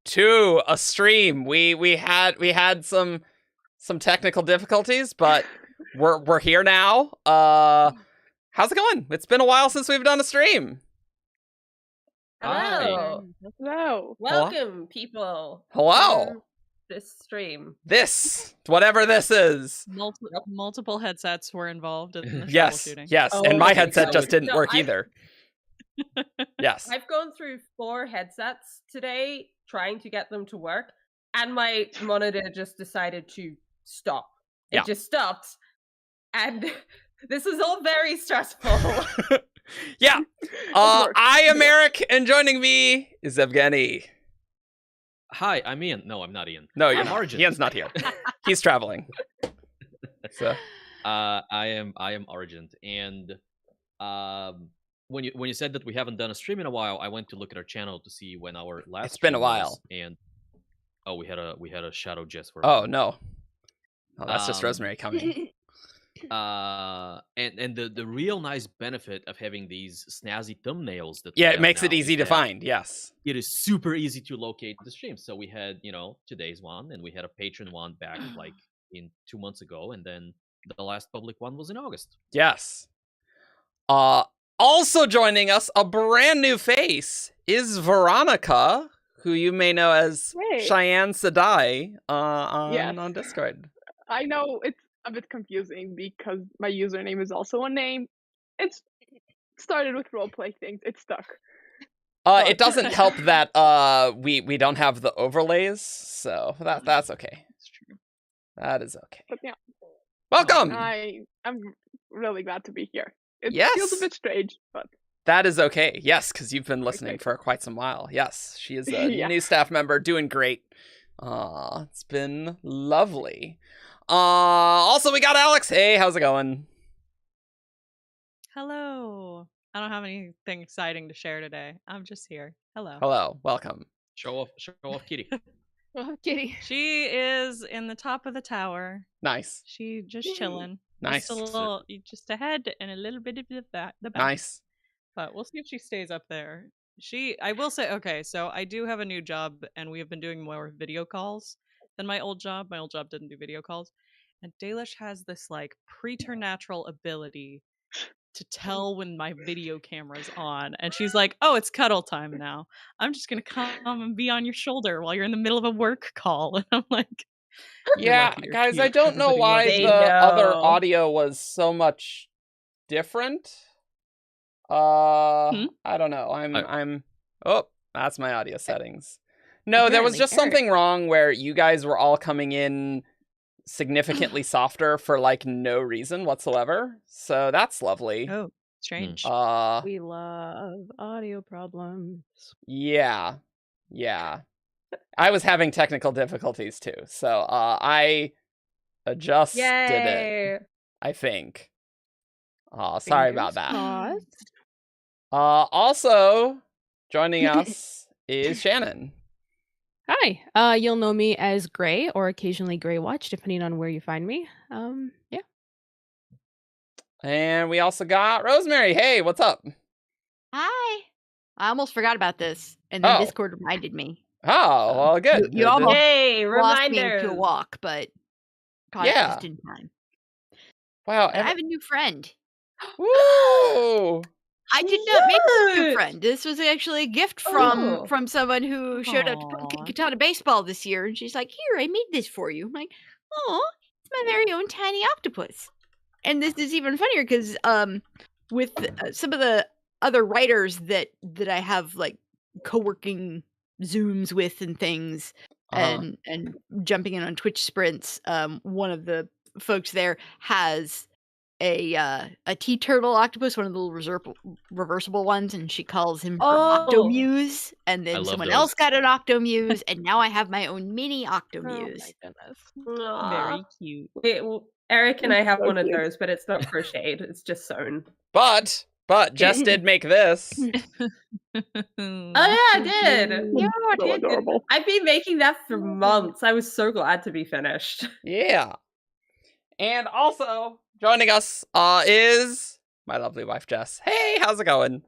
to a stream. We had some technical difficulties, but we're here now. How's it going? It's been a while since we've done a stream. Hello. Hello. Welcome, people. Hello. To this stream. This, whatever this is. Multiple headsets were involved in the Yes, troubleshooting. yes, Oh, and my okay, headset so- just didn't no, work either. Yes. I've gone through 4 headsets today trying to get them to work, and my monitor just decided to stop. It Yeah. just stopped. And this is all very stressful. Yeah. I am Eric, and joining me is Evgeny. Hi, I'm Ian. No, I'm not Ian. No, you're I'm not. Argent. Ian's not here. He's traveling. So I am Argent, and when you said that we haven't done a stream in a while, I went to look at our channel to see when our last. It's been a stream was, while. and we had a shadow just for. oh no. Oh, that's just Um, Rosemary coming. And the real nice benefit of having these snazzy thumbnails that Yeah, we it have makes it now easy is to that find. Yes. It is super easy to locate the stream. So we had, today's one, and we had a Patron one back like in 2 months ago, and then the last public one was in August. Yes. Also joining us, a brand new face is Veronica, who you may know as Hey. Cheyenne Sadai Yes. on Discord. I know it's a bit confusing because my username is also a name. It's started with roleplay things. It's stuck. It doesn't help that we don't have the overlays, so that's okay. It's true. That is okay. But yeah, Welcome. I'm really glad to be here. It Yes. feels a bit strange, but That is okay. Yes, because you've been listening Okay. for quite some while. Yes, she is a Yeah. new staff member, doing great. It's been lovely. Also we got Alex. Hey, how's it going? Hello. I don't have anything exciting to share today. I'm just here. Hello. Hello, welcome. Show off, Kitty. oh, Kitty. She is in the top of the tower. Nice, She just Yay. chilling. nice, Just ahead and a little bit of the back. nice. But we'll see if she stays up there. I will say, okay, so I do have a new job, and we have been doing more video calls than my old job. My old job didn't do video calls. And Dalish has this, like, preternatural ability to tell when my video camera's on. And she's like, oh, it's cuddle time now. I'm just going to come and be on your shoulder while you're in the middle of a work call. And I'm like, "You're Yeah, lucky you're guys, I cute. don't know Everybody why loves the you." They other know. audio was so much different. I don't know. I'm oh, that's my audio settings. No, there was Apparently, just Eric. something wrong where you guys were all coming in significantly softer for like no reason whatsoever. So that's lovely. Oh, strange. We love audio problems. Yeah. I was having technical difficulties too. So I adjusted it, Yay. I think. Sorry Fingers about that. crossed. Also joining us is Shannon. Hi. You'll know me as Gray or occasionally Gray Watch, depending on where you find me. Yeah. And we also got Rosemary. Hey, what's up? Hi. I almost forgot about this, and then Oh. Discord reminded me. Oh, well, good. you almost Yay, Lost me reminder. to a walk, but caught Yeah. it just in time. Wow. I have a new friend. Woo! I did not make this new What? friend. This was actually a gift Oh. from someone who showed up to Aw. play Katana baseball this year, and she's like, "Here, I made this for you." I'm like, "Oh, it's my very own tiny octopus." And this is even funnier because with some of the other writers that I have like co-working Zooms with and things, and jumping in on Twitch sprints, one of the folks there has a tea turtle octopus, one of the little reversible ones, and she calls him her Oh. Octomuse. And I then love someone those. else got an Octomuse, and now I have my own mini Oh my Octomuse. goodness. Aw. Very cute. Well, Eric and I have So one of cute. those, but it's not crocheted. It's just sewn. But Jess did make this. Oh yeah, I did. Yeah, I So did. adorable. I've been making that for months. I was so glad to be finished. Yeah. And also joining us is my lovely wife Jess. Hey, how's it going?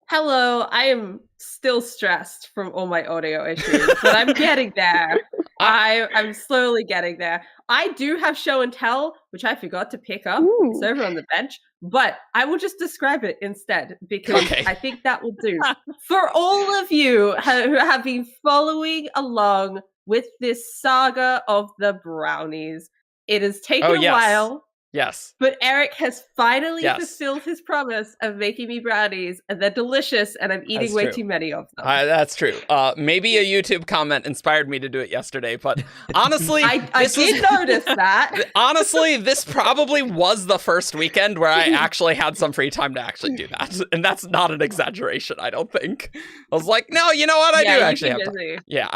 Hello, I am still stressed from all my audio issues, but I'm getting there. I'm slowly getting there. I do have show and tell, which I forgot to pick up. It's Ooh. over on the bench, but I will just describe it instead because Okay. I think that will do. For all of you who have been following along with this saga of the Brownies, it has taken a yes. while. Yes. But Eric has finally Yes. fulfilled his promise of making me brownies, and they're delicious, and I'm eating That's way true. too many of them. That's true. Maybe a YouTube comment inspired me to do it yesterday, but honestly, I did notice that. Honestly, this probably was the first weekend where I actually had some free time to actually do that, and that's not an exaggeration. I don't think. I was like, no, you know what? I do actually have time. Yeah,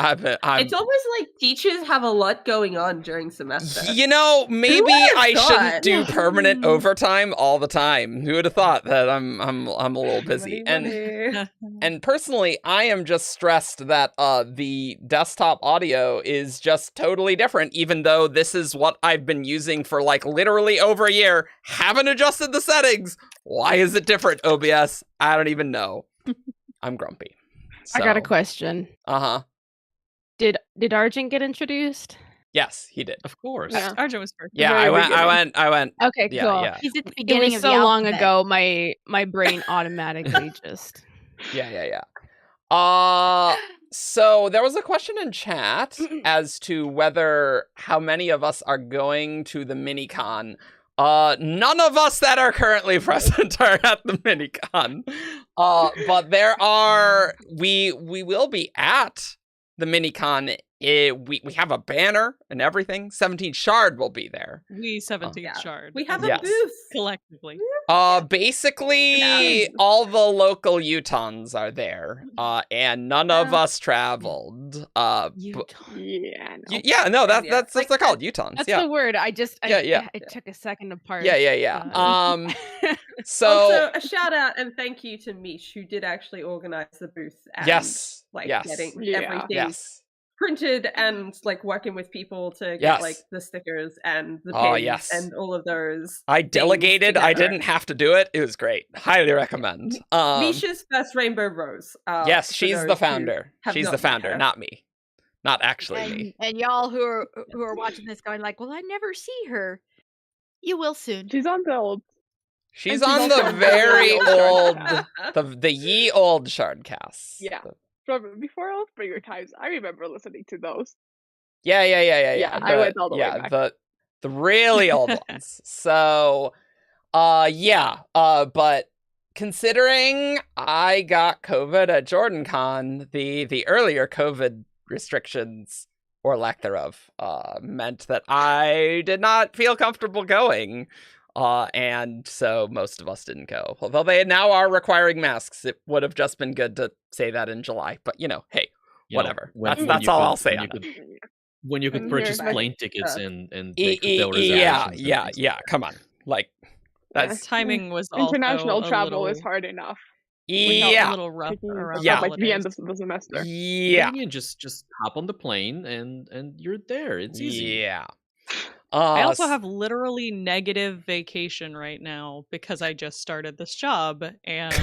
It's almost like teachers have a lot going on during semester. You know, maybe I shouldn't do permanent overtime all the time. Who would have thought that I'm a little busy? And personally, I am just stressed that the desktop audio is just totally different, even though this is what I've been using for like literally over a year. Haven't adjusted the settings. Why is it different, OBS? I don't even know. I'm grumpy. I got a question. Did Argent get introduced? Yes, he did. Of course. Yeah. Argent was perfect. Yeah, I went. Okay, Yeah, cool. yeah. He's at the It beginning was of so the long alphabet. ago, my brain automatically just. Yeah. So there was a question in chat as to how many of us are going to the Mini-Con. None of us that are currently present are at the Mini-Con. But we will be at the Mini-Con. We have a banner and everything. 17 Shard will be there. We 17 Shard. We have Yes. a booth. collectively. Basically, all the local Utahns are there, and none of us traveled. Yeah, no. No, that's Yeah. what they're called, Utahns. That's yeah. the word. It took a second to parse. Yeah. So Also, a shout out and thank you to Mish, who did actually organize the booth. And, yes, getting Yeah. everything yes. printed and working with people to get Yes. the stickers and the Oh, pins yes. and all of those. I delegated. I together. didn't have to do it. It was great. Highly recommend. Misha's first Rainbow Rose. Yes, for she's those the who founder. have She's not the met founder, her. not me. Not actually me. And y'all who are watching this going like, well, I never see her. You will soon. She's on the old. She's she's on also the on the very old old, Shardcast. the ye old Shardcasts. Yeah. From before old Springer times, I remember listening to those. Yeah. I went all the way back. The really old ones. So, but considering I got COVID at JordanCon, the earlier COVID restrictions or lack thereof meant that I did not feel comfortable going. And so most of us didn't go. Although they now are requiring masks. It would have just been good to say that in July. But, hey, whatever. That's all I'll say on it. When you could Mhm. purchase Yeah. plane tickets and make hotel reservations. Yeah, come on. That's... Timing was also International a travel is little- hard enough. we felt a Yeah. little rough Taking around Yeah. stuff like the end holidays. of the semester. Yeah. You just hop on the plane and you're there. It's easy. Yeah. I also have literally negative vacation right now because I just started this job and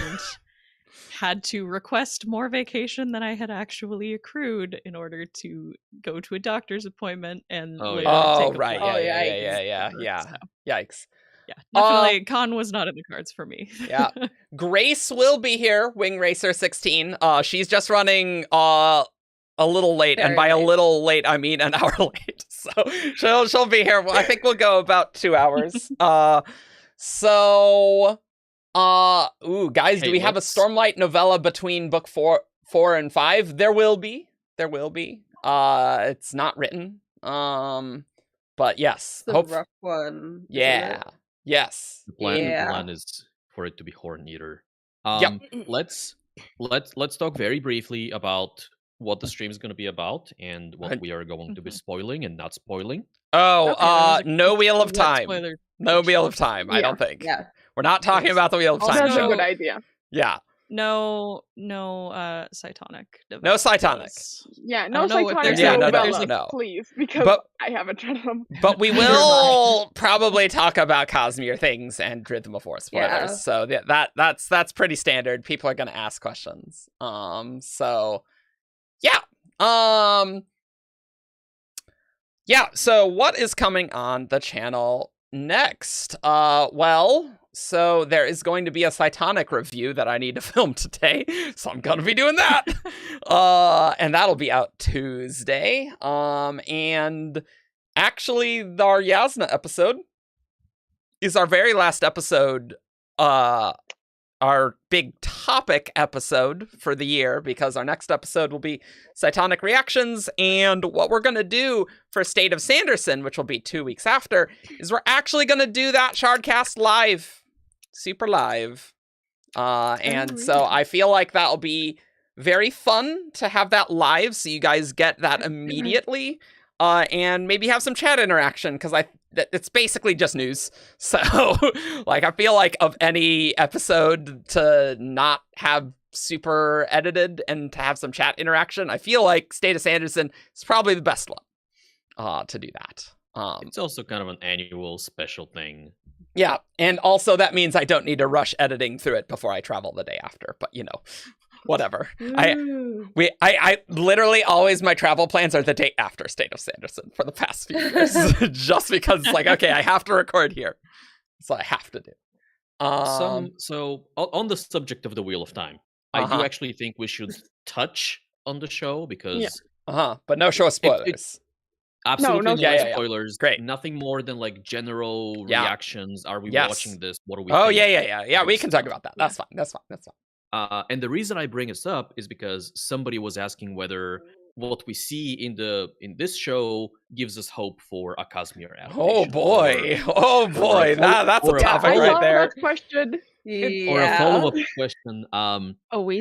had to request more vacation than I had actually accrued in order to go to a doctor's appointment and Oh, later yeah. take a Right. flight. Yeah. So, Yikes. yeah, definitely con was not in the cards for me. Yeah. Grace will be here, Wing Racer 16. She's just running a little late, and Very by a late. little late I mean an hour late. So she'll be here. I think we'll go about 2 hours. Guys, do Hey, we have a let's- Stormlight novella between book 4 and 5? There will be. It's not written. But yes. It's the rough one. isn't Yeah. it? Yes. The plan Yeah. is for it to be Horn Eater. Yep. Let's talk very briefly about what the stream is going to be about and what we are going to be spoiling and not spoiling. Oh, Okay, that was a no Wheel of wet Time. spoiler. No Wheel of Time, I don't think. Yeah. We're not talking Yes. about the Wheel of Also- Time That's a show. good idea. Yeah. No, Cytonic. No Cytonic. Yeah, no don't know if Cytonic, there's Yeah, no no, Bella, no. please, because But- I haven't tried them. But we will probably talk about Cosmere things and Rhythm of War spoilers. Yeah. So yeah, that's pretty standard. People are gonna ask questions. So yeah. Yeah, so what is coming on the channel next? Well, so there is going to be a Cytonic review that I need to film today, so I'm gonna be doing that. And that'll be out Tuesday. And actually, our Yasna episode is our very last episode, our big topic episode for the year, because our next episode will be Cytonic reactions, and what we're going to do for State of Sanderson, which will be 2 weeks after, is we're actually going to do that Shardcast live. Super live. And so I feel like that'll be very fun to have that live, so you guys get that immediately, and maybe have some chat interaction, because it's basically just news. So, like, I feel like of any episode to not have super edited and to have some chat interaction, I feel like State of Sanderson is probably the best one to do that. It's also kind of an annual special thing. Yeah, and also that means I don't need to rush editing through it before I travel the day after, but you know, whatever. I literally always, my travel plans are the day after State of Sanderson for the past few years, just because it's like, okay, I have to record here, so I have to do. So on the subject of the Wheel of Time, I do actually think we should touch on the show, because but no show spoilers. Absolutely no spoilers. Great. Nothing more than like general reactions. Are we watching this? What are we? Oh thinking? yeah. We can talk about that. That's fine. And the reason I bring this up is because somebody was asking whether what we see in this show gives us hope for a Cosmere adaptation. Oh boy, that's a topic I right love there. that question. Or a follow-up question,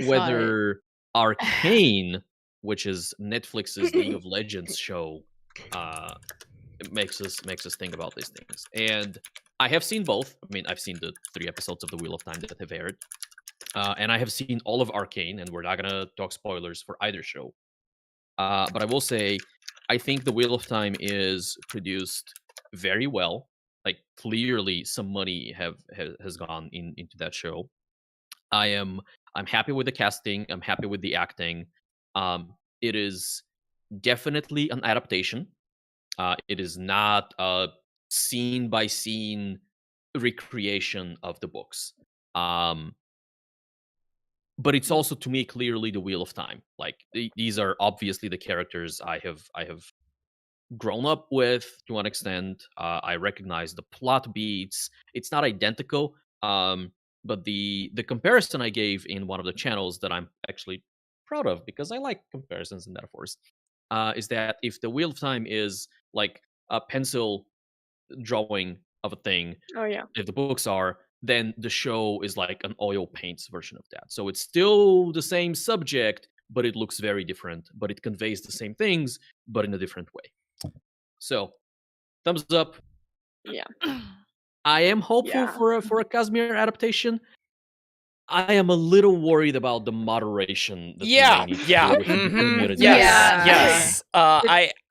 whether Arcane, which is Netflix's League of Legends show, it makes us think about these things. And I have seen both. I mean, I've seen the 3 episodes of the Wheel of Time that have aired, and I have seen all of Arcane, and we're not gonna talk spoilers for either show. But I will say, I think the Wheel of Time is produced very well. Like, clearly some money has gone into that show. I'm happy with the casting. I'm happy with the acting. It is definitely an adaptation. It is not a scene by scene recreation of the books. But it's also, to me, clearly the Wheel of Time. Like, these are obviously the characters I have grown up with to an extent. I recognize the plot beats. It's not identical, but the comparison I gave in one of the channels that I'm actually proud of, because I like comparisons and metaphors, is that if the Wheel of Time is like a pencil drawing of a thing, if the books are, then the show is like an oil paints version of that. So it's still the same subject, but it looks very different, but it conveys the same things, but in a different way. So, thumbs up. Yeah. I am hopeful for a Cosmere adaptation. I am a little worried about the moderation. That Yes.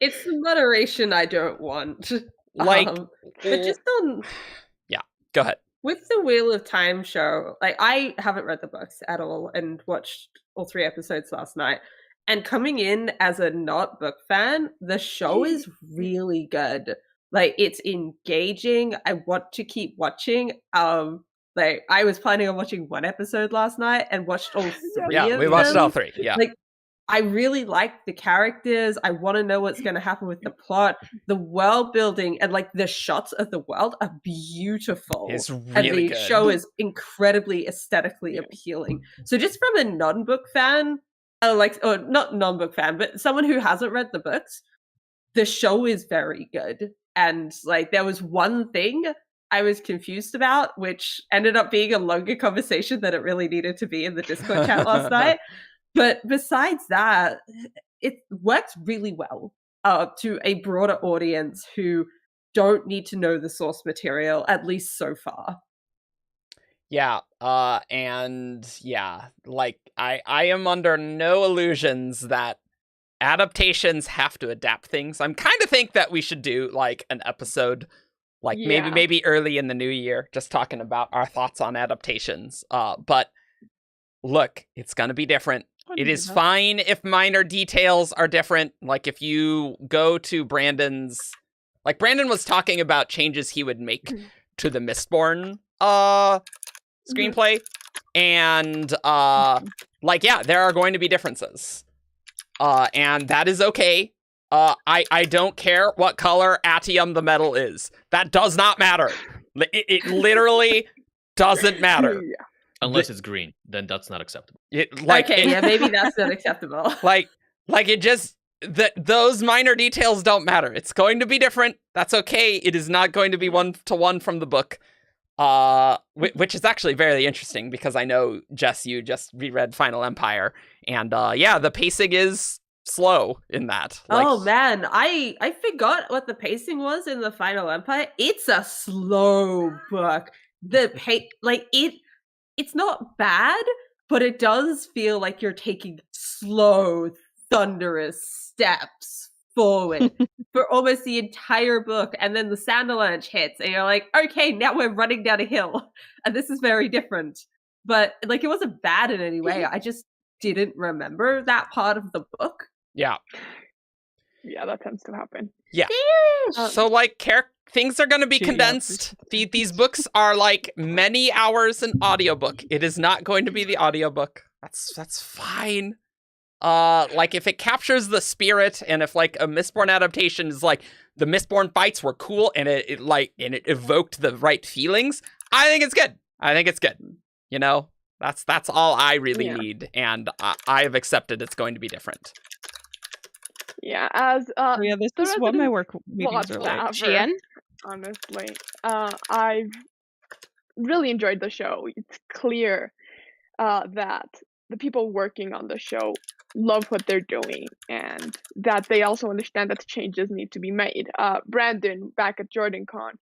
It's the moderation I don't want. Like, but just on. Yeah, go ahead. With the Wheel of Time show, like, I haven't read the books at all and watched all 3 episodes last night. And coming in as a not book fan, the show is really good. Like, it's engaging. I want to keep watching. Like, I was planning on watching 1 episode last night and watched all 3 Yeah, we watched all 3. Yeah. Like, I really like the characters. I want to know what's going to happen with the plot. The world building and, like, the shots of the world are beautiful. It's really and the good. show is incredibly aesthetically appealing. So just from a non-book fan, or not non-book fan, but someone who hasn't read the books, the show is very good. And, like, there was one thing I was confused about, which ended up being a longer conversation than it really needed to be in the Discord chat last night. But besides that, it works really well to a broader audience who don't need to know the source material, at least so far. Yeah, and yeah, like I am under no illusions that adaptations have to adapt things. I'm kind of think that we should do like an episode, like maybe early in the new year, just talking about our thoughts on adaptations. But look, it's gonna be different. It is fine if minor details are different. Like if you go to Brandon's, like Brandon was talking about changes he would make to the Mistborn screenplay, and like yeah, there are going to be differences, and that is okay. I don't care what color Atium the metal is. That does not matter. It literally doesn't matter. Unless it's green, then that's not acceptable. Maybe that's not acceptable. Like it just those minor details don't matter. It's going to be different. That's okay. It is not going to be 1-to-1 from the book. Which is actually very interesting because I know, Jess, you just reread Final Empire, and yeah, the pacing is slow in that. Like, oh man, I forgot what the pacing was in the Final Empire. It's a slow book. It's not bad, but it does feel like you're taking slow, thunderous steps forward for almost the entire book, and then the Sanderson hits, and you're like, okay, now we're running down a hill, and this is very different. But like, it wasn't bad in any way. I just didn't remember that part of the book. Yeah, that tends to happen. Yeah. So like, things are going to be condensed. These books are like many hours an audiobook. It is not going to be the audiobook. That's fine. Like if it captures the spirit, and if like a Mistborn adaptation is like the Mistborn fights were cool and it evoked the right feelings, I think it's good. You know, that's all I really need, and I have accepted it's going to be like. Yeah, as this is what my work meetings are like. Gian? Honestly, I've really enjoyed the show. It's clear that the people working on the show love what they're doing, and that they also understand that changes need to be made. Brandon, back at JordanCon,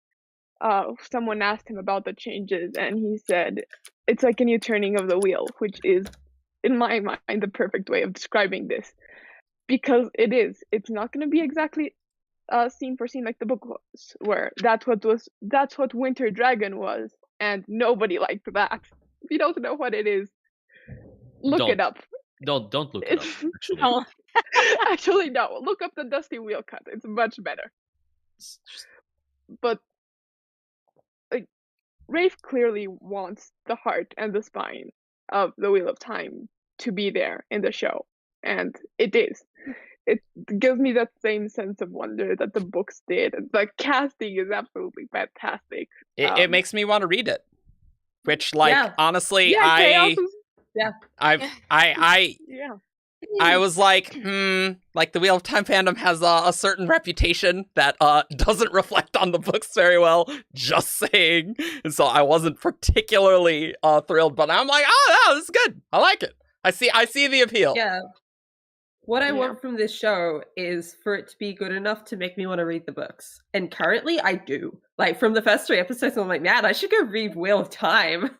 someone asked him about the changes, and he said it's like a new turning of the wheel, which is, in my mind, the perfect way of describing this, because it's not going to be exactly scene for scene like the book was, where that's what Winter Dragon was, and nobody liked that. If you don't know what it is, look it up. Don't look it up. Actually, no. Look up the Dusty Wheel Cut. It's much better. But like, Rafe clearly wants the heart and the spine of the Wheel of Time to be there in the show, and it is. It gives me that same sense of wonder that the books did. The casting is absolutely fantastic. It makes me want to read it. Which, like, honestly, Yeah. I was like, like the Wheel of Time fandom has a certain reputation that doesn't reflect on the books very well, just saying. And so I wasn't particularly thrilled, but I'm like, oh no, this is good. I like it. I see the appeal. Yeah. What I want from this show is for it to be good enough to make me want to read the books. And currently I do. Like, from the first 3 episodes, I'm like, man, I should go read Wheel of Time. I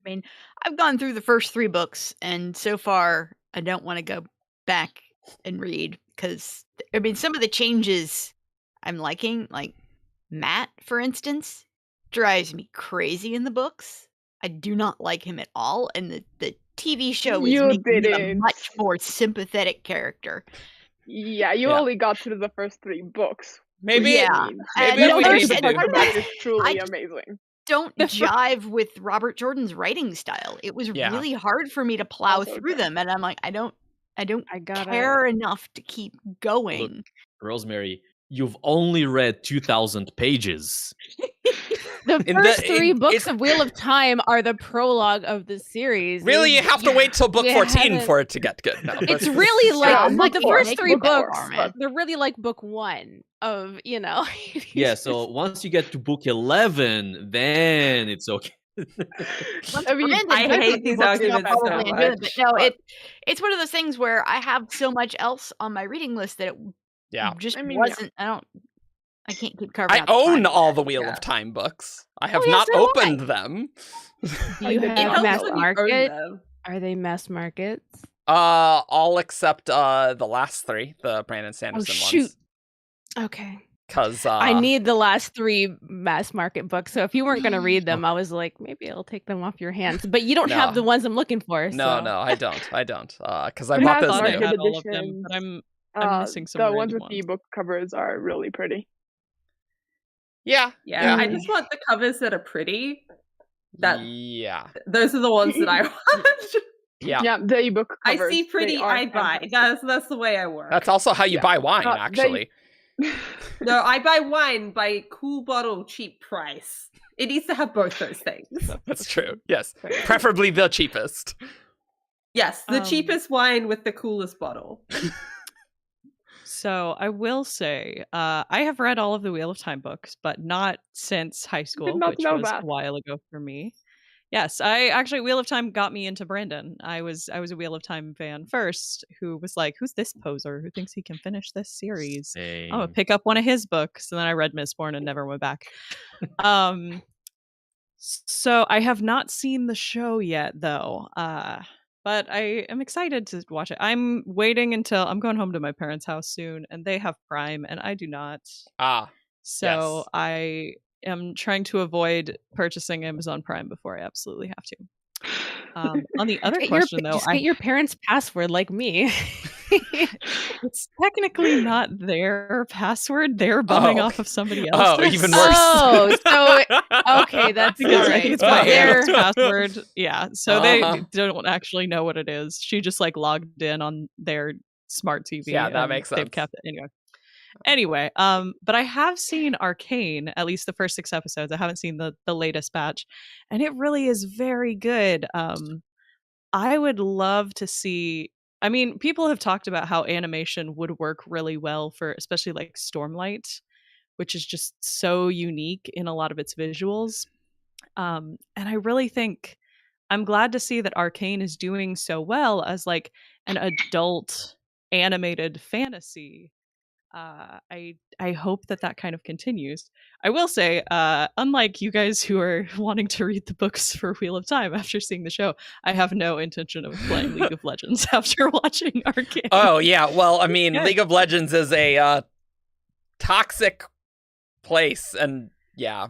mean, I've gone through the first 3 books, and so far, I don't want to go back and read, because, I mean, some of the changes I'm liking, like Matt, for instance, drives me crazy in the books. I do not like him at all, and the TV show is making him a much more sympathetic character. Yeah, you only got through the first 3 books. Maybe it's truly amazing. Don't jive with Robert Jordan's writing style. It was really hard for me to plow through them, and I'm like, I don't care enough to keep going. Look, Rosemary, you've only read 2,000 pages. The first 3 books of Wheel of Time are the prologue of the series. Really, you have to wait till book 14 for it to get good. No, it's really like the first 3 books. They're really like book 1 of, you know. Yeah, so once you get to book 11, then it's okay. I mean, I hate these arguments so much. But no, it's one of those things where I have so much else on my reading list that it just wasn't. I can't keep carving I out the own pie. all the Wheel of Time books. I have yeah, not so do I. opened them. Do you It have helps mass when you own market? them. Are they mass markets? All except the last 3, the Brandon Sanderson shoot. ones. Okay. Because I need the last 3 mass market books. So if you weren't going to read them, Oh. I was like, maybe I'll take them off your hands. But you don't No. have the ones I'm looking for. No, so. no, I don't. Because I It bought has those I new. market had all of them, editions. but I'm missing some The random ones with ones. the ebook covers are really pretty. Yeah. Yeah, I Mm. just want the covers that are pretty. That Yeah. those are the ones that I want. Yeah. Yeah, the ebook I covers. see pretty, they are I buy. fantastic. That's the way I work. That's also how you Yeah. buy wine, They- actually. No, I buy wine by cool bottle, cheap price. It needs to have both those things. That's true. Yes. Preferably the cheapest. Yes, the Um, cheapest wine with the coolest bottle. So I will say, I have read all of the Wheel of Time books, but not since high school, not which know was that. a while ago for me. Yes, I actually Wheel of Time got me into Brandon. I was a Wheel of Time fan first, who was like, "Who's this poser who thinks he can finish this series? I'm gonna Same. pick up one of his books." And then I read Mistborn and never went back. So I have not seen the show yet, though. But I am excited to watch it. I'm waiting until I'm going home to my parents' house soon, and they have Prime, and I do not. Ah. So Yes. I am trying to avoid purchasing Amazon Prime before I absolutely have to. On the other question, though, just get your parents' password like me. it's technically not their password. They're bumming off of somebody else's. Oh, even worse. Oh, so okay, that's Because I alright. think it's Oh, my yeah. aunt's password. Yeah, so they Uh-huh. don't actually know what it is. She just like logged in on their smart TV. Yeah, that and makes They've sense. kept it anyway. But I have seen Arcane, at least the first 6 episodes. I haven't seen the latest batch, and it really is very good. I would love to see. I mean, people have talked about how animation would work really well for, especially like Stormlight, which is just so unique in a lot of its visuals. And I really think I'm glad to see that Arcane is doing so well as like an adult animated fantasy. I hope that kind of continues. I will say, unlike you guys who are wanting to read the books for Wheel of Time after seeing the show, I have no intention of playing League of Legends after watching Arcane. Oh, yeah. Well, I mean, Yeah. League of Legends is a toxic place, and yeah.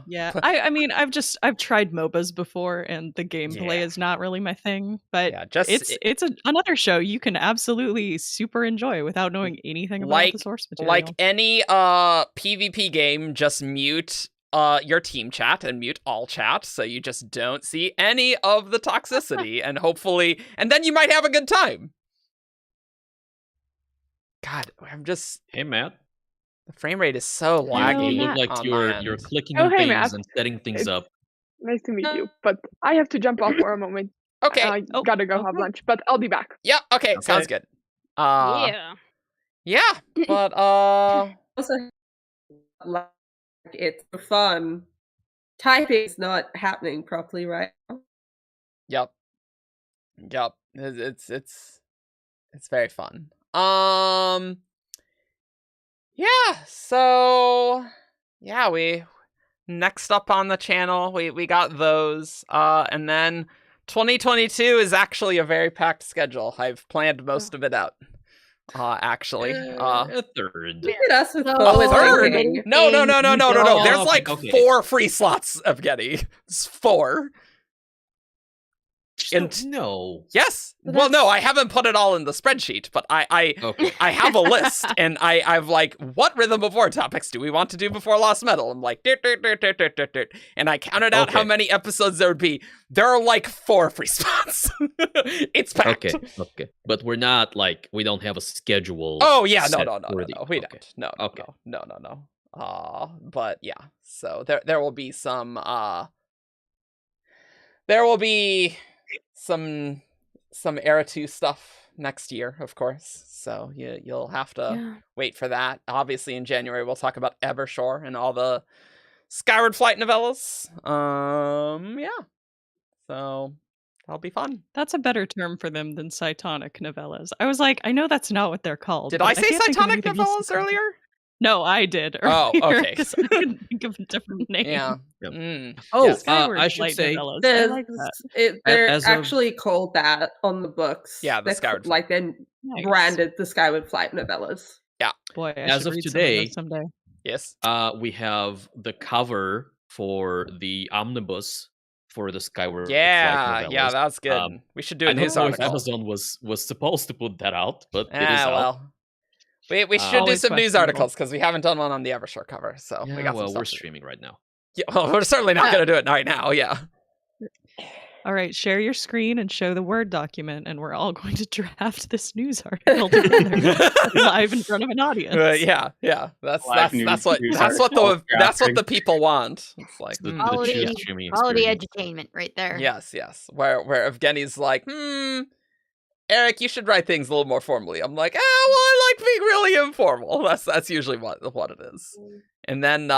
Yeah, I mean, I've tried MOBAs before, and the gameplay Yeah. is not really my thing. But Yeah, just it's another show you can absolutely super enjoy without knowing anything about the source material. like any PvP game, just mute your team chat and mute all chat, so you just don't see any of the toxicity, and hopefully, and then you might have a good time. God, I'm just Hey, Matt. the frame rate is so You laggy. look like on my you're end. clicking Oh, on hey, things Matt. and setting things up. Nice to meet you, but I have to jump off for a moment. Okay. I gotta go have lunch, but I'll be back. Yeah. Okay. Okay. Sounds good. Yeah. Yeah. But Also, like, it's fun. Typing's not happening properly right now. Yep. It's very fun. Yeah. So yeah, we next up on the channel we got those. And then 2022 is actually a very packed schedule. I've planned most of it out. Actually. A third. Look at us with Oh, forward third? thinking. No. There's Oh, like okay. 4 free slots, Evgeny. It's 4. And No. yes. But Well, no, I haven't put it all in the spreadsheet, but I Okay. I have a list, and I've like, what Rhythm of War topics do we want to do before Lost Metal? I'm like, and I counted out how Okay. many episodes there would be. There are like 4 free spots. It's packed. Okay. But we're not like we don't have a schedule. Oh yeah, set no. for the- We okay. don't. No. Okay. No. But yeah. So there will be some there will be some Era 2 stuff next year, of course. So you'll have to wait for that. Obviously in January we'll talk about Evershore and all the Skyward Flight novellas. Yeah. So that'll be fun. That's a better term for them than Cytonic novellas. I was like, I know that's not what they're called. Did but I say can't think of Cytonic anything else to novellas call them. earlier? No, I did. Oh, earlier, okay. 'cause I couldn't think of a different name. Yeah. Yep. Oh, I should light say novellas. I like that. they're As of- actually called that on the books. Yeah, the They're Skyward like they're Nice. branded the Skyward Flight novellas. Boy, I As should of read today- some of those someday. yes. we have the cover for the omnibus for the Skyward Flight Yeah, novellas. yeah, that's good. We should do I a don't news know if article. Amazon was supposed to put that out, but it is out. Well. We should do Always some news questionable. articles because we haven't done one on the Evershore cover. So we Yeah, got well, some we're stuff to do. streaming right now. Yeah, well, we're certainly not going to do it right now. Yeah. All right, share your screen and show the Word document, and we're all going to draft this news article together live in front of an audience. Yeah. That's Live what news that's what article the people want. It's like The Quality- true streaming Quality experience. edutainment right there. yes. Where Evgeny's like, Eric, you should write things a little more formally. I'm like, well, I like being really informal. That's usually what it is. And then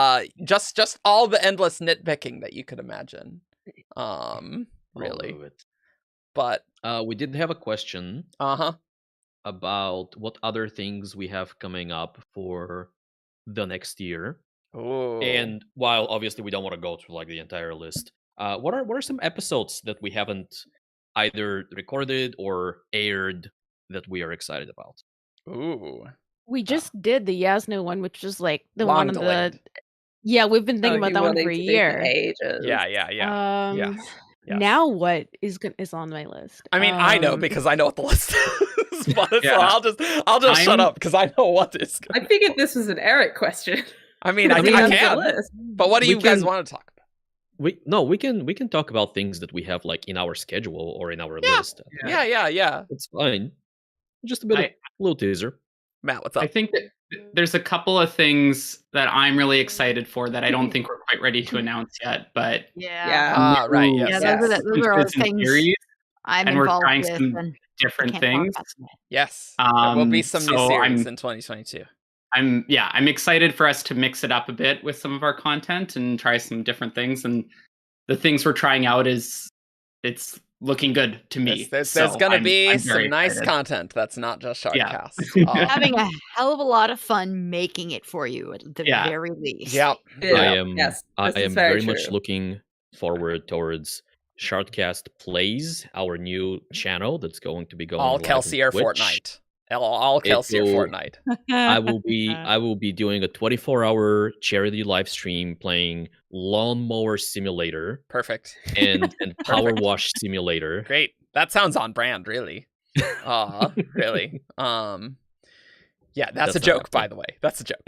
just all the endless nitpicking that you could imagine. Really. All of it. But We did have a question about what other things we have coming up for the next year. Ooh. And while obviously we don't want to go through like the entire list, what are some episodes that we haven't either recorded or aired that we are excited about? Ooh. We just did the Yasno one, which is like the Long one on delayed. the. Yeah, we've been thinking about that one for a year. Ages. Yeah. Yes. Yes. Now what is on my list? I mean, I know because I know what the list is. But Yeah. so I'll just shut up because I know what is. I figured this was an Eric question. I mean, I That's the can. list. But what do We you guys can- want to talk about? We can talk about things that we have like in our schedule or in our Yeah. list. Yeah. It's fine. Just a bit of little teaser. Matt, what's I up? think that there's a couple of things that I'm really excited for that I don't think we're quite ready to announce yet, but Yeah. Right. Ooh, Yes. Yeah, those are all the some things series I'm and we're involved trying with. some and different can't talk things. about some- Yes. There will be some new so series I'm- in 2022. I'm excited for us to mix it up a bit with some of our content and try some different things. And the things we're trying out it's looking good to me. There's So going to I'm be very some nice excited. content that's not just Yeah. Shardcast. Having a hell of a lot of fun making it for you at the Yeah. very least. Yep. I am Yes, I this is am very true. much looking forward towards Shardcast Plays, our new channel that's going to be going All live on Kelsier Twitch. Fortnite. All Kelsier will- Fortnite. I will be doing a 24-hour charity live stream playing Lawnmower Simulator Perfect. and Power Wash Simulator. Great. That sounds on brand, really. Really. Yeah, that's a not joke, actually. by the way. That's a joke.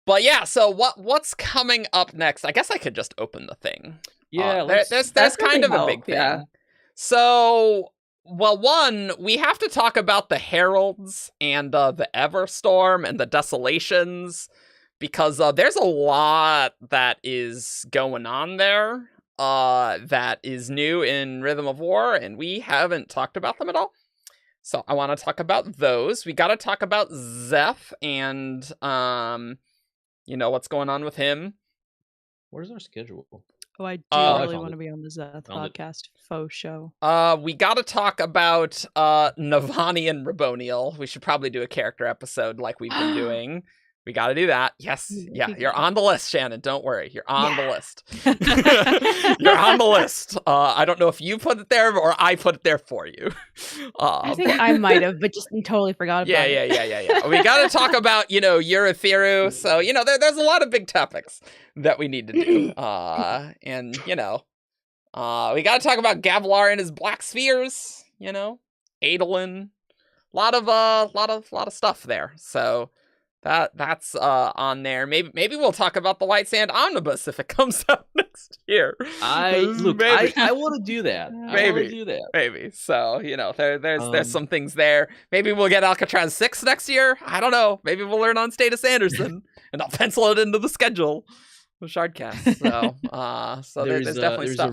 But yeah, so what's coming up next? I guess I could just open the thing. Yeah, there's That's kind of really a big help, thing. yeah. So, well, one, we have to talk about the Heralds and the Everstorm and the Desolations because there's a lot that is going on there that is new in Rhythm of War, and we haven't talked about them at all. So I want to talk about those. We got to talk about Zeph and, what's going on with him. Where's our schedule? Oh, I do I really found want it. to be on the Zeth Found it. podcast faux show. We got to talk about Navani and Raboniel. We should probably do a character episode like we've been doing. We got to do that. Yes. Yeah, you're on the list, Shannon. Don't worry. You're on the list. You're on the list. I don't know if you put it there or I put it there for you. I think I might have, but just totally forgot about it. Yeah. We got to talk about, Eurytheru. So, there's a lot of big topics that we need to do. And, we got to talk about Gavilar and his black spheres, Adolin. Lot of stuff there. So that's on there. Maybe we'll talk about the White Sand Omnibus if it comes out next year. I want to do that. Maybe. So, there's some things there. Maybe we'll get Alcatraz 6 next year. I don't know. Maybe we'll learn on State of Sanderson and I'll pencil it into the schedule with Shardcast. So, there's definitely there's stuff.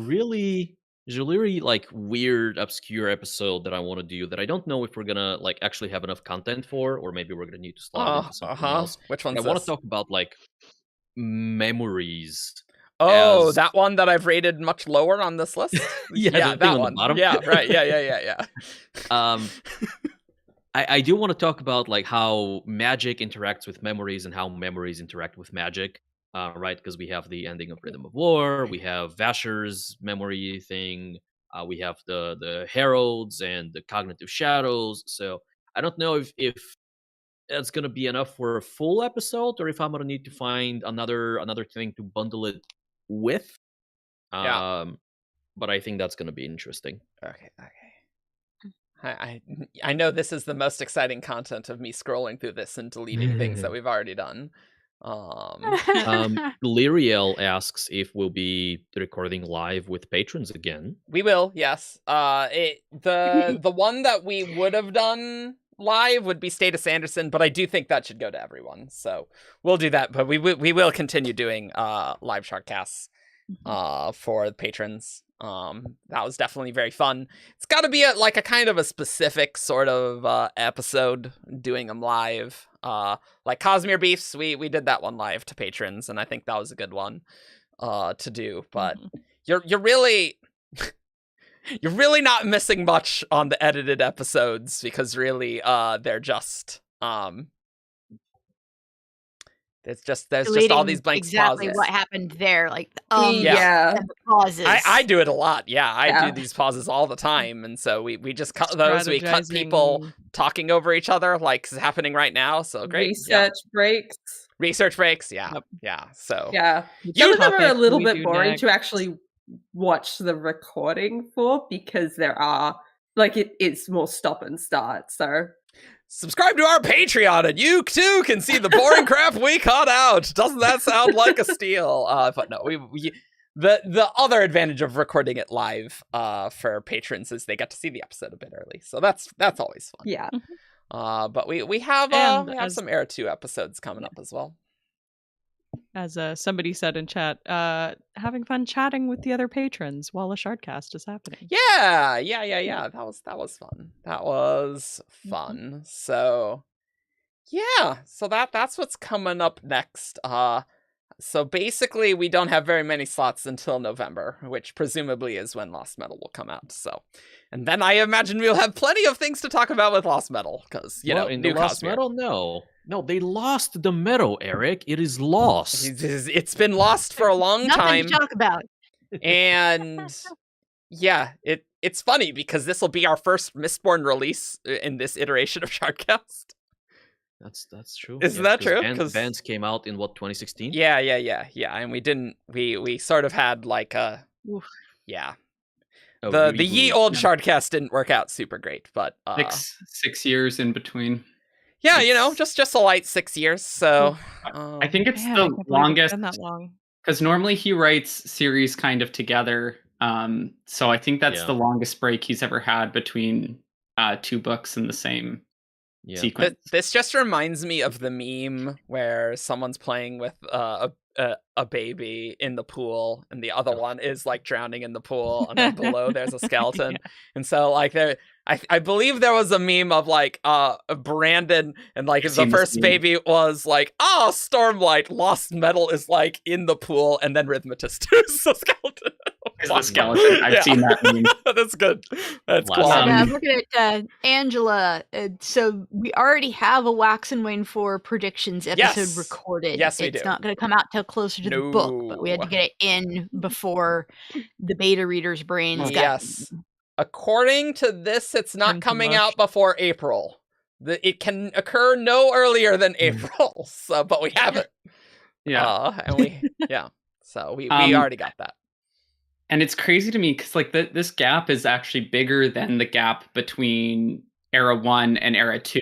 There's a really like weird, obscure episode that I want to do that I don't know if we're gonna like actually have enough content for, or maybe we're gonna need to slot into something else. Which But one's I want this? to talk about like memories. Oh, as- that one that I've rated much lower on this list? Yeah, the thing that on the one. bottom. Yeah, right. Yeah. Um, I do want to talk about like how magic interacts with memories and how memories interact with magic, right? Because we have the ending of Rhythm of War, we have Vasher's memory thing, we have the heralds and the cognitive shadows. So I don't know if that's gonna be enough for a full episode, or if I'm gonna need to find another thing to bundle it with. But I think that's gonna be interesting. Okay. I know this is the most exciting content of me scrolling through this and deleting things that we've already done. Lyriel asks if we'll be recording live with patrons again. We will, yes. The one that we would have done live would be State of Sanderson, but I do think that should go to everyone. So we'll do that, but we will continue doing live Sharkcasts for the patrons. That was definitely very fun. It's got to be a kind of a specific sort of episode doing them live. Like Cosmere Beefs, we did that one live to patrons, and I think that was a good one to do. But you're really you're really not missing much on the edited episodes, because really they're just there's just all these blank exactly pauses. What happened there, like yeah. and the pauses. I do it a lot. Yeah, I do these pauses all the time, and so we just cut those. We cut people talking over each other, like is happening right now. So great. Research breaks. Yeah. Yep. Yeah. So some of them are a little bit boring to actually watch the recording for, because there are it's more stop and start. So subscribe to our Patreon, and you too can see the boring crap we cut out. Doesn't that sound like a steal? But no, the other advantage of recording it live for patrons is they get to see the episode a bit early, so that's always fun. Yeah. But we have some Era 2 episodes coming up as well. As somebody said in chat, having fun chatting with the other patrons while a Shardcast is happening. Yeah. That was fun. So yeah, so that's what's coming up next. So basically we don't have very many slots until November, which presumably is when Lost Metal will come out. So, and then I imagine we'll have plenty of things to talk about with Lost Metal, because in new Lost Metal, no, they lost the metal, Eric. It is lost. It's been lost for a long time. Nothing to talk about. And yeah, it's funny because this will be our first Mistborn release in this iteration of Shardcast. That's true. Isn't that true? Because Vance came out in 2016? Yeah. And we sort of had like the ye old Shardcast didn't work out super great, but 6 years in between. Yeah, just a light 6 years. So I think it's the longest. Been that long. Because normally he writes series kind of together. So I think that's the longest break he's ever had between 2 books in the same sequence. This just reminds me of the meme where someone's playing with a baby in the pool, and the other one is like drowning in the pool, and then below there's a skeleton. And so like I believe there was a meme of like Brandon, and like the first baby was like, Stormlight, Lost Metal is like in the pool, and then Rhythmatist is the skeleton. I've seen that meme. That's good. That's cool. I'm looking at Angela. So we already have a Wax and Wane 4 predictions episode recorded. Yes, we do. It's not going to come out till closer to the book, but we had to get it in before the beta readers' brains got... According to this, it's not coming out before April. It can occur no earlier than April. So, but we have it. So we already got that. And it's crazy to me because like this gap is actually bigger than the gap between Era 1 and Era 2.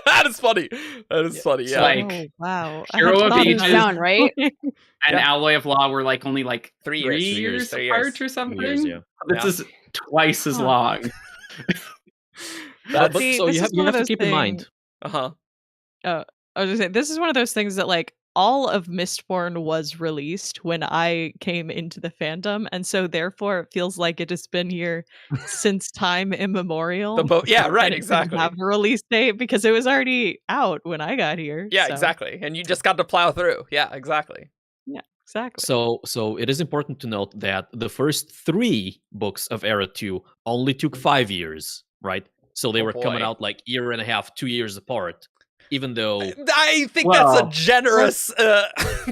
That is funny. Yeah. Like, wow. Hero of Ages, right? and Alloy of Law were like only like 3 years apart or something. 3 years, This is twice as long. So you have to keep in mind. I was gonna say, this is one of those things that like all of Mistborn was released when I came into the fandom, and so therefore it feels like it has been here since time immemorial. Exactly. Have a release date because it was already out when I got here. Yeah, exactly. And you just got to plow through. Yeah, exactly. Yeah, exactly. So it is important to note that the first 3 books of Era 2 only took 5 years, right? So they were coming out like year and a half, 2 years apart. Even though I think that's a generous,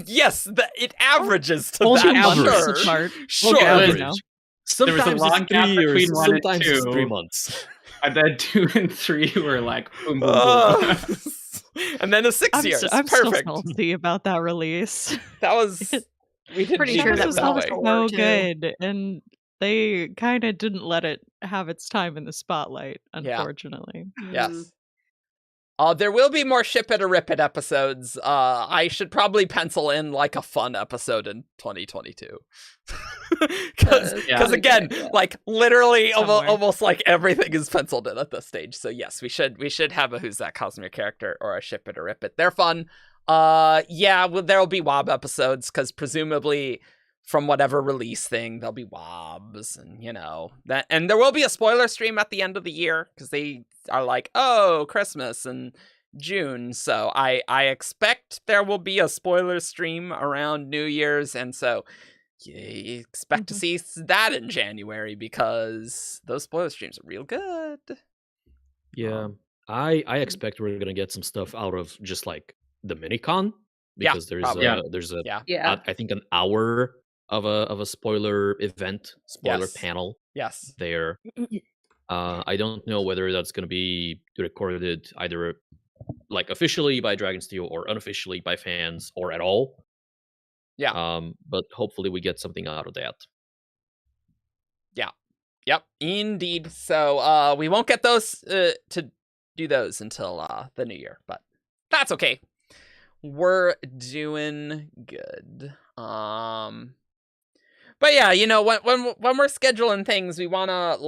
yes, it averages to that. Sure. Average. Sometimes there was a long gap between 1 and 2. Sometimes it's 3 months. And then 2 and 3 were like boom, boom, boom. And then the 6 years. I'm perfect. Still salty about that release. That was we didn't Pretty sure that was so good, and they kind of didn't let it have its time in the spotlight, unfortunately. Yes. There will be more Ship It or Rip It episodes. I should probably pencil in like a fun episode in 2022. Because again, like literally almost like everything is penciled in at this stage. So yes, we should have a Who's That Cosmere character or a Ship It or Rip It. They're fun. There'll be WoB episodes because presumably from whatever release thing there'll be WoBs, and that, and there will be a spoiler stream at the end of the year because they are like, oh, Christmas and June, so I expect there will be a spoiler stream around New Year's, and so you expect to see that in January because those spoiler streams are real good. Yeah, I expect we're gonna get some stuff out of just like the Mini-Con because there's I think an hour of a spoiler event, panel. Yes. There. I don't know whether that's going to be recorded either like officially by Dragonsteel or unofficially by fans or at all. Yeah. But hopefully we get something out of that. Yeah. Yep. Indeed. So we won't get those to do those until the new year, but that's okay. We're doing good. But yeah, when we're scheduling things, we wanna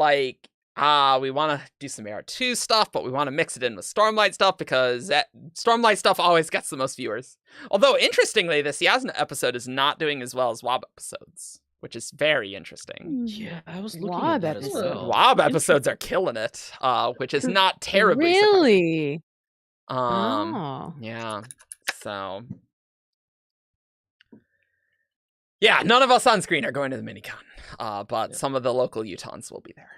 do some AR2 stuff, but we want to mix it in with Stormlight stuff because Stormlight stuff always gets the most viewers. Although interestingly, the Yasna episode is not doing as well as WoB episodes, which is very interesting. Yeah, I was looking at that as well. WoB episodes are killing it, which is not terribly really. Yeah. So. Yeah, none of us on screen are going to the Mini-Con, but some of the local Utahns will be there.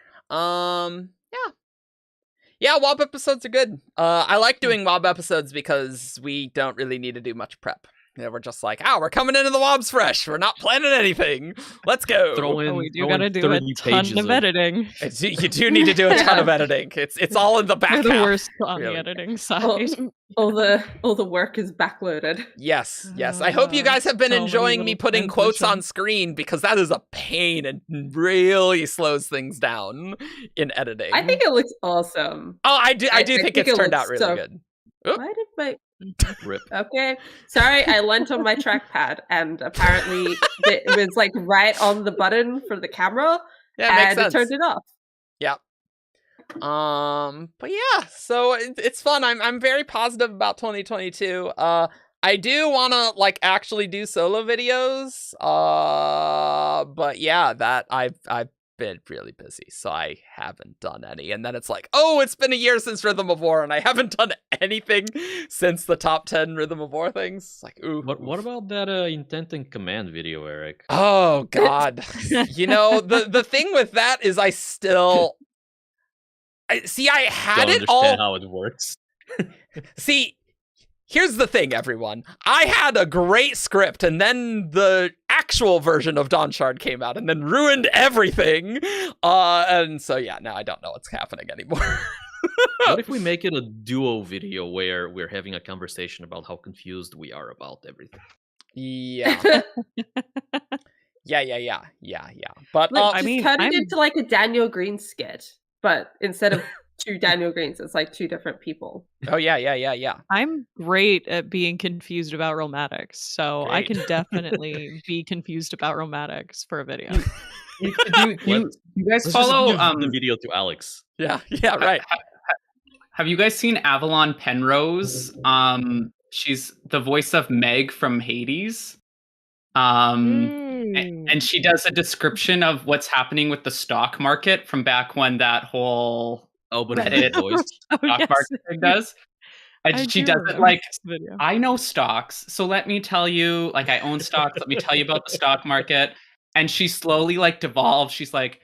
Yeah, WoB episodes are good. I like doing WoB episodes because we don't really need to do much prep. We're just like, we're coming into the WoBs fresh. We're not planning anything. Let's go. We do gotta do a ton of editing. You do need to do a ton of editing. It's all in the back. We're the worst on the editing side. All the work is backloaded. Yes. I hope you guys have been enjoying me putting quotes on screen because that is a pain and really slows things down in editing. I think it looks awesome. Oh, I do think it's turned out really good. Why did my Rip. Okay, sorry, I leant on my trackpad and apparently it was like right on the button for the camera, and it turned it off. Yep. But yeah, so it's fun. I'm very positive about 2022. I do want to like actually do solo videos. But yeah, that I've been really busy, so I haven't done any. And then it's like, oh, it's been a year since Rhythm of War, and I haven't done anything since the top 10 Rhythm of War things. It's like, ooh. What about that Intent and Command video, Eric? Oh God, the thing with that is I had it all. How it works. See. Here's the thing, everyone. I had a great script, and then the actual version of Dawn Shard came out, and then ruined everything. And so, yeah, now I don't know what's happening anymore. What if we make it a duo video where we're having a conversation about how confused we are about everything? Yeah. Yeah. But cut it into like a Daniel Green skit, but instead of 2 Daniel Greens, it's like 2 different people. Oh yeah. I'm great at being confused about Romatics, so I can definitely be confused about Romatics for a video. You guys follow the video to Alex? Yeah, right. Have you guys seen Avalon Penrose? She's the voice of Meg from Hades. And she does a description of what's happening with the stock market from back when that whole Reddit stock market thing does. And she does it like, I know stocks, so let me tell you, like, I own stocks, let me tell you about the stock market. And she slowly like devolves. She's like,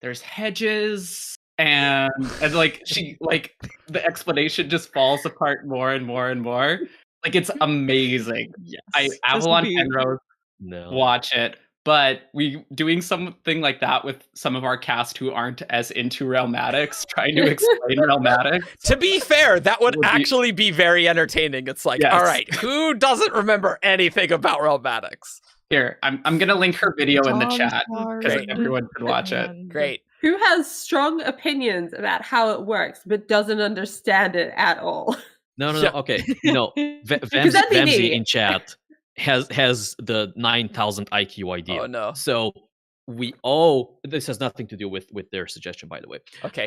there's hedges, and like she like the explanation just falls apart more and more and more. Like it's amazing. Yes. Avalon Penrose, watch it. But we doing something like that with some of our cast who aren't as into Realmatics, trying to explain Realmatics. To be fair, that would actually be very entertaining. It's like, all right, who doesn't remember anything about Realmatics? Here, I'm gonna link her video in the chat because everyone can watch it. Great. Who has strong opinions about how it works, but doesn't understand it at all? No. Okay, Vamsy in chat has the 9,000 IQ idea. Oh no! So we all, this has nothing to do with their suggestion, by the way. Okay.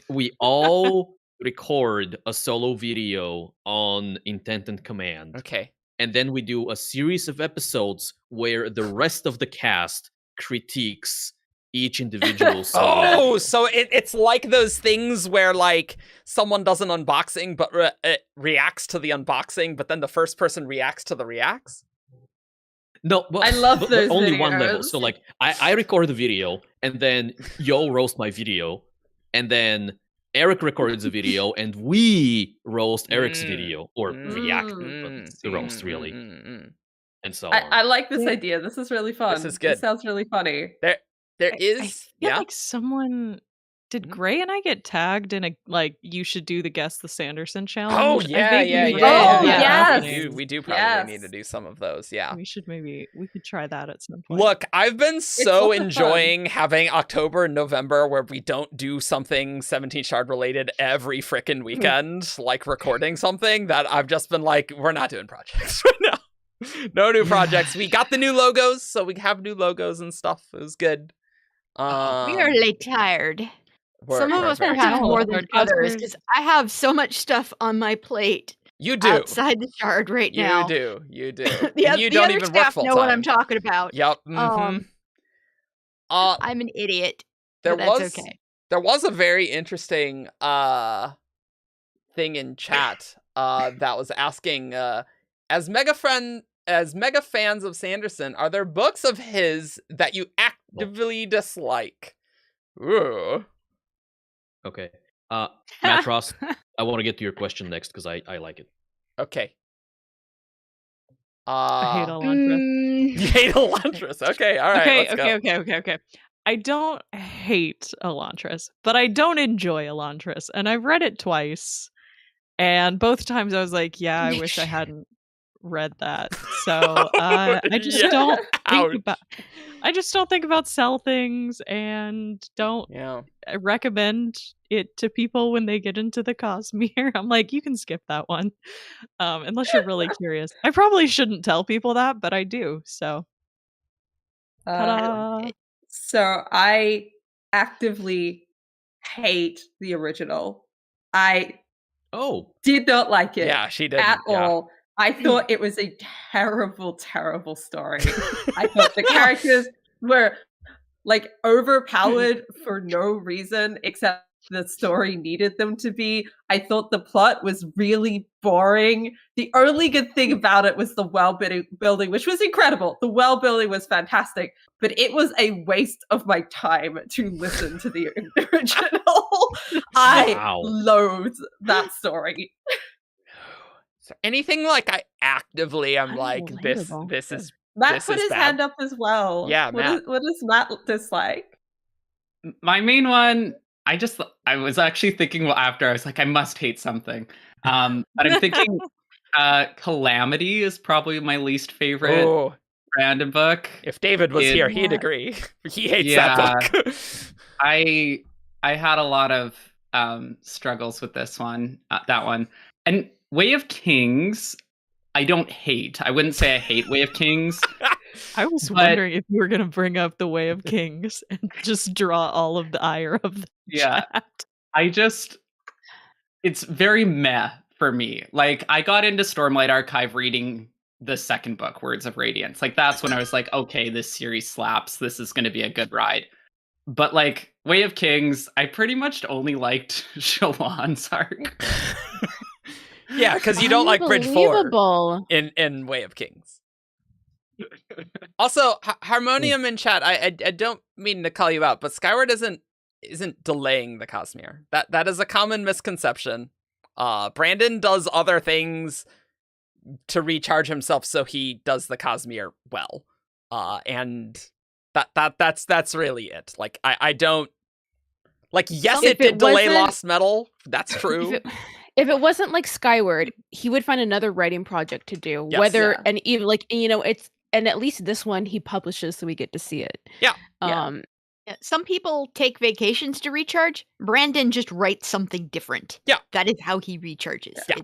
We all record a solo video on Intent and Command. Okay. And then we do a series of episodes where the rest of the cast critiques each individual solo. Oh, so it's like those things where like someone does an unboxing but it reacts to the unboxing, but then the first person reacts to the reacts? No, I love those only videos. one level. So like I record the video and then Yo roast my video, and then Eric records a video and we roast Eric's video, or react to the roast really. And so I like this idea. This is really fun. This is good. This sounds really funny. There I is feel like someone did Gray and I get tagged in a like you should do the Guess the Sanderson challenge. Oh I yeah, think yeah, we yeah. Oh, yeah. yes. We do probably need to do some of those. Yeah. We could try that at some point. Look, I've been so lots of enjoying having October and November where we don't do something 17 Shard related every frickin' weekend, like recording something, that I've just been like, we're not doing projects right now. No new projects. We got the new logos, so we have new logos and stuff. It was good. We are late tired. Some of us we're will have more than Podcasters. others because I have so much stuff on my plate You do. outside the shard right now. You do. The, And you the don't other even work staff full know what I'm time. talking about. Yep. I'm an idiot. There but that's was okay. there was a very interesting thing in chat that was asking as mega fans of Sanderson, are there books of his that you actively dislike? Ooh. okay. Matros, I want to get to your question next because I like it. Okay. I hate Elantris. You hate Elantris. Okay, all right. Okay. I don't hate Elantris, but I don't enjoy Elantris, and I've read it twice, and both times I was like, yeah, I wish I hadn't read that. So I just don't think about. I just don't think about sell things, and don't recommend it to people when they get into the Cosmere. I'm like, you can skip that one, unless you're really curious. I probably shouldn't tell people that, but I do. So, so I actively hate the original. I did not like it. Yeah, she did at all. I thought it was a terrible, terrible story. I thought the characters were like overpowered for no reason except the story needed them to be. I thought the plot was really boring. The only good thing about it was the world building, which was incredible. The world building was fantastic, but it was a waste of my time to listen to the original. I loathed that story. So anything like I actively am like, this is Matt put his hand up as well. Yeah, Matt. What does Matt dislike? My main one, I was actually thinking after, I was like, I must hate something. But I'm thinking Calamity is probably my least favorite random book. If David was here, he'd agree. He hates that book. I had a lot of struggles with this one, that one. And Way of Kings, I don't hate. I wouldn't say I hate Way of Kings. I was wondering if you were going to bring up the Way of Kings and just draw all of the ire of the chat. It's very meh for me. Like, I got into Stormlight Archive reading the second book, Words of Radiance. Like, that's when I was like, okay, this series slaps. This is going to be a good ride. But, like, Way of Kings, I pretty much only liked Shallan's arc. Yeah, because you don't like Bridge 4 in Way of Kings. Also, Harmonium in chat, I don't mean to call you out, but Skyward isn't delaying the Cosmere. That is a common misconception. Brandon does other things to recharge himself, so he does the Cosmere well. And that's really it. Like I don't like. Yes, it did delay Lost Metal. That's true. If it wasn't like Skyward, he would find another writing project to do. Yes. And even like it's. And at least this one he publishes, so we get to see it. Yeah. Some people take vacations to recharge. Brandon just writes something different. Yeah. That is how he recharges. Yeah.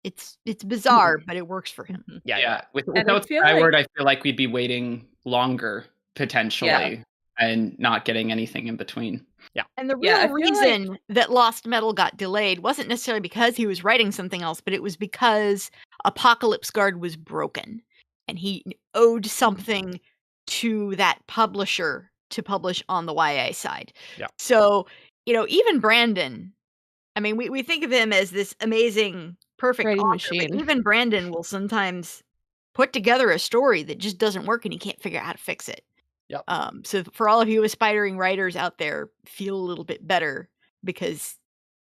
It's bizarre, but it works for him. Yeah. Without Skyward, I feel like we'd be waiting longer potentially and not getting anything in between. Yeah. And the real reason that Lost Metal got delayed wasn't necessarily because he was writing something else, but it was because Apocalypse Guard was broken. And he owed something to that publisher to publish on the YA side. Yeah. So, even Brandon, I mean, we think of him as this amazing, perfect writing author, machine. but even Brandon will sometimes put together a story that just doesn't work and he can't figure out how to fix it. Yep. So for all of you aspiring writers out there, feel a little bit better, because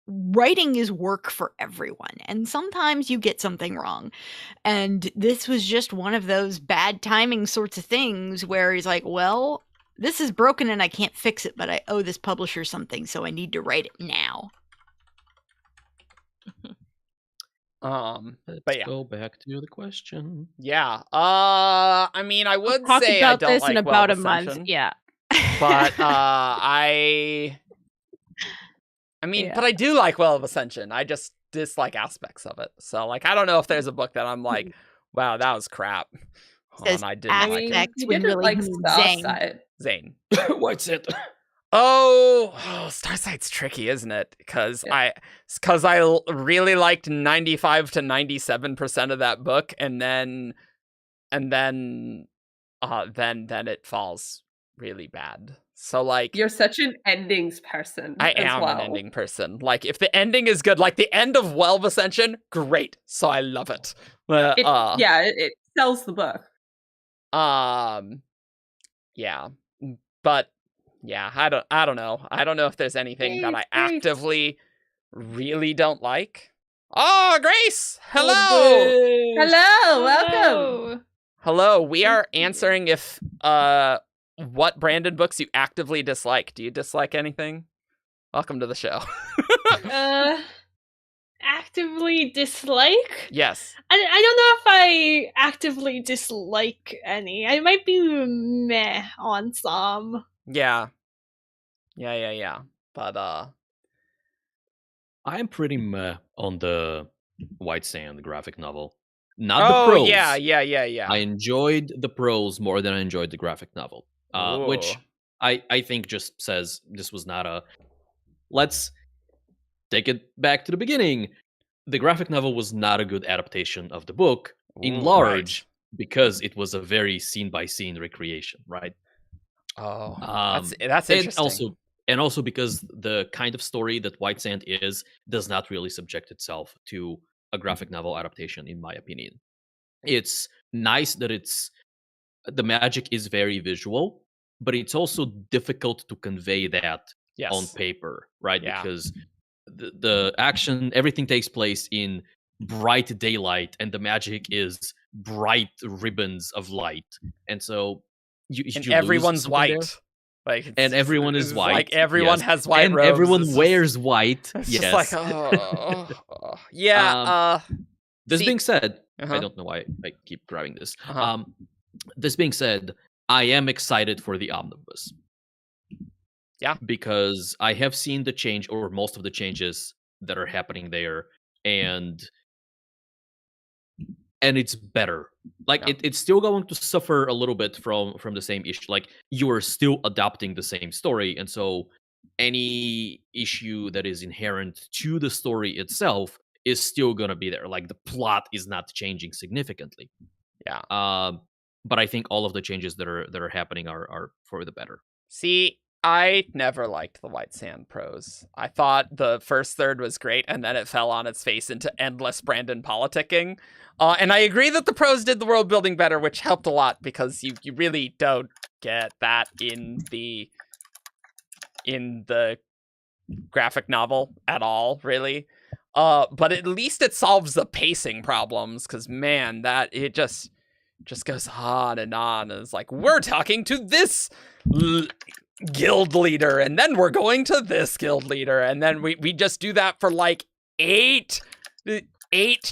writing is work for everyone, and sometimes you get something wrong, and this was just one of those bad timing sorts of things where he's like, well, this is broken and I can't fix it, but I owe this publisher something, so I need to write it now. Let's go back to the question. Yeah. I mean, I would say I don't like in about a month. Ascension, Yeah. but I mean, but I do like Well of Ascension. I just dislike aspects of it. So, like, I don't know if there's a book that I'm like, wow, that was crap. And I didn't like it. You didn't like Starside. Zane. What's it? Oh, Starsight's tricky, isn't it? Because I really liked 95 to 97% of that book, and then it falls really bad. So, like, you're such an endings person. I am an ending person. Like, if the ending is good, like the end of Well of Ascension, great. So I love it. It sells the book. Yeah, but yeah, I don't know. I don't know if there's anything that I actively really don't like. Oh, Grace! Hello! Hello, welcome. Hello, we are answering if what Brandon books you actively dislike. Do you dislike anything? Welcome to the show. Actively dislike? Yes. I don't know if I actively dislike any. I might be meh on some. Yeah. But I'm pretty meh on the White Sand graphic novel. Not the prose. Yeah. I enjoyed the prose more than I enjoyed the graphic novel. Which I think just says this was not a... Let's take it back to the beginning. The graphic novel was not a good adaptation of the book, in large, because it was a very scene-by-scene recreation, right? Oh, that's interesting. And also because the kind of story that White Sand does not really subject itself to a graphic novel adaptation, in my opinion. It's nice that the magic is very visual, but it's also difficult to convey that on paper, right? Yeah. Because the action, everything takes place in bright daylight, and the magic is bright ribbons of light, and so everyone's white. And everyone is white. Like everyone has white and robes. Everyone wears white. It's yes. just like, yeah. This being said, I don't know why I keep grabbing this. This being said, I am excited for the omnibus. Yeah. Because I have seen the change, or most of the changes that are happening there, and it's better. Like, it's still going to suffer a little bit from the same issue. Like, you are still adopting the same story, and so any issue that is inherent to the story itself is still gonna be there. Like, the plot is not changing significantly. Yeah. But I think all of the changes that are happening are for the better. See, I never liked the White Sand prose. I thought the first third was great, and then it fell on its face into endless Brandon politicking. And I agree that the prose did the world building better, which helped a lot, because you really don't get that in the graphic novel at all, really. But at least it solves the pacing problems, because man, that it just goes on and on. And it's like, we're talking to this guild leader, and then we're going to this guild leader, and then we just do that for like 8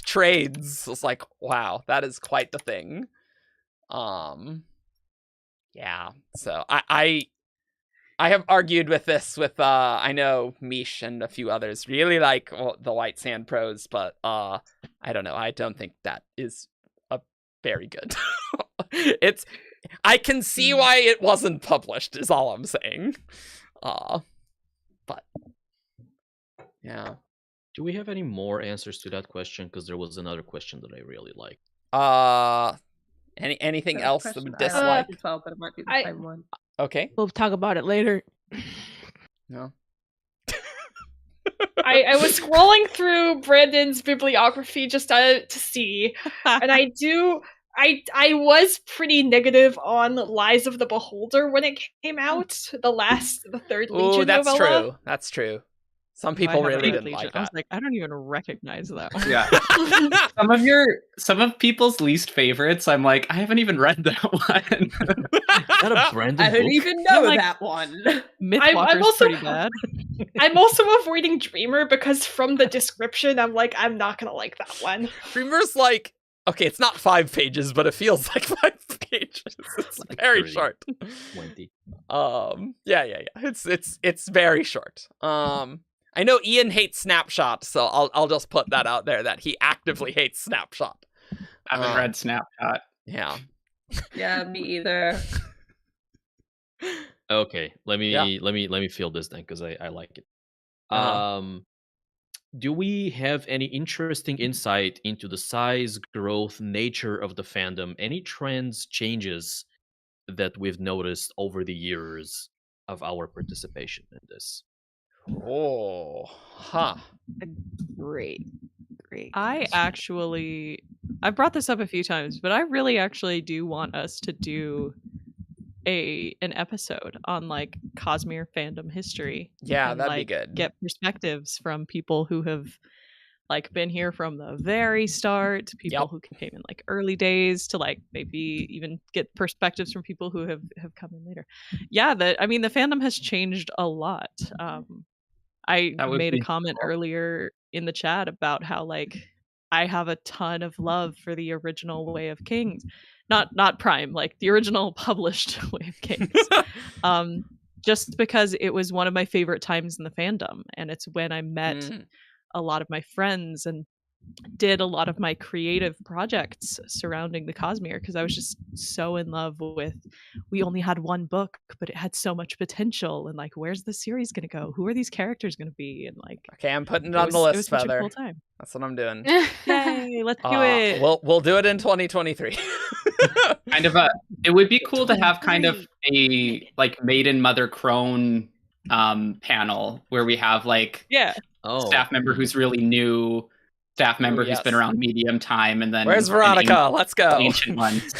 trades. It's like, wow, that is quite the thing. Yeah, so I have argued with this with I know Mish and a few others really like the White Sand prose, but I don't know, I don't think that is a very good. I can see why it wasn't published, is all I'm saying. But yeah. Do we have any more answers to that question? Because there was another question that I really liked. Anything else that we dislike? As well, but it might be the same one. Okay. We'll talk about it later. No. I was scrolling through Brandon's bibliography just to see, and I was pretty negative on Lies of the Beholder when it came out, the third Legion that's novella. true. That's true. Some people really didn't like that. I was like, I don't even recognize that one. Yeah. some of people's least favorites, I'm like, I haven't even read that one. Is that a Brandon I didn't book? even know like, that one. Mythwalker's also pretty bad. I'm also avoiding Dreamer because from the description, I'm like, I'm not gonna like that one. Dreamer's like, okay, it's not 5 pages, but it feels like 5 pages. It's Like very 30, short. 20. Yeah. It's very short. I know Ian hates Snapshot, so I'll just put that out there that he actively hates Snapshot. I haven't read Snapshot. Yeah. Yeah, me either. Okay, let me feel this then, because I like it. Do we have any interesting insight into the size, growth, nature of the fandom? Any trends, changes that we've noticed over the years of our participation in this? Oh, huh. Great. I've brought this up a few times, but I really actually do want us to do an episode on like Cosmere fandom history. Yeah, and, that'd like, be good. Get perspectives from people who have like been here from the very start, people who came in like early days, to like maybe even get perspectives from people who have come in later. Yeah, the fandom has changed a lot. I made a comment earlier in the chat about how like I have a ton of love for the original Way of Kings. Not Prime, like the original published Way of Kings. Just because it was one of my favorite times in the fandom, and it's when I met a lot of my friends and did a lot of my creative projects surrounding the Cosmere, because I was just so in love with, we only had one book, but it had so much potential, and like, where's the series gonna go? Who are these characters gonna be? And like, okay, I'm putting it on the list, Feather. Cool time. That's what I'm doing. Yay, let's do it. We'll do it in 2023. Kind of it would be cool to have kind of a like Maiden Mother Crone panel where we have like staff member who's really new, staff member who's been around medium time, and then where's Veronica? Let's go. Ancient ones.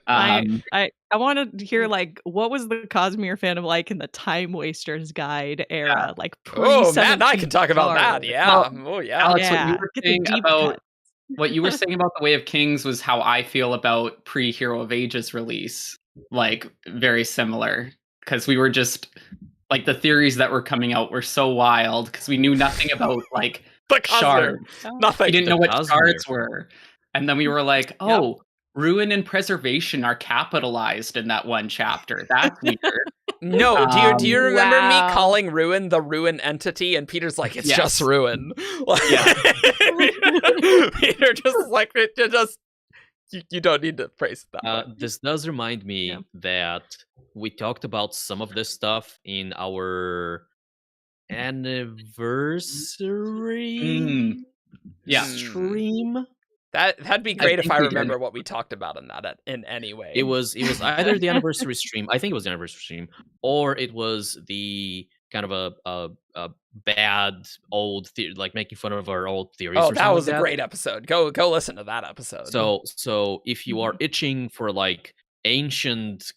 I wanted to hear like, what was the Cosmere fandom like in the Time Wasters Guide era? Like man, I can talk about that. Yeah. Well, Alex, what you were saying about the Way of Kings was how I feel about pre-Hero of Ages release. Like, very similar, because we were just like, the theories that were coming out were so wild because we knew nothing about like the shards. Nothing. We didn't know what shards were, and then we were like, ruin and preservation are capitalized in that one chapter. That's weird. No, do you remember me calling ruin the ruin entity? And Peter's like, it's just ruin. Peter just like, it just, you don't need to praise that. This does remind me that we talked about some of this stuff in our anniversary stream. That'd be great if I remember what we talked about in that in any way. It was either the anniversary stream, I think it was the anniversary stream, or it was the kind of a bad old like making fun of our old theories. Oh, that was a great episode. Go listen to that episode. So if you are itching for like ancient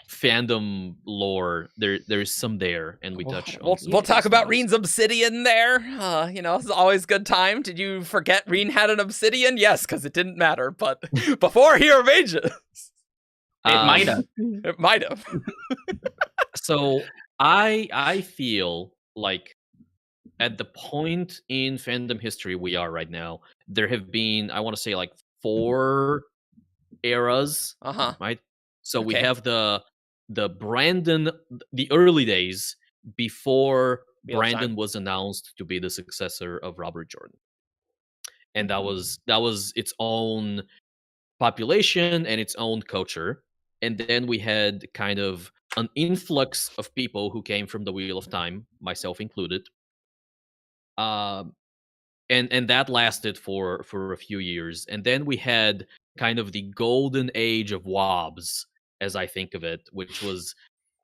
fandom lore, there's some there, and we touch on. We'll talk about Reen's obsidian there. It's always a good time. Did you forget Reen had an obsidian? Yes, because it didn't matter, but before Hero of Ages. It might have. It might have. So I feel like at the point in fandom history we are right now, there have been, I want to say, like 4 eras. Right? So we have the Brandon, the early days before Brandon was announced to be the successor of Robert Jordan. And that was its own population and its own culture. And then we had kind of an influx of people who came from the Wheel of Time, myself included. And that lasted for a few years. And then we had kind of the golden age of WOBs, as I think of it, which was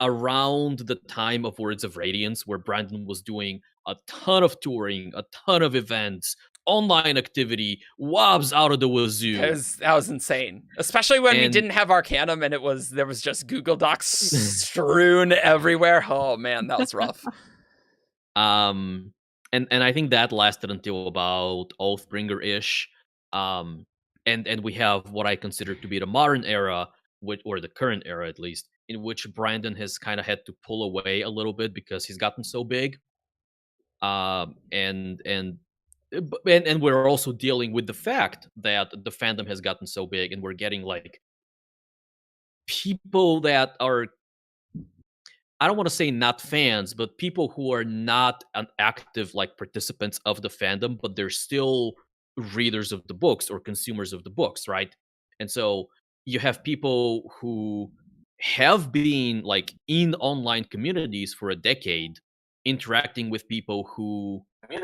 around the time of Words of Radiance, where Brandon was doing a ton of touring, a ton of events, online activity, WOBs out of the wazoo. That was insane, especially when we didn't have Arcanum and there was just Google Docs strewn everywhere. Oh man, that was rough. And I think that lasted until about Oathbringer-ish. And we have what I consider to be the modern era, or the current era at least, in which Brandon has kind of had to pull away a little bit because he's gotten so big. And we're also dealing with the fact that the fandom has gotten so big, and we're getting like people that are, I don't want to say not fans, but people who are not an active like participants of the fandom, but they're still readers of the books or consumers of the books, right? And so you have people who have been like in online communities for a decade, interacting with people who Okay.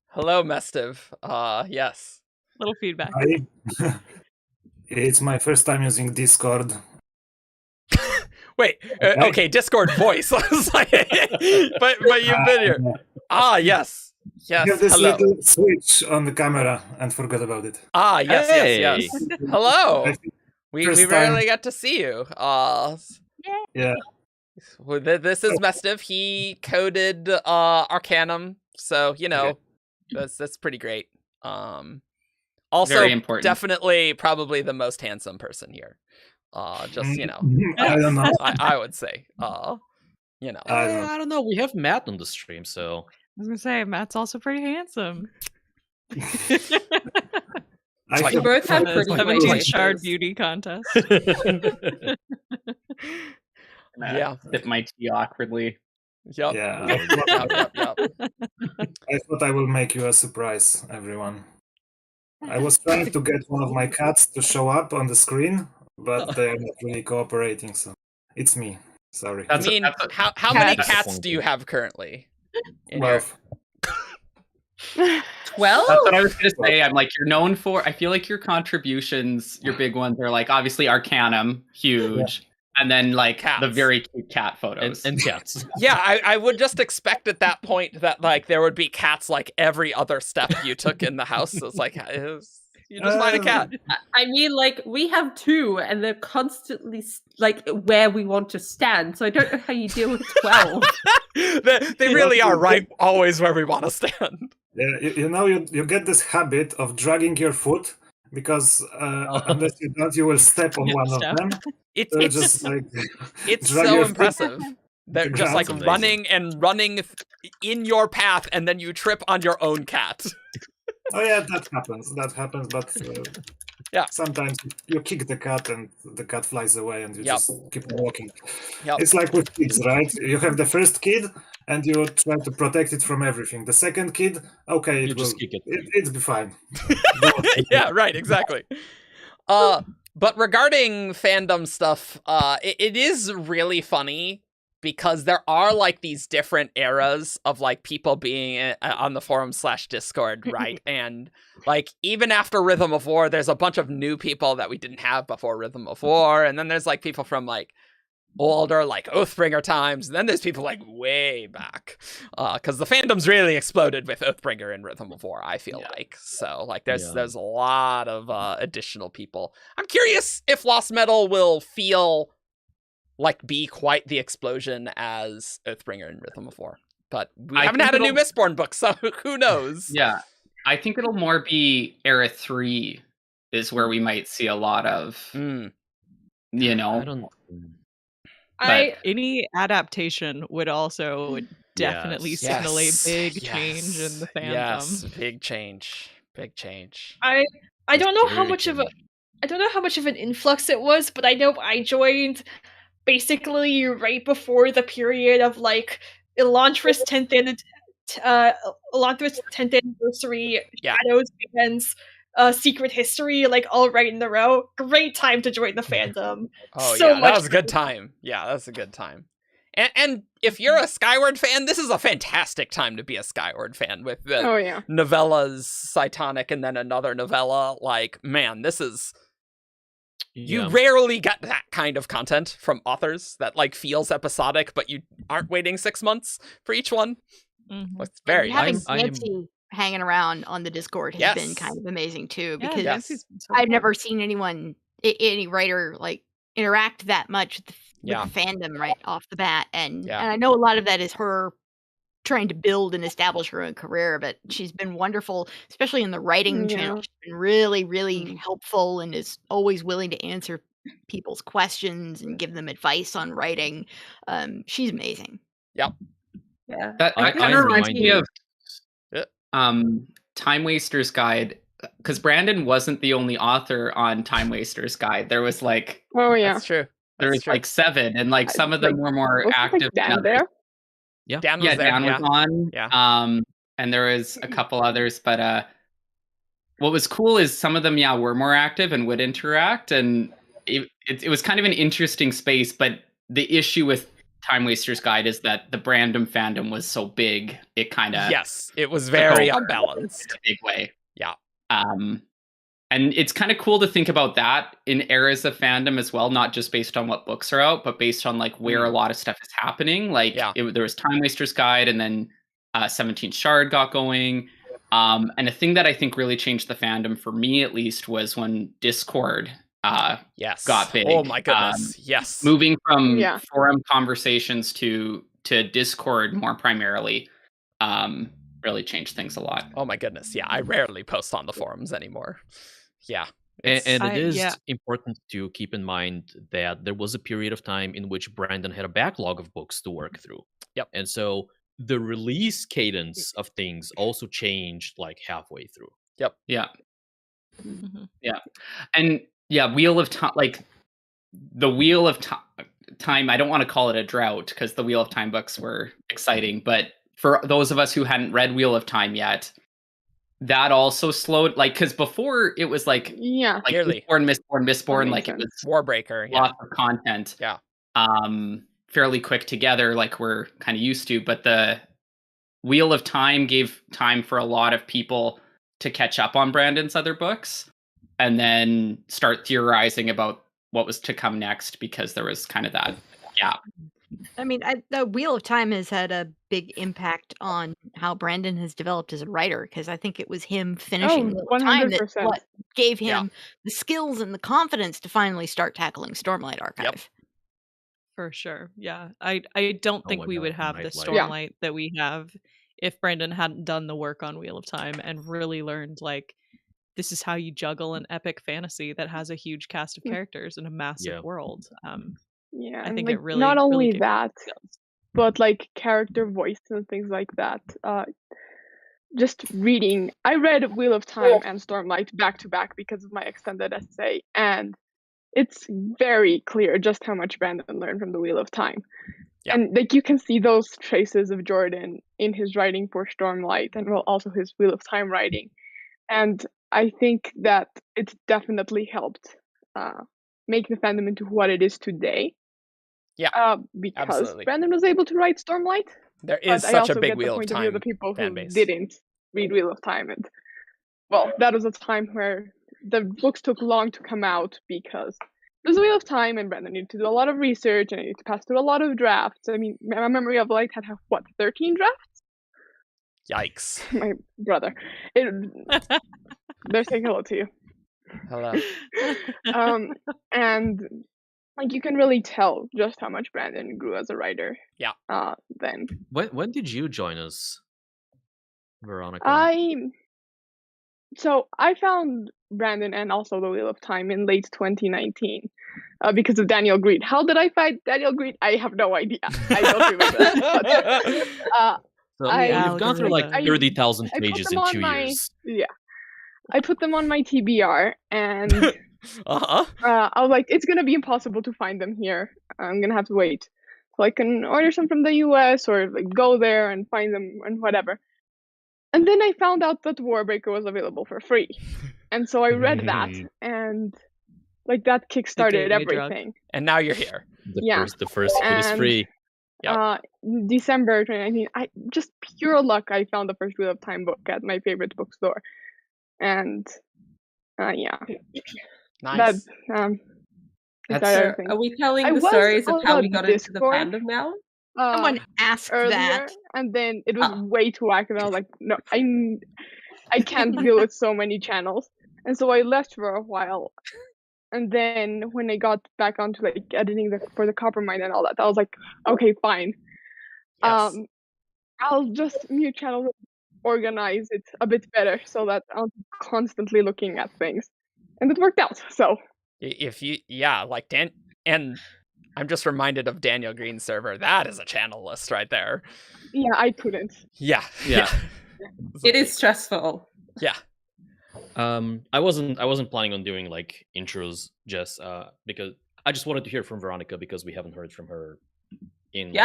Hello, Mestiv. Yes. Little feedback. It's my first time using Discord. Wait, okay, Discord voice. I was like, but you've been here. Yes. Yes. You have this hello. little switch on the camera and forgot about it. Yes. Hello. We rarely get to see you. Yeah. Well, this is Mestiv. He coded Arcanum, so that's pretty great. Also, very important. Definitely, probably the most handsome person here. I don't know. I would say. I don't know. We have Matt on the stream, so I was gonna say Matt's also pretty handsome. We both have pretty 17 shard beauty contest. Yeah. Sip my tea awkwardly. Yep. Yeah. Yep. I thought I will make you a surprise, everyone. I was trying to get one of my cats to show up on the screen, but they are not really cooperating, so it's me. Sorry. How many cats do you have currently? 12. 12? That's what I was going to say. I'm like, you're known for, I feel like your contributions, your big ones are like, obviously Arcanum, huge. Yeah. And then like cats. The very cute cat photos. And cats. Yeah, I would just expect at that point that like there would be cats like every other step you took in the house. So it's like, you just find a cat. I mean, like, we have 2 and they're constantly like where we want to stand. So I don't know how you deal with 12. they really are right always where we want to stand. Yeah, you get this habit of dragging your foot because unless you don't, you will step on one of them. It's just like it's so impressive. They're just like running in your path, and then you trip on your own cat. Oh yeah, that happens. But yeah, sometimes you kick the cat and the cat flies away, and you just keep walking. Yep. It's like with kids, right? You have the first kid, and you try to protect it from everything. The second kid, okay, just kick it. It'll be fine. Yeah, right, exactly. But regarding fandom stuff, it is really funny because there are like these different eras of like people being on the forum / Discord, right? And like even after Rhythm of War, there's a bunch of new people that we didn't have before Rhythm of War, and then there's like people from like older, like Oathbringer times, and then there's people like way back, because the fandom's really exploded with Oathbringer and Rhythm of War, I feel like. So like there's a lot of additional people. I'm curious if Lost Metal will feel like be quite the explosion as Oathbringer and Rhythm of War, but we haven't had a new Mistborn book, so who knows? Yeah, I think it'll more be Era 3 is where we might see a lot of, you know. Any adaptation would also definitely signal a big change in the fandom. Yes, big change. I don't know how much of an influx it was, but I know I joined basically right before the period of like Elantris 10th anniversary, Shadows begins, Secret History, like all right in a row. Great time to join the fandom. Oh so yeah, that was a good time. Yeah, that's a good time. And if you're a Skyward fan, this is a fantastic time to be a Skyward fan with the novellas, Cytonic, and then another novella. Like, man, this is... You rarely get that kind of content from authors that like feels episodic, but you aren't waiting 6 months for each one. It's very nice. Nancy hanging around on the Discord has been kind of amazing too, because I've never seen any writer like interact that much with the fandom right off the bat, and I know a lot of that is her trying to build and establish her own career, but she's been wonderful, especially in the writing channel. She's been really, really helpful and is always willing to answer people's questions and give them advice on writing. She's amazing. Yep. Yeah. That kind of reminds me of Time Waster's Guide, because Brandon wasn't the only author on Time Waster's Guide. There was like that's true. There was like 7, and like some of them were more active than others. Dan was there. Dan was on. And there was a couple others, but what was cool is some of them, were more active and would interact, and it was kind of an interesting space. But the issue with Time Waster's Guide is that the Brandom fandom was so big, it kind of it was very unbalanced in a big way. Yeah. And it's kind of cool to think about that in eras of fandom as well, not just based on what books are out, but based on like where a lot of stuff is happening. Like there was Time Waster's Guide, and then 17th Shard got going. And a thing that I think really changed the fandom, for me at least, was when Discord got big. Oh my goodness, yes. Moving from forum conversations to Discord more primarily really changed things a lot. Oh my goodness, I rarely post on the forums anymore. And it is important to keep in mind that there was a period of time in which Brandon had a backlog of books to work through. And so the release cadence of things also changed like halfway through. And Wheel of Time, like the Wheel of Time, I don't want to call it a drought because the Wheel of Time books were exciting, but for those of us who hadn't read Wheel of Time yet, that also slowed, like, because before it was like Mistborn, like it was Warbreaker, lots of content, fairly quick together, like we're kind of used to. But the Wheel of Time gave time for a lot of people to catch up on Brandon's other books, and then start theorizing about what was to come next, because there was kind of that gap. I mean, the Wheel of Time has had a big impact on how Brandon has developed as a writer, because I think it was him finishing Wheel of Time that what gave him the skills and the confidence to finally start tackling Stormlight Archive. For sure, I don't think we would have the Stormlight that we have if Brandon hadn't done the work on Wheel of Time and really learned, like, this is how you juggle an epic fantasy that has a huge cast of characters in a massive world. I think like, it really not only really that, but like character voice and things like that. Just reading, I read Wheel of Time and Stormlight back to back because of my extended essay, and it's very clear just how much Brandon learned from the Wheel of Time. And like you can see those traces of Jordan in his writing for Stormlight, and also his Wheel of Time writing. And I think that it's definitely helped make the fandom into what it is today. Because absolutely. Brandon was able to write Stormlight. There is such a big Wheel of Time of the people who didn't read Wheel of Time, and well, that was a time where the books took long to come out because there's a Wheel of Time, and Brandon needed to do a lot of research, and I needed to pass through a lot of drafts. I mean, my memory of Light had 13 drafts? Yikes. My brother. They're saying hello to you. Hello. And like you can really tell just how much Brandon grew as a writer. Yeah. Then. When did you join us, Veronica? So I found Brandon and also the Wheel of Time in late 2019 because of Daniel Greed. How did I find Daniel Greed? I have no idea. I don't remember. You've gone through like 30,000 pages in 2 years. Yeah. I put them on my TBR and Uh-huh. I was like, it's going to be impossible to find them here. I'm going to have to wait. So I can order some from the US or like go there and find them and whatever. And then I found out that Warbreaker was available for free. And so I read that and like that kickstarted everything. And now you're here. The first food is free. Yep. December 2019, I just pure luck I found the first Wheel of Time book at my favorite bookstore. And yeah. Nice. Are we telling the stories of how we got into the fandom now? Someone asked earlier, that, and then it was way too active. And I was like, no, I can't deal with so many channels, and so I left for a while. And then when I got back onto like editing for the Coppermine and all that, I was like, okay, fine. Yes. I'll just mute channel, organize it a bit better so that I'm constantly looking at things, and it worked out. So if you like Dan, and I'm just reminded of Daniel Green's server. That is a channel list right there. Yeah, I couldn't. Yeah. It is stressful. Yeah. I wasn't planning on doing like intros just because I just wanted to hear from Veronica because we haven't heard from her in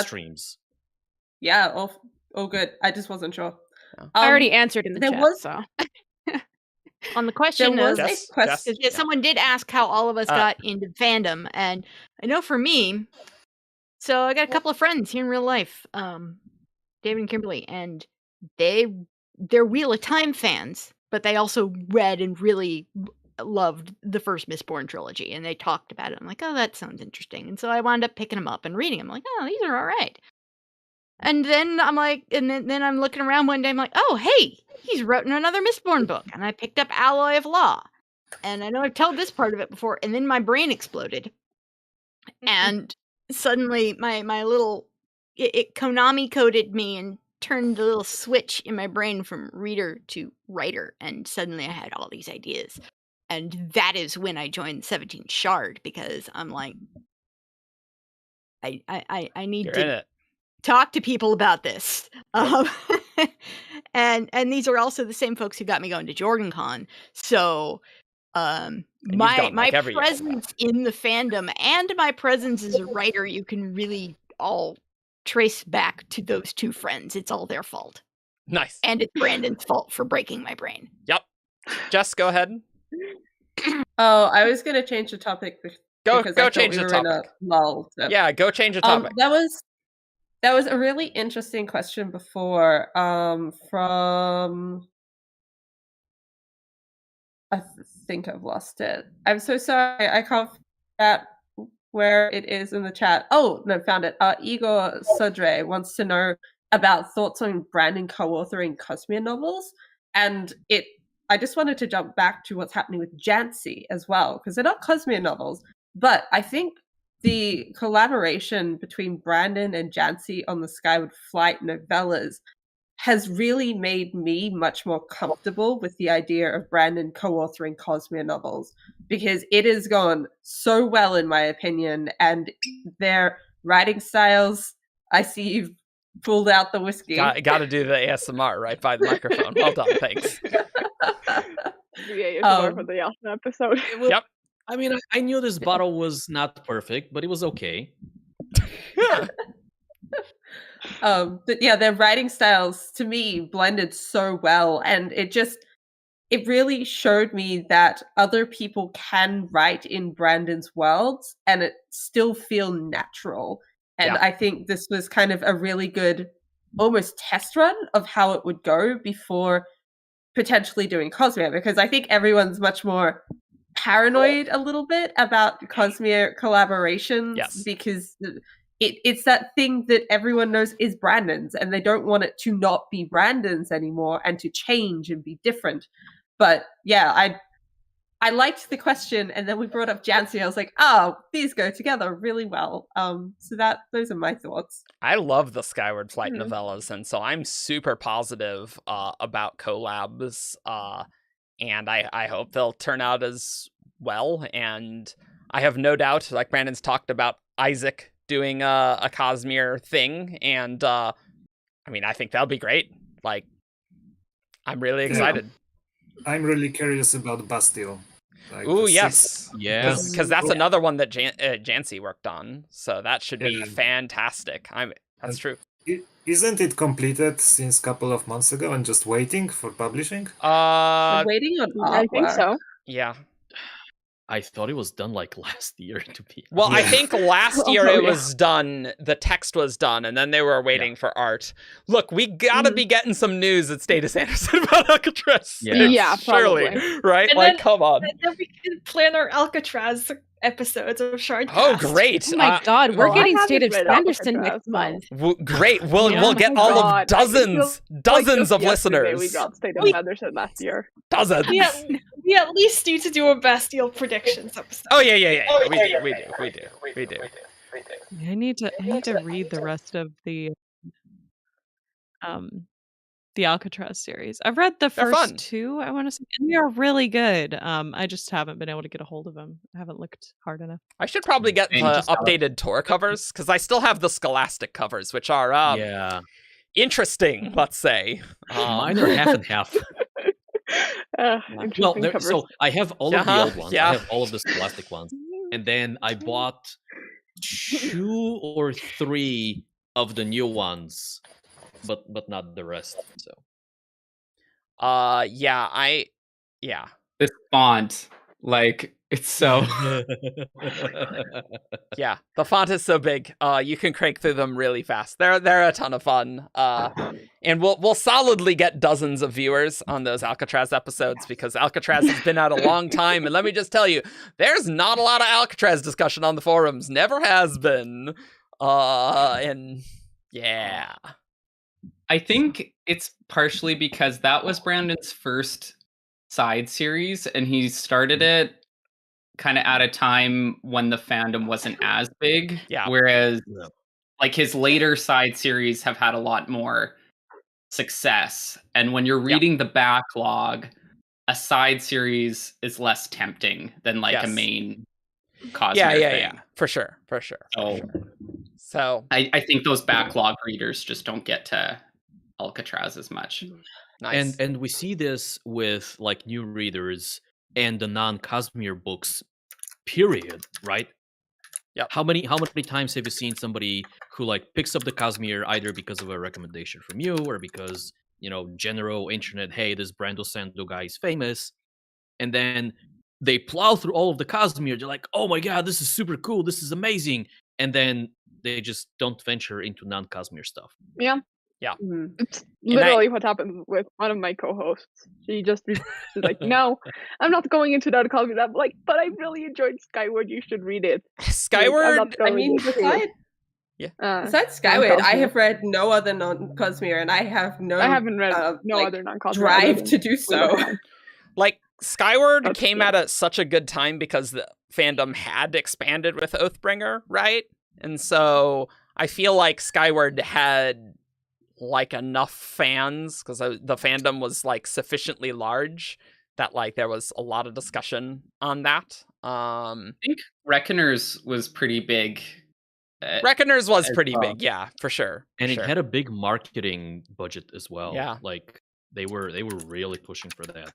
streams. Yeah, all good. I just wasn't sure. I already answered in the chat, so on the question there was a question. Someone did ask how all of us got into fandom, and I know for me, so I got a couple of friends here in real life, David and Kimberly, and they're Wheel of Time fans, but they also read and really loved the first Mistborn trilogy, and they talked about it. I'm like, oh, that sounds interesting, and so I wound up picking them up and reading them. I'm like, oh, these are all right. And then I'm like, and then I'm looking around one day. I'm like, oh, hey, he's written another Mistborn book, and I picked up Alloy of Law, and I know I've told this part of it before. And then my brain exploded, and suddenly my little it Konami coded me and turned the little switch in my brain from reader to writer, and suddenly I had all these ideas, and that is when I joined 17 Shard because I'm like, I need to talk to people about this. And these are also the same folks who got me going to JordanCon. So my presence in the fandom and my presence as a writer, you can really all trace back to those two friends. It's all their fault. Nice. And it's Brandon's fault for breaking my brain. Yep. Jess, go ahead. Oh, I was going to change the topic. Go change the topic. Lull, so. Yeah, go change the topic. That was a really interesting question before from I think I've lost it. I'm so sorry. I can't figure out where it is in the chat. Oh, no, found it. Igor Sudre wants to know about thoughts on Brandon co-authoring Cosmere novels. And I just wanted to jump back to what's happening with Jancy as well, because they're not Cosmere novels, but I think the collaboration between Brandon and Jancy on the Skyward Flight novellas has really made me much more comfortable with the idea of Brandon co-authoring Cosmere novels, because it has gone so well, in my opinion, and their writing styles, I see you've pulled out the whiskey. Got to do the ASMR right by the microphone. Well done, thanks. The ASMR for the Yasna episode. Yep. I mean, I knew this bottle was not perfect, but it was okay. But yeah, their writing styles to me blended so well, and it really showed me that other people can write in Brandon's worlds and it still feel natural. And I think this was kind of a really good almost test run of how it would go before potentially doing Cosmere, because I think everyone's much more paranoid a little bit about Cosmere collaborations because it's that thing that everyone knows is Brandon's, and they don't want it to not be Brandon's anymore and to change and be different. But yeah, I liked the question, and then we brought up Jancy. I was like, oh, these go together really well. So those are my thoughts. I love the Skyward Flight novellas, and so I'm super positive about collabs, and I hope they'll turn out as well. And I have no doubt, like Brandon's talked about Isaac doing a Cosmere thing, and I mean, I think that'll be great. Like, I'm really excited. I'm really curious about Bastille. Like ooh, yes. Yeah. Because that's another one that Jancy worked on, so that should be fantastic. That's true. Isn't it completed since a couple of months ago and just waiting for publishing? Waiting on artwork. I think so. Yeah. I thought it was done like last year, to be honest. Well, I think last year it was done, the text was done, and then they were waiting for art. Look, we gotta be getting some news at State of Sanderson about Alcatraz. Yeah, surely, probably. right? And like, then, come on. And then we can plan our Alcatraz episodes of Shardcast. Oh, great. Oh my god, we're getting State of read Sanderson Alcatraz, next month. Great. We'll get all of dozens of listeners. We got State of Sanderson last year. Dozens. We at least need to do a Bastille predictions episode. Oh yeah. We do. I need to read the rest of the Alcatraz series. I've read the first two, I want to say, and they are really good. I just haven't been able to get a hold of them. I haven't looked hard enough. I should probably get the updated Tor covers, because I still have the Scholastic covers, which are interesting, let's say. Mine are half and half. Well, so I have all of the old ones. I have all of the Scholastic ones. And then I bought 2 or 3 of the new ones, but not the rest. So this font, like, it's so yeah, the font is so big. You can crank through them really fast. They're a ton of fun. And we'll solidly get dozens of viewers on those Alcatraz episodes, because Alcatraz has been out a long time, and let me just tell you, there's not a lot of Alcatraz discussion on the forums. Never has been. And yeah. I think it's partially because that was Brandon's first side series, and he started it kind of at a time when the fandom wasn't as big. Yeah. Whereas like his later side series have had a lot more success. And when you're reading the backlog, a side series is less tempting than like a main Cosmere thing. Yeah. For sure. So I think those backlog readers just don't get to Alcatraz as much. Nice. And we see this with like new readers and the non-Cosmere books, period, right? Yeah. How many times have you seen somebody who like picks up the Cosmere either because of a recommendation from you or because, general internet, hey, this Brando Sando guy is famous, and then they plow through all of the Cosmere, they're like, oh my god, this is super cool, this is amazing, and then they just don't venture into non-Cosmere stuff. Yeah. Yeah. It's literally what happened with one of my co-hosts. She's like, no, I'm not going into that Cosmere. I'm like, but I really enjoyed Skyward. You should read it. Skyward? Besides Skyward, I have read no other non-Cosmere, and I haven't read other non-Cosmere drive to do so. Like, Skyward came at such a good time because the fandom had expanded with Oathbringer, right? And so I feel like Skyward had like enough fans, because the fandom was like sufficiently large that like there was a lot of discussion on that. I think Reckoners was pretty big. Reckoners was pretty big, yeah, for sure. And it had a big marketing budget as well. Yeah, like they were really pushing for that.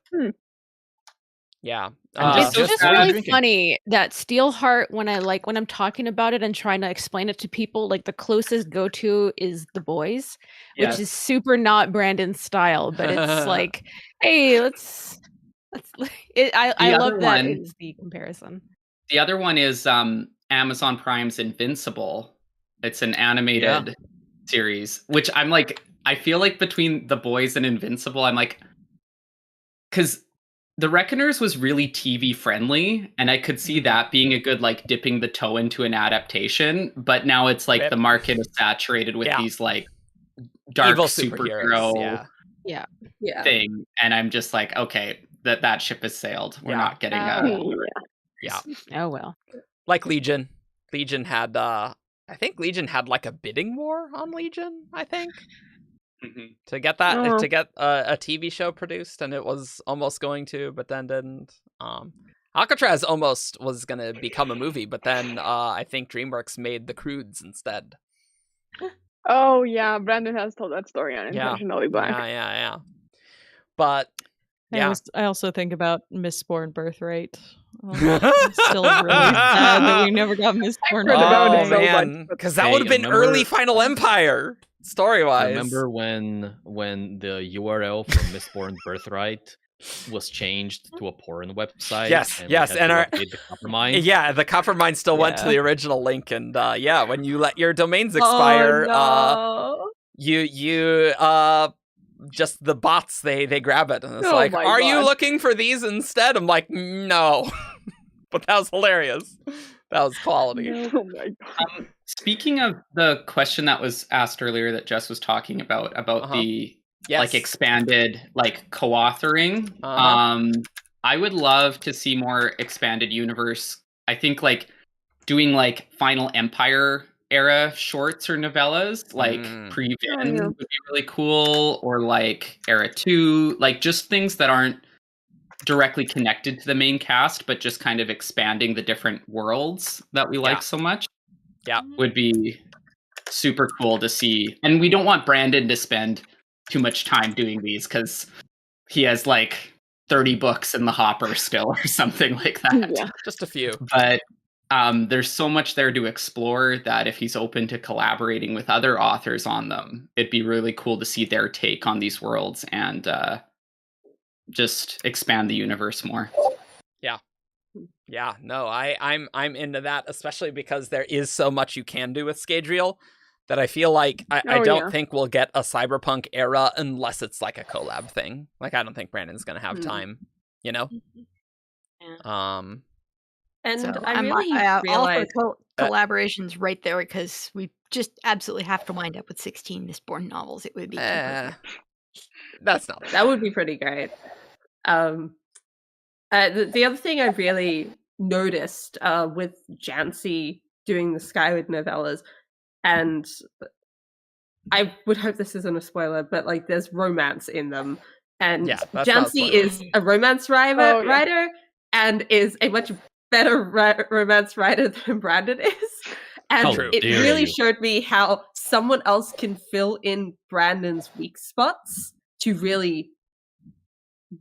Yeah, it's just really funny that Steelheart, when I'm talking about it and trying to explain it to people, like the closest go-to is The Boys, which is super not Brandon's style, but it's like, hey, let's I love that is the comparison. The other one is Amazon Prime's Invincible. It's an animated series, which I'm like, I feel like between The Boys and Invincible, I'm like, because The Reckoners was really TV friendly, and I could see that being a good like dipping the toe into an adaptation. But now it's like the market is saturated with these like dark evil superhero thing, and I'm just like, okay, that ship has sailed. We're not getting Oh well. Like Legion. Legion had I think Legion had like a bidding war on Legion, I think. To get that to get a TV show produced, and it was almost going to, but then didn't. Alcatraz almost was gonna become a movie, but then I think DreamWorks made The Croods instead. Oh yeah, Brandon has told that story on Intentionally Black. Yeah. But yeah, I also think about Mistborn Birthright. I'm still really sad that we never got Mistborn. Oh man, because that would have been early Final Empire story-wise. Remember when the URL from Mistborn Birthright was changed to a porn website? Yes, and the Coppermine. Yeah, the Coppermine still went to the original link, and when you let your domains expire, you just the bots they grab it, and it's like, are you looking for these instead? I'm like, no. But that was hilarious. That was quality. Oh my god. Speaking of the question that was asked earlier that Jess was talking about the like expanded like co-authoring, I would love to see more expanded universe. I think like doing like Final Empire era shorts or novellas, like pre-Vin would be really cool, or like era 2, like just things that aren't directly connected to the main cast, but just kind of expanding the different worlds that we like so much. Would be super cool to see. And we don't want Brandon to spend too much time doing these because he has like 30 books in the hopper still or something like that. Yeah, just a few. But there's so much there to explore that if he's open to collaborating with other authors on them, it'd be really cool to see their take on these worlds and just expand the universe more. Yeah, no, I'm into that, especially because there is so much you can do with Scadrial that I feel like I don't think we'll get a Cyberpunk era unless it's like a collab thing. Like, I don't think Brandon's gonna have time, you know? And so I really realized all for collaborations right there, because we just absolutely have to wind up with 16 Mistborn novels. It would be that's not that would be pretty great. The other thing I really noticed with Jancy doing the Skyward novellas, and I would hope this isn't a spoiler, but like there's romance in them, and Jancy is a romance writer and is a much better romance writer than Brandon is, and it really showed me how someone else can fill in Brandon's weak spots to really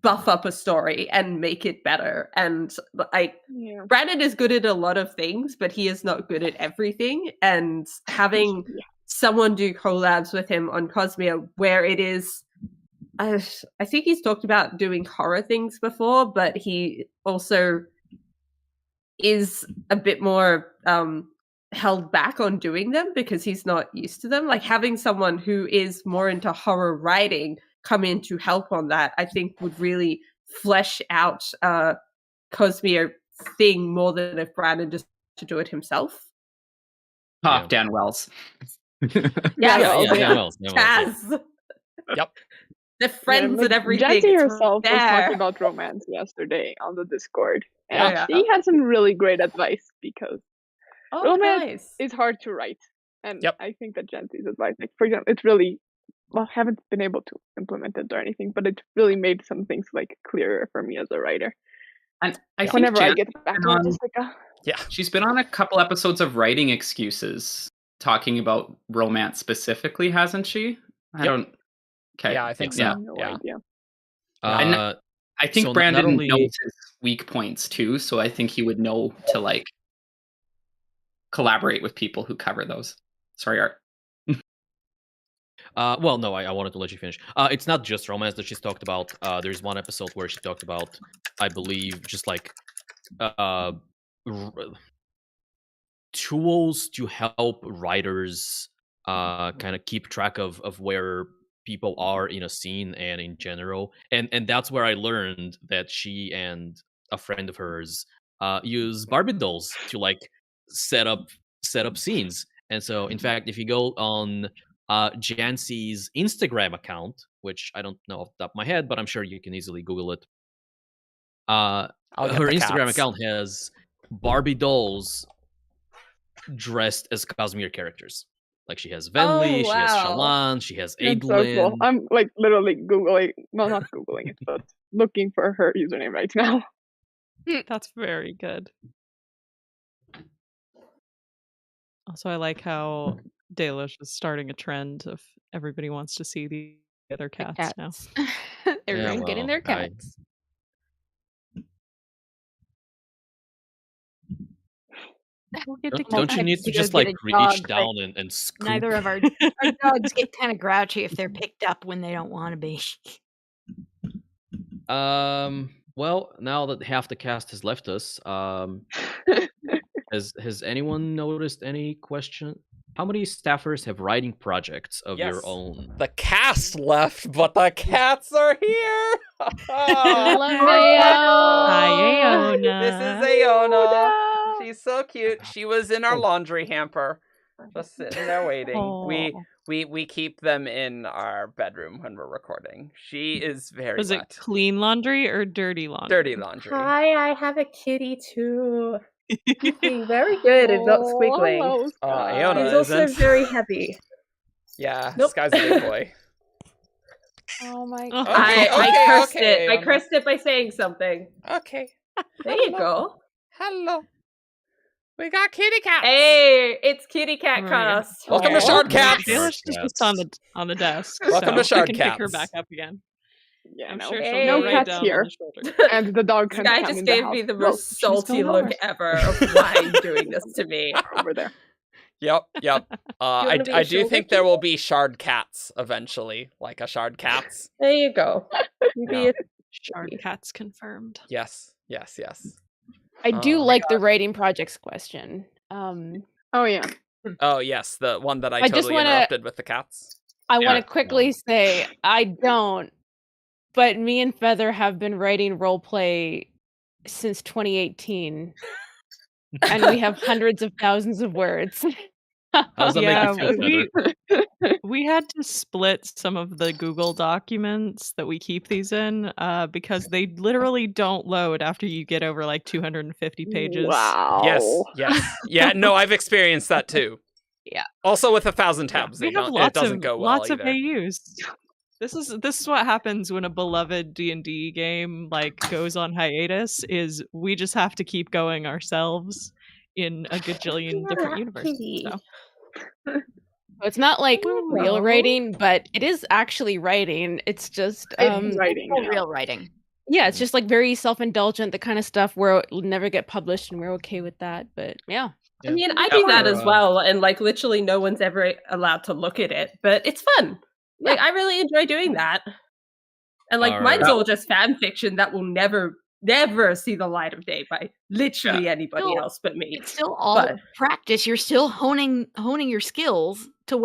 buff up a story and make it better. And like Brandon is good at a lot of things, but he is not good at everything, and having someone do collabs with him on Cosmere where it is I think he's talked about doing horror things before, but he also is a bit more held back on doing them because he's not used to them. Like having someone who is more into horror writing come in to help on that, I think would really flesh out Cosmere thing more than if Brandon just to do it himself. Dan Wells. Dan Wells. Chaz. Yep. The friends and everything. Jancy herself was talking about romance yesterday on the Discord. And she had some really great advice, because romance is hard to write. And I think that Jancy's advice, like for example, it's really I haven't been able to implement it or anything, but it really made some things like clearer for me as a writer. And I think whenever I get back to Jessica. She's been on a couple episodes of Writing Excuses talking about romance specifically, hasn't she? I don't. Okay. Yeah, I think so. No idea. And I think Brandon knows his weak points too, so I think he would know to like collaborate with people who cover those. Sorry, Art. Well, no, I wanted to let you finish. It's not just romance that she's talked about. There's one episode where she talked about, I believe, just like tools to help writers kind of keep track of where people are in a scene and in general, and that's where I learned that she and a friend of hers use Barbie dolls to like set up scenes. And so, in fact, if you go on Jancy's Instagram account, which I don't know off the top of my head, but I'm sure you can easily Google it. Her Instagram account has Barbie dolls dressed as Cosmere characters. Like she has Venli, she has Shallan, she has That's so Adlin. cool. I'm like literally Googling, well, not Googling it, but looking for her username right now. That's very good. Also, I like how Dalish is starting a trend of everybody wants to see the other cats now. Everyone getting their cats. Don't you need to just like reach down and scoop? Neither of our dogs get kind of grouchy if they're picked up when they don't want to be. Well, now that half the cast has left us, has anyone noticed any question? How many staffers have writing projects of your own? The cast left, but the cats are here. Hello, Hi, Aona. This is Aona. She's so cute. She was in our laundry hamper, just sitting there waiting. We keep them in our bedroom when we're recording. She is very Was wet. it clean laundry or dirty laundry? Dirty laundry. Hi, I have a kitty too. Being very good and not squiggling. Aona He's also isn't. very heavy. Yeah, this guy's a big boy. Oh my god. I cursed it. I cursed it by saying something. Okay. There you go. Hello. We got kitty cats. Hey, it's kitty cat cast. Welcome to Shard Cats. Dalish is just on the desk. Welcome to Shard I can Cats. pick her back up again. Yeah, I'm no, sure Hey. she'll no go right cats down here. on the shoulder. And the dog This can guy come just in the gave house. me the Well, most she's salty gone look over. ever of why he's doing this to me. Over there. Yep. wanna be a I do shoulder think there will be Shard Cats eventually, like a Shard Cats. There you go. You be Yeah. a Shard Cats confirmed. Yes. I do Oh. like the writing projects question. Oh yeah. Oh yes, the one that I I just totally wanna- interrupted with the cats. I Yeah. want to quickly say I don't, but me and Feather have been writing roleplay since 2018, and we have hundreds of thousands of words. How does that make you feel, Feather? We had to split some of the Google documents that we keep these in because they literally don't load after you get over like 250 pages. Wow. Yes. Yeah, no, I've experienced that too. Yeah. Also with 1,000 tabs, We it have lots doesn't of go well lots either. of AUs. This is what happens when a beloved D&D game like goes on hiatus. Is we just have to keep going ourselves in a gajillion different universes. So. It's not like real Hello. writing, but it is actually writing. It's just It's writing. For Yeah. real writing. yeah, it's just like very self-indulgent, the kind of stuff where it'll never get published, and we're okay with that. But yeah, I mean, I do that as well, and like literally no one's ever allowed to look at it, but it's fun. Like I really enjoy doing that. And like mine's Alright. all just fan fiction that will never see the light of day by literally anybody No, else but me. It's still all But- practice. You're still honing your skills to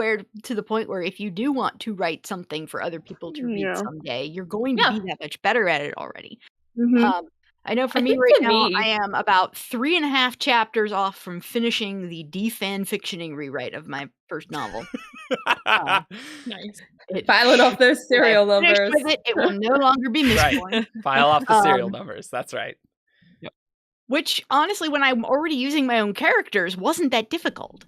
the point where if you do want to write something for other people to read Yeah. someday, you're going to Yeah. be that much better at it already. Mhm. I know for I me think right for now, me- I am about 3.5 chapters off from finishing the defan fictioning rewrite of my first novel. Nice. Filing off those serial When I finish numbers. with it will no longer be Right. Mistborn. File off the serial Um, numbers. That's right. Which, honestly, when I'm already using my own characters, wasn't that difficult.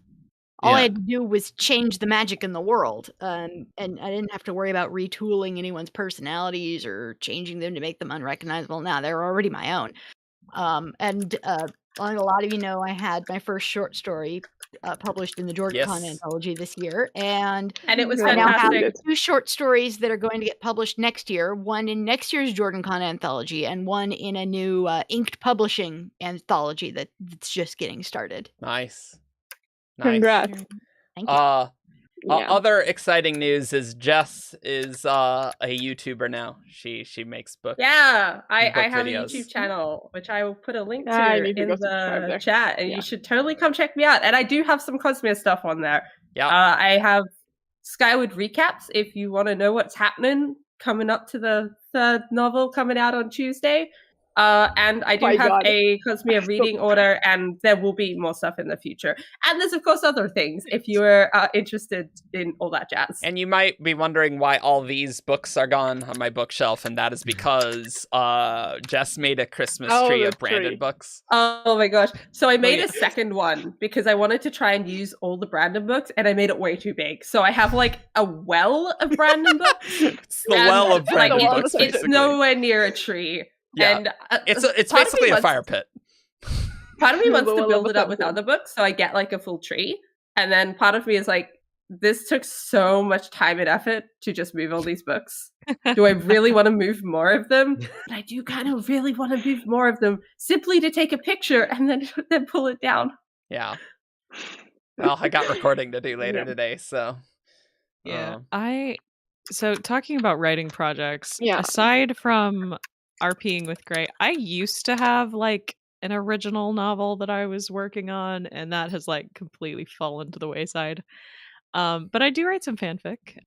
All I Yeah. had to do was change the magic in the world, and I didn't have to worry about retooling anyone's personalities or changing them to make them unrecognizable. Now they're already my own. Like a lot of you know, I had my first short story published in the JordanCon Yes. anthology this year, and And it was I now have fantastic. 2 short stories that are going to get published next year. One in next year's JordanCon anthology, and one in a new inked publishing anthology that's just getting started. Nice. Congrats. Thank you. Yeah. Other exciting news is Jess is a YouTuber now. She makes books. Yeah, I book have videos. a YouTube channel, which I will put a link Yeah, I to need to in go subscribe the there. chat, and Yeah. you should totally come check me out. And I do have some Cosmere stuff on there. Yeah. I have Skyward recaps if you want to know what's happening coming up to the third novel coming out on Tuesday. And I do have a Cosmere reading order, and there will be more stuff in the future. And there's, of course, other things if you're interested in all that jazz. And you might be wondering why all these books are gone on my bookshelf, and that is because Jess made a Christmas tree of branded books. Oh my gosh. So I made a second one because I wanted to try and use all the Brandon books, and I made it way too big. So I have like a well of Brandon books. It's the well of Brandon books, It's nowhere near a tree. Yeah, and it's basically a fire pit. Part of me wants to build it up with other books, so I get like a full tree. And then part of me is like, this took so much time and effort to just move all these books. Do I really want to move more of them? But I do kind of really want to move more of them simply to take a picture and then pull it down. Yeah. Well, I got recording to do later today, so. Yeah. So talking about writing projects, aside from RPing with Gray, I used to have like an original novel that I was working on, and that has like completely fallen to the wayside. But I do write some fanfic.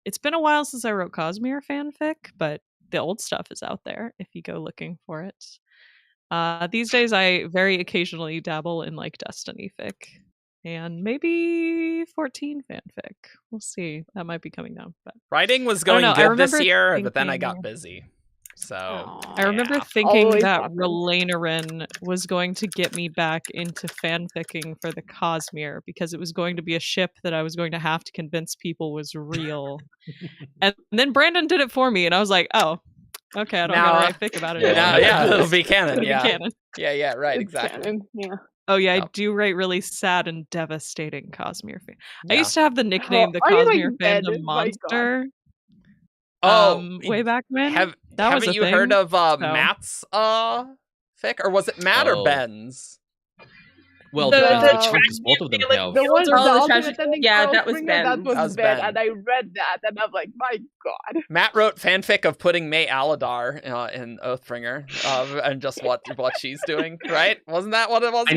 It's been a while since I wrote Cosmere fanfic, but the old stuff is out there if you go looking for it. These days I very occasionally dabble in like Destiny fic and maybe 14 fanfic. We'll see. That might be coming down. But writing was going good this year, but then I got busy. So I remember thinking that Relainerin was going to get me back into fanficking for the Cosmere because it was going to be a ship that I was going to have to convince people was real. And then Brandon did it for me, and I was like, oh, okay, I don't know what I think about it. It'll be canon. It'll be canon. Yeah, right, exactly. Canon, yeah. Oh yeah, I do write really sad and devastating Cosmere. I used to have the nickname the Cosmere Fandom Monster. Way back when. Haven't you heard of Matt's fic, or was it Matt or Ben's? Well, both of them have. That was Ben. That was Ben, and I read that, and I'm like, my god. Matt wrote fanfic of putting May Aladar in Oathbringer, and just what she's doing, right? Wasn't that what it was?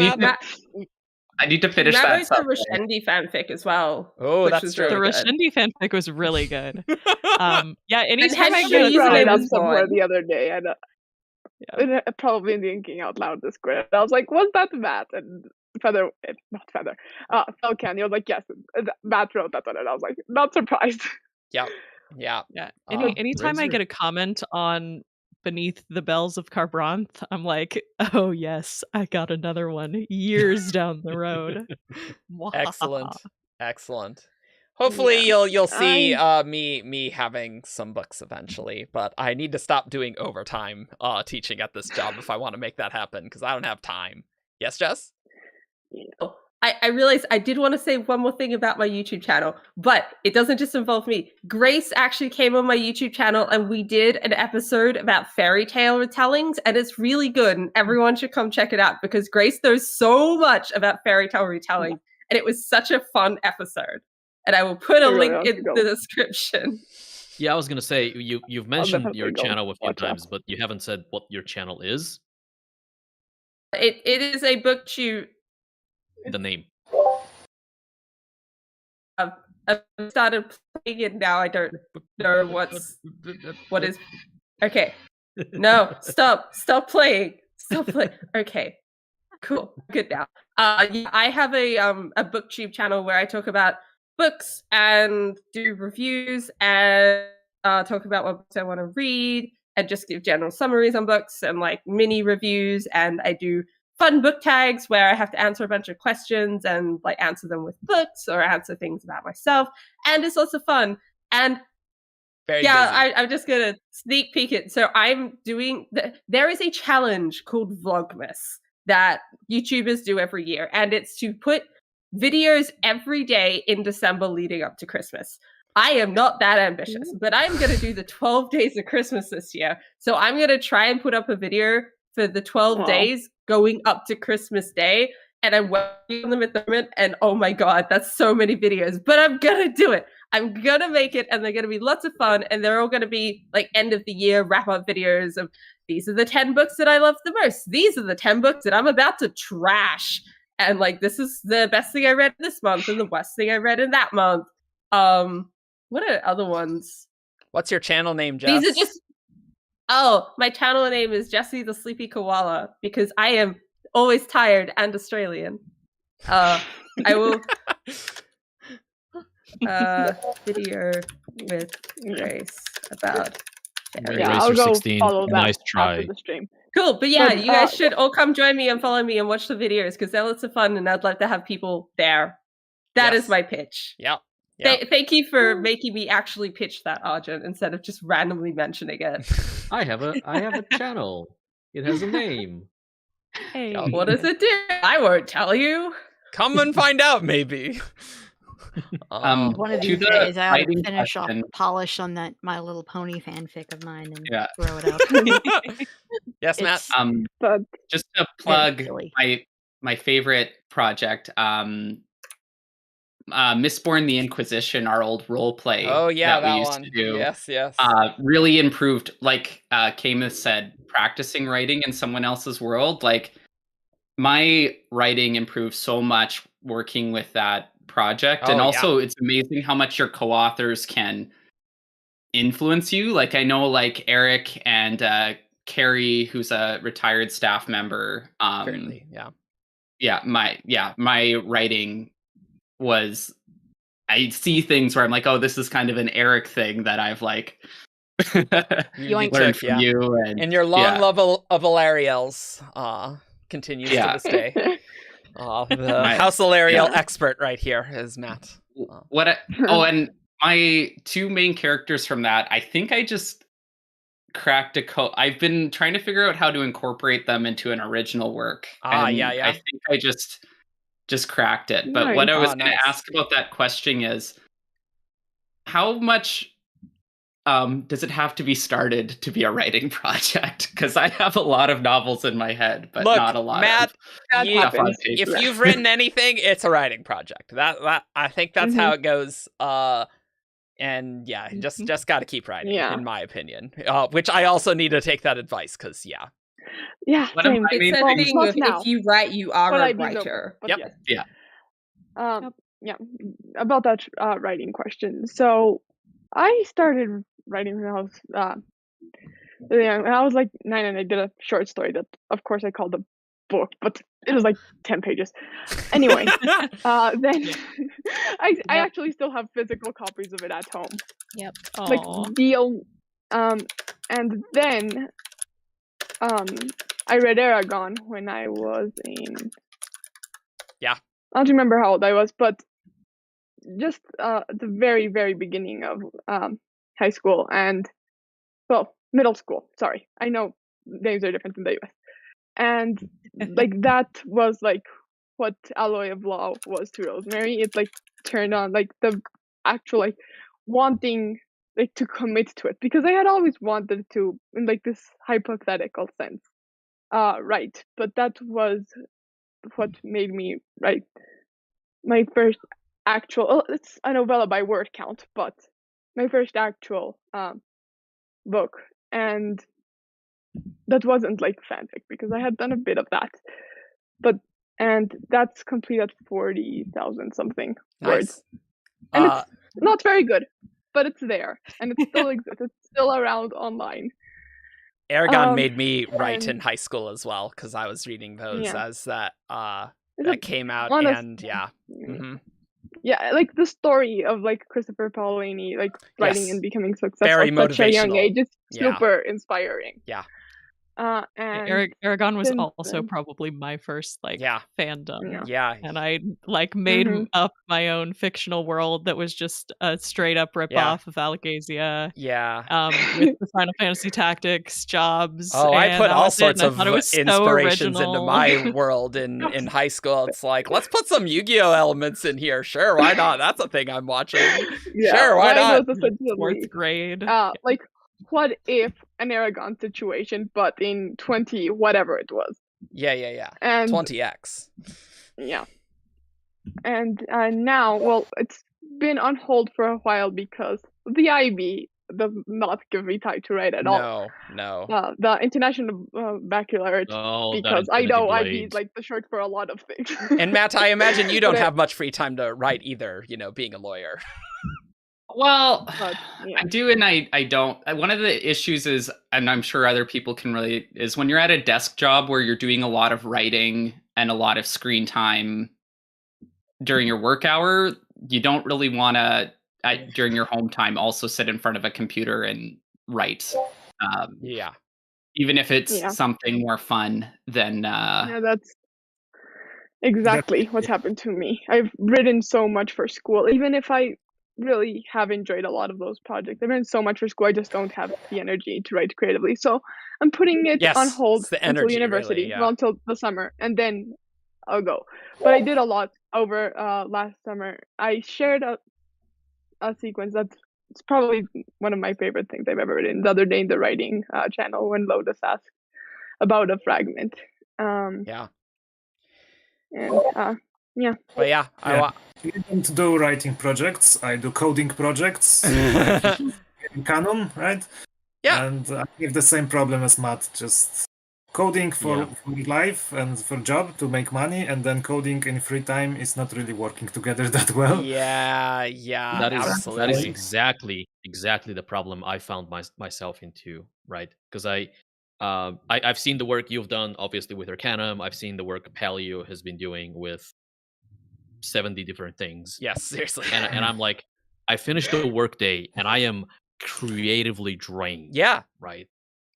I need to finish that. That was the Rashendi fanfic as well. Oh, that's true. The Rashendi fanfic was really good. Anytime I get it up somewhere the other day, and probably thinking out loud this script, I was like, was that Matt? And Felcan, he was like, yes, Matt wrote that one, and I was like, not surprised. Yeah. Anytime I get a comment on Beneath the Bells of Carbranth, I'm like, oh yes, I got another one years down the road. Excellent. Hopefully you'll see me having some books eventually, but I need to stop doing overtime teaching at this job if I want to make that happen, because I don't have time. Yes, Jess? I realized I did want to say one more thing about my YouTube channel, but it doesn't just involve me. Grace actually came on my YouTube channel, and we did an episode about fairy tale retellings, and it's really good, and everyone should come check it out because Grace knows so much about fairy tale retelling, and it was such a fun episode. And I will put a link in the description. Yeah, I was going to say, you've mentioned your channel a few times, but you haven't said what your channel is. It is a booktube. The name. I've started playing it now. I don't know what is. Okay, no, stop playing. Stop playing. Okay, cool, good now. I have a booktube channel where I talk about books and do reviews and talk about what books I want to read and just give general summaries on books and like mini reviews, and I do fun book tags where I have to answer a bunch of questions and like answer them with books or answer things about myself, and it's lots of fun. And I'm just gonna sneak peek it. So I'm doing there is a challenge called Vlogmas that YouTubers do every year, and it's to put videos every day in December leading up to Christmas. I am not that ambitious, but I'm going to do the 12 days of Christmas this year. So I'm going to try and put up a video for the 12 days going up to Christmas Day. And I'm working on them at the moment. And oh my God, that's so many videos, but I'm going to do it. I'm going to make it, and they're going to be lots of fun. And they're all going to be like end of the year wrap up videos of these are the 10 books that I love the most. These are the 10 books that I'm about to trash. And like, this is the best thing I read this month and the worst thing I read in that month. What are other ones? What's your channel name, Jess? These are just. Oh, my channel name is Jessie the Sleepy Koala because I am always tired and Australian. I will. Video with Grace about. Yeah, I'll go follow that nice try. after the stream. Cool, but yeah, you guys should all come join me and follow me and watch the videos because they're lots of fun and I'd love to have people there. That is my pitch. Yeah. Thank you for making me actually pitch that, Argent, instead of just randomly mentioning it. I have a channel. It has a name. Hey. What does it do? I won't tell you. Come and find out, maybe. One of these days, I ought to finish off the polish on that My Little Pony fanfic of mine and throw it out. Yes, Matt. But just to plug my favorite project, Mistborn the Inquisition, our old role play. Oh yeah, that we used one. to do. Yes. Really improved. Like Camus said, practicing writing in someone else's world. Like my writing improved so much working with that project, and also it's amazing how much your co-authors can influence you. Like I know, like Eric and Carrie, who's a retired staff member. Certainly, my writing was. I see things where I'm like, oh, this is kind of an Eric thing that I've like learned from you, and your long love of Alariel's continues to this day. The House Alariel expert right here is Matt. And my two main characters from that, I think I just cracked a code. I've been trying to figure out how to incorporate them into an original work. I think I just cracked it. But what I was going to ask about that question is, how much does it have to be started to be a writing project? Because I have a lot of novels in my head, but not a lot. Matt, if you've written anything, it's a writing project. That I think that's how it goes. And just got to keep writing, in my opinion. Which I also need to take that advice because same. If you write, you are a writer. About that writing question. So I started writing when I was young. I was like 9, and I did a short story that, of course, I called a book, but it was like 10 pages. Anyway, then I actually still have physical copies of it at home. Yep. Like and then I read Aragon when I was in. I don't remember how old I was, but just at the very, very beginning of high school and, middle school. Sorry, I know names are different in the US. And like that was like what Alloy of Law was to Rosemary. It like turned on like the actual like wanting like to commit to it, because I had always wanted to, in like this hypothetical sense, write. But that was what made me write my first actual. It's a novella by word count, but my first actual book, and that wasn't like fanfic because I had done a bit of that, and that's complete at 40,000 something words, and it's not very good, but it's there and it still exists. It's still around online. Aragon made me write in high school as well because I was reading those as that came out, and like the story of like Christopher Paolini like writing and becoming successful at such a young age is super inspiring. And Aragon was also probably my first like fandom. And I like made up my own fictional world that was just a straight up rip off of Algasia. With the Final Fantasy Tactics jobs. I put all sorts of inspirations into my world in high school. It's like, let's put some Yu-Gi-Oh elements in here. Sure, why not? That's a thing I'm watching. Sure, why not? Fourth grade. Like, what if an Aragon situation, but in 20 whatever it was? And 20x. And now, it's been on hold for a while because the IB does not give me time to write at all. No. The International Baccalaureate, because I know IB is like the short for a lot of things. And Matt, I imagine you don't have much free time to write either, being a lawyer. Well, But, yeah. I do and I don't. One of the issues is, and I'm sure other people can relate, is when you're at a desk job where you're doing a lot of writing and a lot of screen time during your work hour, you don't really want to, during your home time, also sit in front of a computer and write. Yeah. Even if it's something more fun than... Yeah, that's exactly what's happened to me. I've written so much for school, even if I really have enjoyed a lot of those projects. I've written so much for school, I just don't have the energy to write creatively. So I'm putting it on hold it's the until energy, university, really, yeah. well, until the summer, and then I'll go. But I did a lot over last summer. I shared a sequence that's probably one of my favorite things I've ever written. The other day in the writing channel, when Lotus asked about a fragment. Yeah. And yeah. But yeah, I don't do writing projects. I do coding projects. in Canon, right? Yeah. And I have the same problem as Matt. Just coding for life and for job to make money, and then coding in free time is not really working together that well. Yeah, That absolutely. is exactly the problem I found myself into, right? Because I've seen the work you've done, obviously, with Arcane. I've seen the work Paleo has been doing with 70 different things. Yes, seriously. And I'm like, I finished the workday and I am creatively drained. Yeah. Right.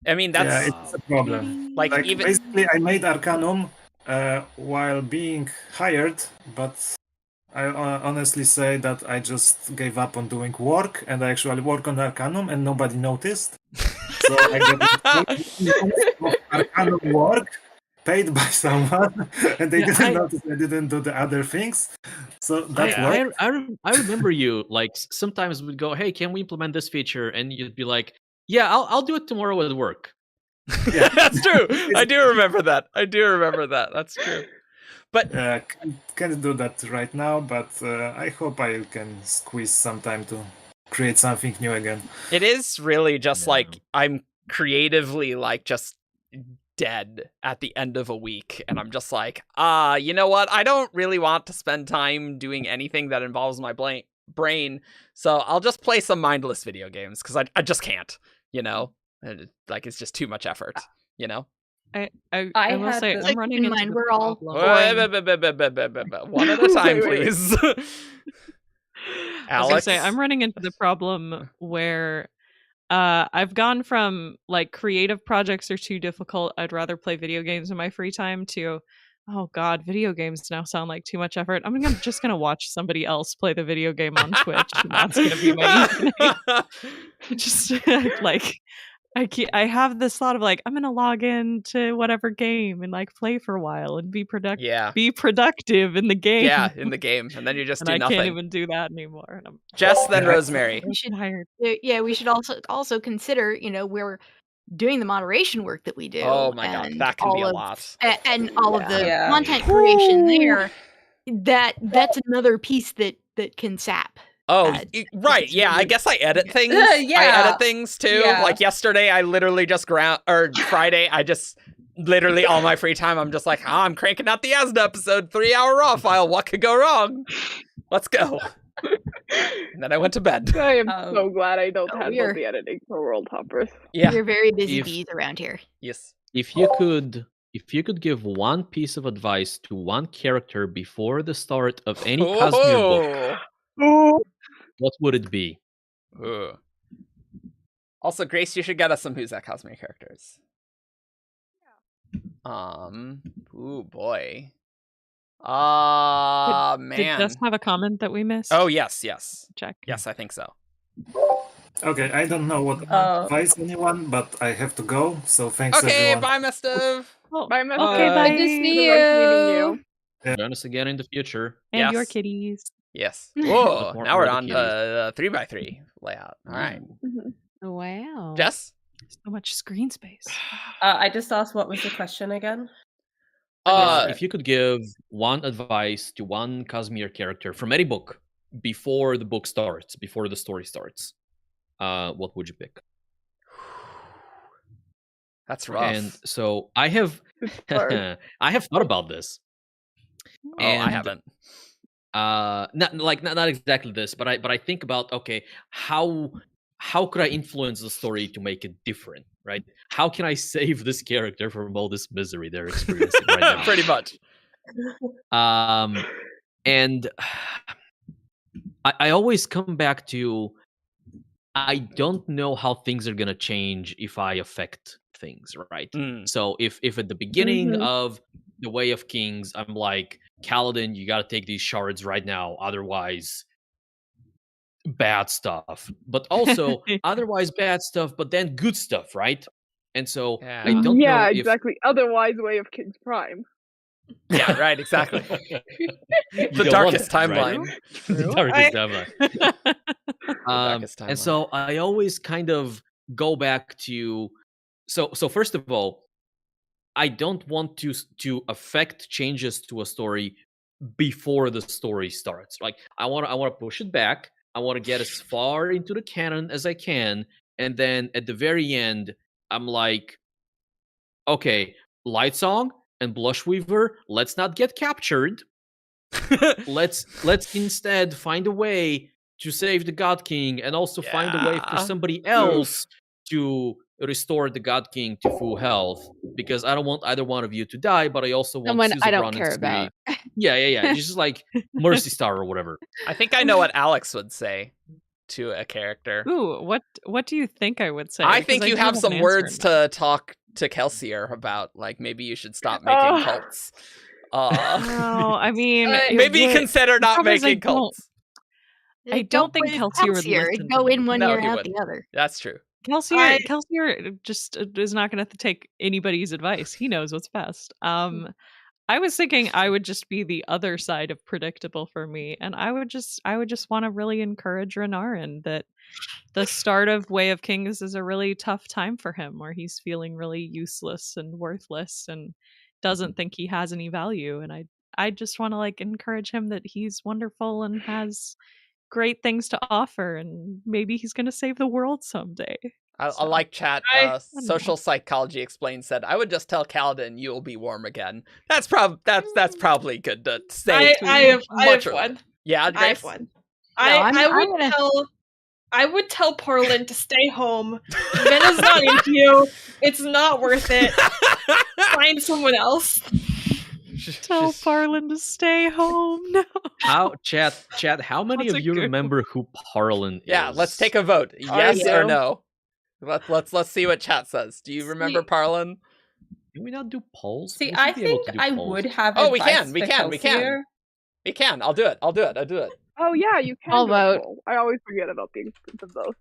I mean, that's it's a problem. Like even basically, I made Arcanum while being hired, but I honestly say that I just gave up on doing work, and I actually work on Arcanum, and nobody noticed. So I got Arcanum work paid by someone, and they didn't notice I didn't do the other things. So that worked. I remember you, like, sometimes we'd go, hey, can we implement this feature? And you'd be like, yeah, I'll do it tomorrow at work. Yeah, that's true. I do remember that. That's true. But can't do that right now, but I hope I can squeeze some time to create something new again. It is really just like I'm creatively like just dead at the end of a week, and I'm just like, you know what? I don't really want to spend time doing anything that involves my brain, so I'll just play some mindless video games because I just can't, you know? Like it's just too much effort, you know? I will say I'm running into the problem. One at a time, please. Alex? I was gonna say I'm running into the problem where I've gone from like creative projects are too difficult, I'd rather play video games in my free time, to oh god, video games now sound like too much effort. I'm just gonna watch somebody else play the video game on Twitch, and that's gonna be my evening. Just like I have this thought of like, I'm gonna log in to whatever game and like play for a while and be productive. Yeah. Be productive in the game. Yeah, in the game, and then you just and do I nothing. can't even do that anymore. Jess, then Rosemary. We should hire. Yeah, we should also consider. You know, we're doing the moderation work that we do. Oh my god, that can be a lot. And all of the content creation there. That's another piece that can sap. Oh, right. Yeah, I guess I edit things. I edit things too. Yeah. Like yesterday, I literally just Friday, I just literally all my free time, I'm just like, I'm cranking out the Asda episode 3-hour raw file. What could go wrong? Let's go. And then I went to bed. I am so glad I don't handle the editing for World Hoppers. Yeah, we're very busy bees around here. Yes. If you could give one piece of advice to one character before the start of any Cosmere book, what would it be? Also, Grace, you should get us some Who's That Cosmere characters. Ooh boy. Man. Did Jess have a comment that we missed? Oh yes. Check. Yes, I think so. Okay, I don't know what advice anyone, but I have to go. So thanks everyone. Bye, Mister. Bye, Mister. Okay, bye. Good to see you. Join us again in the future. And your kitties. Yes. Whoa, now we're on 3x3 layout. All right. Wow. Jess? So much screen space. I just asked what was the question again? If you could give one advice to one Cosmere character from any book before the book starts, before the story starts, what would you pick? That's rough. And so I have thought about this. I haven't. not exactly this, but I think about, okay, how could I influence the story to make it different, right? How can I save this character from all this misery they're experiencing right now? Pretty much. And I always come back to, I don't know how things are gonna change if I affect things, right? So if at the beginning of the Way of Kings, I'm like, Kaladin, you gotta take these shards right now, otherwise bad stuff. But also otherwise bad stuff, but then good stuff, right? And so I don't know. Yeah, exactly. Otherwise, Way of Kings Prime. Yeah, right, exactly. The darkest timeline. Right? The darkest timeline. And so I always kind of go back to, so first of all, I don't want to affect changes to a story before the story starts. Like I want to push it back. I want to get as far into the canon as I can, and then at the very end, I'm like, okay, Lightsong and Blushweaver, let's not get captured. let's instead find a way to save the God King, and also find a way for somebody else to restore the God King to full health, because I don't want either one of you to die, but I also want someone Susan I don't Ronan care to about. Yeah. Just like Mercy Star or whatever. I think I know what Alex would say to a character. Ooh, what do you think I would say? I think you have some words to talk to Kelsier about, like maybe you should stop making cults. No, I mean, maybe consider not making cults. I don't think Kelsier would listen. Go in one ear, out the other. That's true. Kelsier just is not going to take anybody's advice. He knows what's best. I was thinking I would just be the other side of predictable for me, and I would just want to really encourage Renarin that the start of Way of Kings is a really tough time for him, where he's feeling really useless and worthless and doesn't think he has any value. And I just want to like encourage him that he's wonderful and has great things to offer, and maybe he's going to save the world someday. I like chat. Social Psychology Explained said, "I would just tell Kaladin you'll be warm again." That's probably good to say. I have one. Yeah, I have one. I would tell Parlin to stay home. Vena's not into you. It's not worth it. Find someone else. Tell Parlin to stay home. No. How chat? How many of you remember who Parlin is? Yeah, let's take a vote. Yes or no. Let's see what chat says. Do you remember Parlin? Can we not do polls? See, I think I would have. Oh, we can. We can. I'll do it. Oh yeah, you can. I'll vote. I always forget about the existence of those.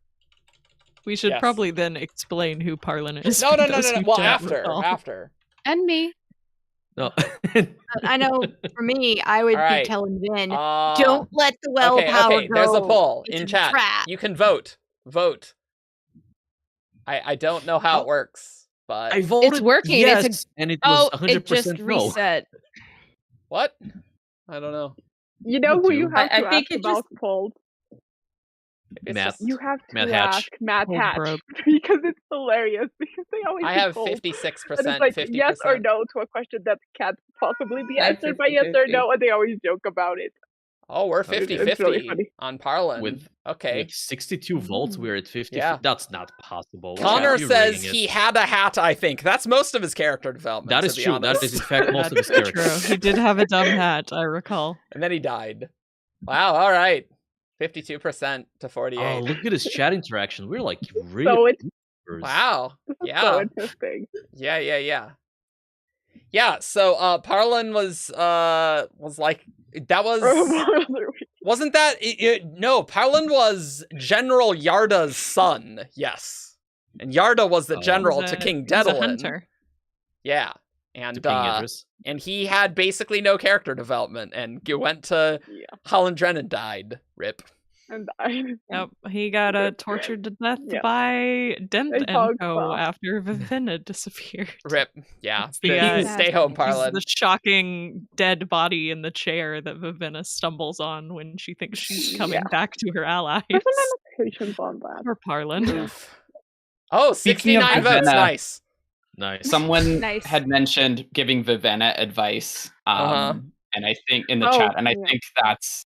We should probably then explain who Parlin is. No. Well, after. And me. No. I know. For me, I would be telling Vin, don't let the well power go. There's a poll it's in chat. Trap. You can vote. I don't know how it works, but I voted it's working. Yes, and it was 100% it just reset. What? I don't know. You know who you have to I think ask about polls? Matt. You have to Matt Hatch. ask Matt Hatch because it's hilarious. Because they always. I have polls. 56%. And it's like 50%. yes or no to a question that can't possibly be answered by yes or no, and they always joke about it. Oh, we're 50-50 It's really funny. on Parlin. With 62 Mm-hmm. votes, we're at 50. Yeah. That's not possible. Connor says he had a hat, I think. That's most of his character development. That is true. Honest. That is, in fact, most of his character. True. He did have a dumb hat, I recall. And then he died. Wow, all right. 52% to 48. Oh, look at his chat interaction. We're like really. So it's wow. Yeah. so interesting. Yeah. Yeah, so Parlin was like that was wasn't that no, Parlin was General Yarda's son. Yes. And Yarda was the general to King Dedalin. Yeah. And he had basically no character development, and went to Hollindren and died. Rip. And died. Yep, he got tortured to death by Dent and Co. after Vivenna disappeared. Rip. Yeah. Stay home, Parlin. The shocking dead body in the chair that Vivenna stumbles on when she thinks she's coming back to her allies. There's an annotation on that. Or Parlin. Oh, 69 votes. Nice. Someone had mentioned giving Vivenna advice. and I think in the chat, and I think that's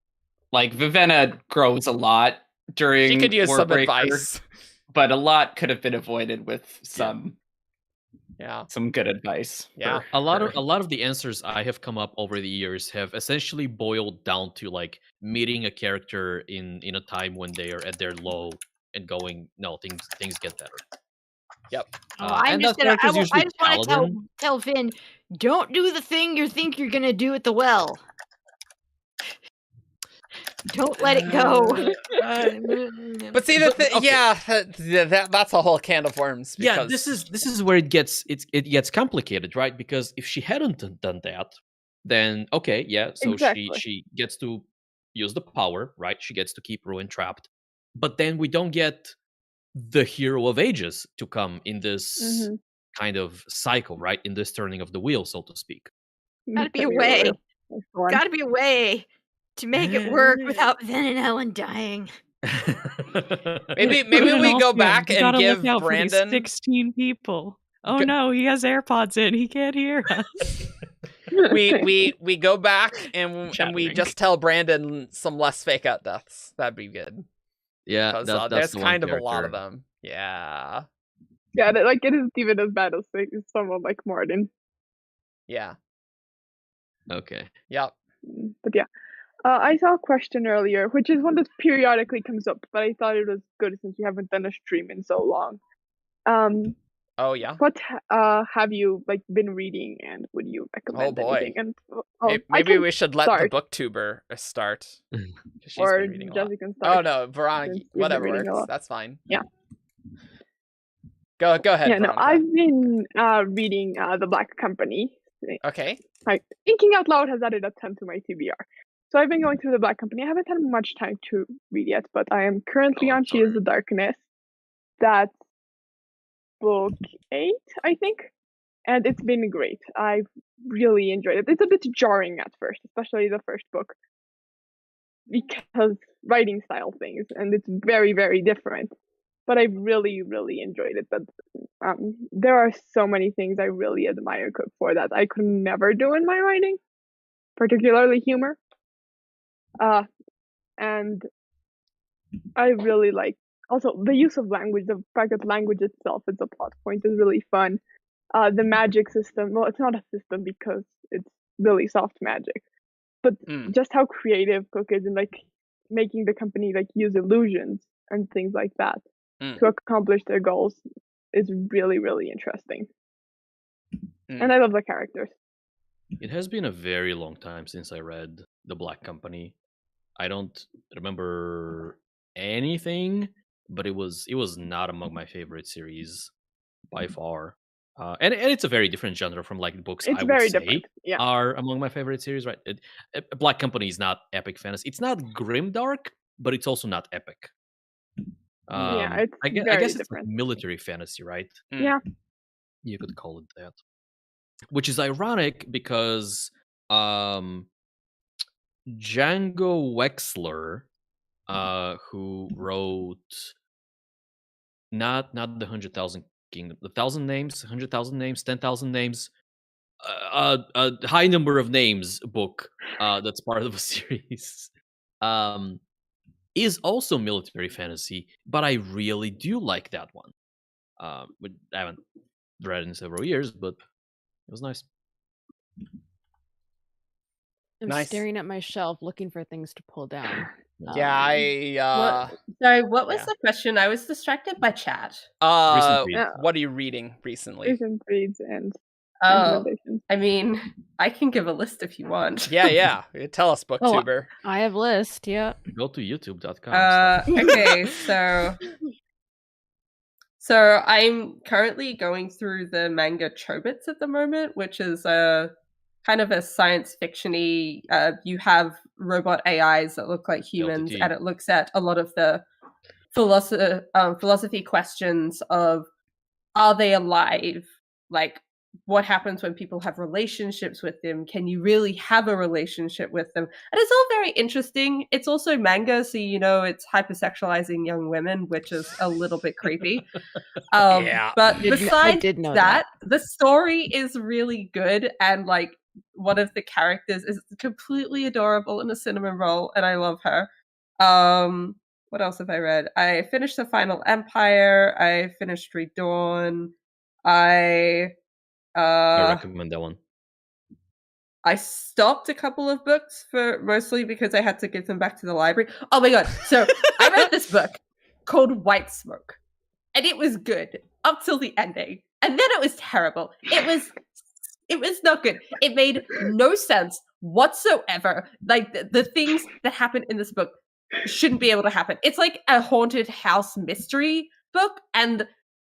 like Vivenna grows a lot during She could use some Warbreaker, advice, but a lot could have been avoided with some good advice. Yeah, a lot of the answers I have come up over the years have essentially boiled down to like meeting a character in a time when they are at their low and going, no, things get better. Yep. I just want to tell Finn, don't do the thing you think you're gonna do at the well. Don't let it go. But see, that's a whole can of worms. Yeah, this is where it gets complicated, right? Because if she hadn't done that, then okay, yeah, so she gets to use the power, right? She gets to keep Ruin trapped, but then we don't get the hero of ages to come in this kind of cycle, right? In this turning of the wheel, so to speak. Gotta be a way. Gotta be a way to make it work without Ven and Ellen dying. maybe we go back and give Brandon 16 people. Oh no, he has AirPods in. He can't hear us. we go back and we just tell Brandon some less fake out deaths. That'd be good. Yeah, there's kind of a lot of them. Yeah. Yeah, like it isn't even as bad as someone like Martin. Yeah. Okay. Yep. But yeah. I saw a question earlier, which is one that periodically comes up, but I thought it was good since we haven't done a stream in so long. Oh yeah. What have you been reading, and would you recommend anything? And maybe we should let the booktuber start. Or Jessica can start. Oh no, Veronica, whatever works. That's fine. Yeah. Go ahead. Yeah, Veronica. no, I've been reading The Black Company. Okay. Thinking Out Loud has added a ton to my TBR. So I've been going through The Black Company. I haven't had much time to read yet, but I am currently on She is the Darkness. That's book 8, I think. And it's been great. I've really enjoyed it. It's a bit jarring at first, especially the first book, because writing style things, and it's very, very different. But I really, really enjoyed it. But there are so many things I really admire Cook for that I could never do in my writing, particularly humor. And I really like also the use of language. The fact that language itself is a plot point is really fun. The magic system, well, it's not a system because it's really soft magic, but just how creative Cook is in making the company use illusions and things like that to accomplish their goals is really, really interesting. And I love the characters. It has been a very long time since I read The Black Company. I don't remember anything, but it was not among my favorite series by far. And it's a very different genre from books it's I very would say different. Yeah. are among my favorite series, right? Black Company is not epic fantasy. It's not grimdark, but it's also not epic. It's I guess it's military fantasy, right? Yeah. You could call it that. Which is ironic because Django Wexler, who wrote not the 100,000 Kingdom, the 1,000 names, 100,000 names, 10,000 names, a high number of names book that's part of a series, is also military fantasy, but I really do like that one. I haven't read it in several years, but it was nice. I'm staring at my shelf looking for things to pull down. Yeah, Sorry, what was the question? I was distracted by chat. What are you reading recently? Recent reads and recommendations. I mean, I can give a list if you want. Yeah. Tell us, booktuber. I have a list, yeah. Go to youtube.com. Okay, so I'm currently going through the manga Chobits at the moment, which is kind of a science fiction-y. You have robot AIs that look like humans, and it looks at a lot of the philosophy questions of, are they alive? What happens when people have relationships with them? Can you really have a relationship with them? And it's all very interesting. It's also manga, so it's hypersexualizing young women, which is a little bit creepy. But besides that, the story is really good, and one of the characters is completely adorable in a cinnamon roll, and I love her. What else have I read? I finished The Final Empire. I finished Redawn. I recommend that one. I stopped a couple of books mostly because I had to give them back to the library. Oh my god. So I read this book called White Smoke. And it was good up till the ending. And then it was terrible. It was not good. It made no sense whatsoever. Like the things that happen in this book shouldn't be able to happen. It's like a haunted house mystery book, and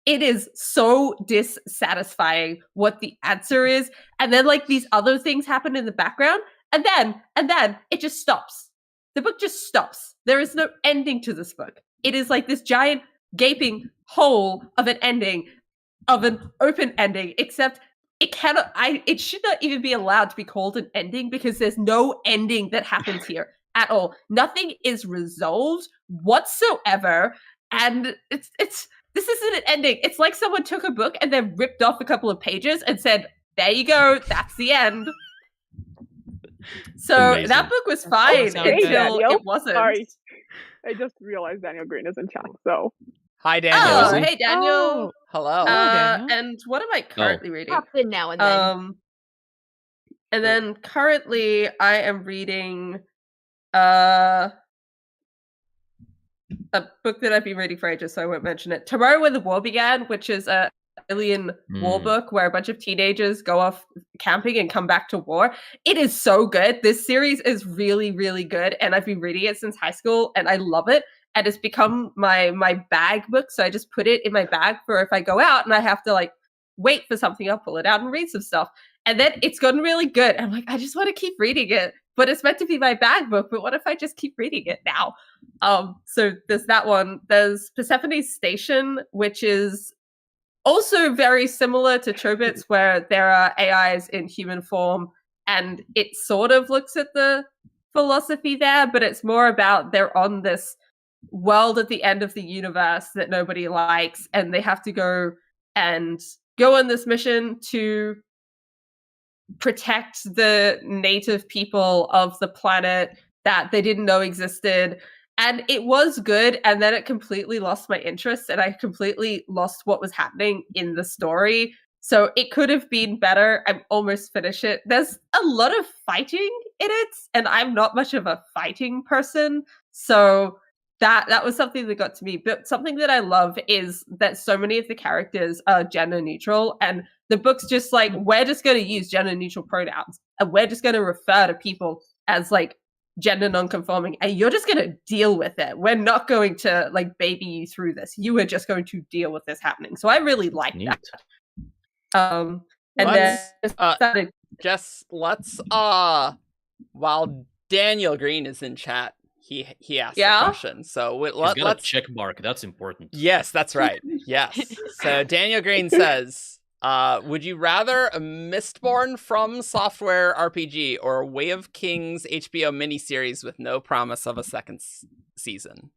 it is so dissatisfying what the answer is. And then like these other things happen in the background, and then it just stops. The book just stops. There is no ending to this book. It is like this giant gaping hole of an ending, of an open ending, except it should not even be allowed to be called an ending because there's no ending that happens here at all. Nothing is resolved whatsoever. And this isn't an ending. It's like someone took a book and then ripped off a couple of pages and said, there you go, that's the end. So Amazing. that book was fine until it wasn't. Sorry. I just realized Daniel Green is in chat, so. Hi, Daniel. Oh, hey, Daniel. Oh. Hello. Daniel. And what am I currently reading? Pops in now and then. And then currently I am reading a book that I've been reading for ages, so I won't mention it. Tomorrow When the War Began, which is a alien war book where a bunch of teenagers go off camping and come back to war. It is so good. This series is really, really good, and I've been reading it since high school, and I love it. And it's become my bag book, so I just put it in my bag for if I go out and I have to like wait for something, I'll pull it out and read some stuff. And then it's gotten really good. I'm like, I just want to keep reading it, but it's meant to be my bag book. But what if I just keep reading it now? So there's that one. There's Persephone's Station, which is also very similar to Chobits, where there are AIs in human form, and it sort of looks at the philosophy there, but it's more about they're on this world at the end of the universe that nobody likes, and they have to go on this mission to protect the native people of the planet that they didn't know existed. And it was good, and then it completely lost my interest, and I completely lost what was happening in the story. So it could have been better. I'm almost finished it. There's a lot of fighting in it, and I'm not much of a fighting person. So that was something that got to me. But something that I love is that so many of the characters are gender neutral, and the book's just like, we're just going to use gender neutral pronouns, and we're just going to refer to people as like gender non-conforming, and you're just going to deal with it. We're not going to like baby you through this. You are just going to deal with this happening. So I really like that. And then Jess, let's while Daniel Green is in chat, he asked a question. So let's got a check mark. That's important. Yes, that's right. Yes. So Daniel Green says, would you rather a Mistborn from Software RPG or a Way of Kings HBO miniseries with no promise of a second season?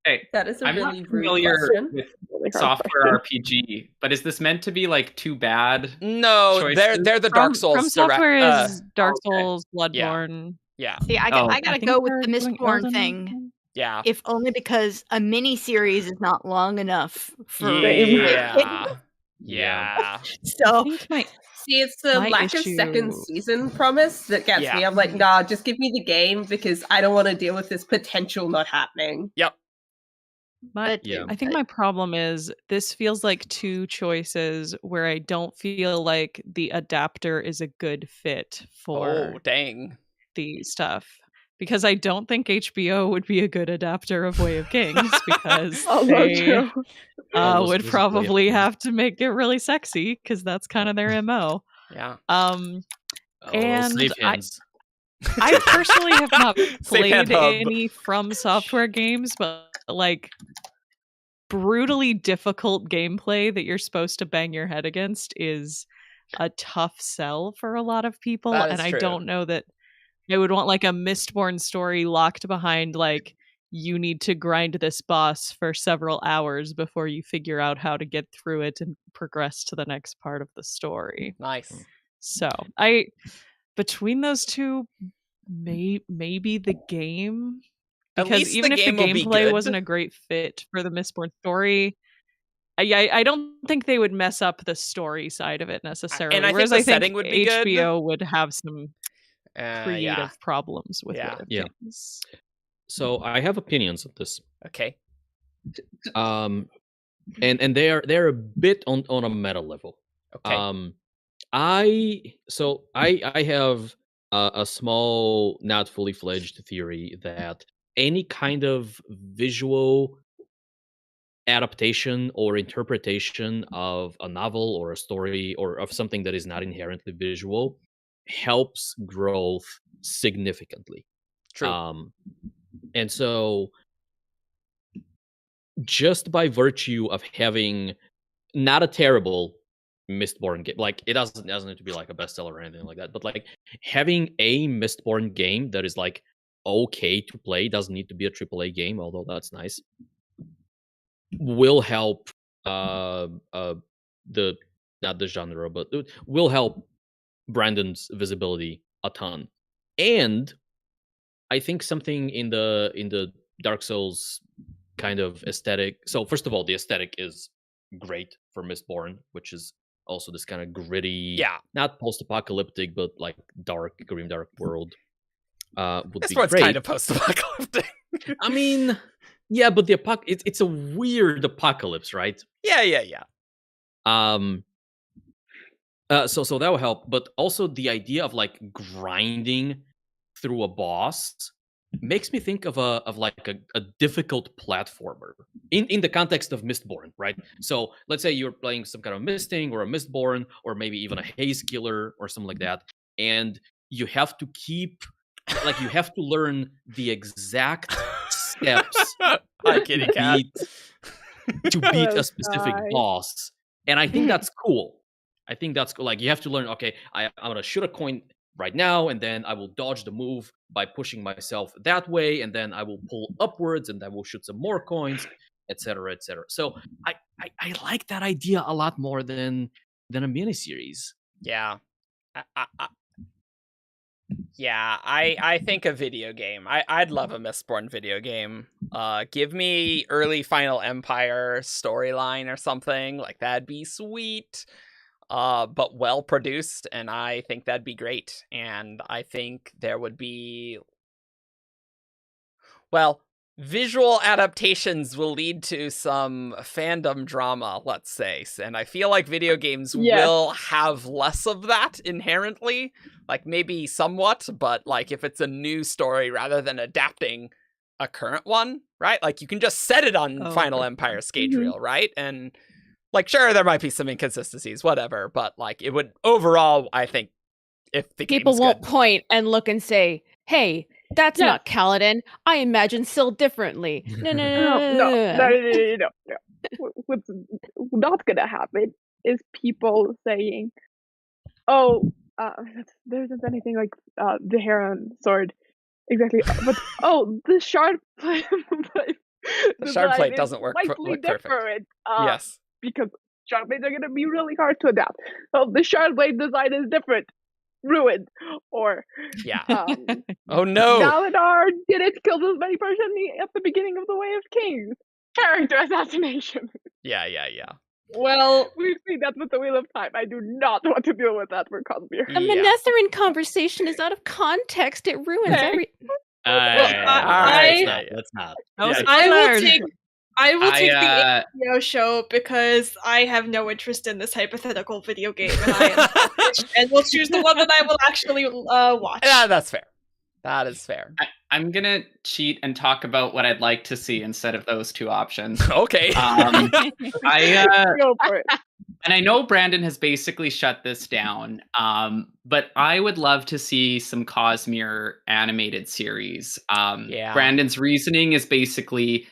Hey, that is I'm not familiar with Software RPG, but is this meant to be like too bad? No, choices? they're the Dark Souls. From Software is Dark Souls, Bloodborne. Yeah. See, I gotta go with the Mistborn thing. Yeah. If only because a mini series is not long enough for Yeah. So see, it's the lack of second season promise that gets me. I'm like, nah, just give me the game because I don't want to deal with this potential not happening. Yep. But I think my problem is this feels like two choices where I don't feel like the adapter is a good fit for the stuff. Because I don't think HBO would be a good adapter of Way of Kings because they would probably have to make it really sexy because that's kind of their MO. Yeah. And I personally have not played any From Software games, but like brutally difficult gameplay that you're supposed to bang your head against is a tough sell for a lot of people. And I don't know that I would want like a Mistborn story locked behind like you need to grind this boss for several hours before you figure out how to get through it and progress to the next part of the story. Nice. So between those two, maybe the game. At Because least even the if the game will be gameplay good. wasn't a great fit for the Mistborn story, I don't think they would mess up the story side of it necessarily. And I Whereas think the I think setting would be good. HBO would have some creative Yeah. problems with Yeah. it. Yeah. So I have opinions on this. Okay. And they're a bit on a meta level. Okay. I have a small, not fully fledged theory that any kind of visual adaptation or interpretation of a novel or a story or of something that is not inherently visual helps growth significantly. True. And so just by virtue of having not a terrible Mistborn game, like it doesn't need to be like a bestseller or anything like that, but like having a Mistborn game that is like okay to play, doesn't need to be a AAA game, although that's nice, will help not the genre, but it will help Brandon's visibility a ton. And I think something in the Dark Souls kind of aesthetic. So first of all, the aesthetic is great for Mistborn, which is also this kind of gritty, not post-apocalyptic, but like dark, grim, dark world. This one's kind of post-apocalyptic. I mean, yeah, but it's a weird apocalypse, right? Yeah. So that will help, but also the idea of like grinding through a boss makes me think of a difficult platformer in the context of Mistborn, right? So let's say you're playing some kind of Misting or a Mistborn or maybe even a Haze Killer or something like that, and you have to you have to learn the exact steps to beat a specific boss, and I think that's cool. Like you have to learn. Okay, I'm gonna shoot a coin right now, and then I will dodge the move by pushing myself that way, and then I will pull upwards, and I will shoot some more coins, etc., etc. So I like that idea a lot more than a miniseries. Yeah. I think a video game. I'd love a Mistborn video game. Give me early Final Empire storyline or something. Like that'd be sweet. But well produced, and I think that'd be great. And I think there would be, well, visual adaptations will lead to some fandom drama, let's say. And I feel like video games will have less of that inherently. Like maybe somewhat, but like if it's a new story rather than adapting a current one, right? Like you can just set it on Final Empire Skate Reel, right? And like, sure, there might be some inconsistencies, whatever, but like it would overall, I think, if the people won't point and look and say, "Hey, that's not Kaladin. I imagine Syl differently." No. What's not gonna happen is people saying, "Oh, there isn't anything like the Heron sword exactly," but the shard plate, the shard plate doesn't look perfect. Yes. Because shard blades are going to be really hard to adapt. So the shard blade design is different. Ruined. Or oh no. Galadar didn't kill this many person at the beginning of the Way of Kings. Character assassination. Yeah. Well, we've seen that with the Wheel of Time. I do not want to deal with that for Cosmere. The Manetheren conversation is out of context. It ruins every. Let's not. I will take the HBO show because I have no interest in this hypothetical video game, and will choose the one that I will actually watch. Yeah, that's fair. That is fair. I'm gonna cheat and talk about what I'd like to see instead of those two options. Okay. Go for it. And I know Brandon has basically shut this down, but I would love to see some Cosmere animated series. Brandon's reasoning is basically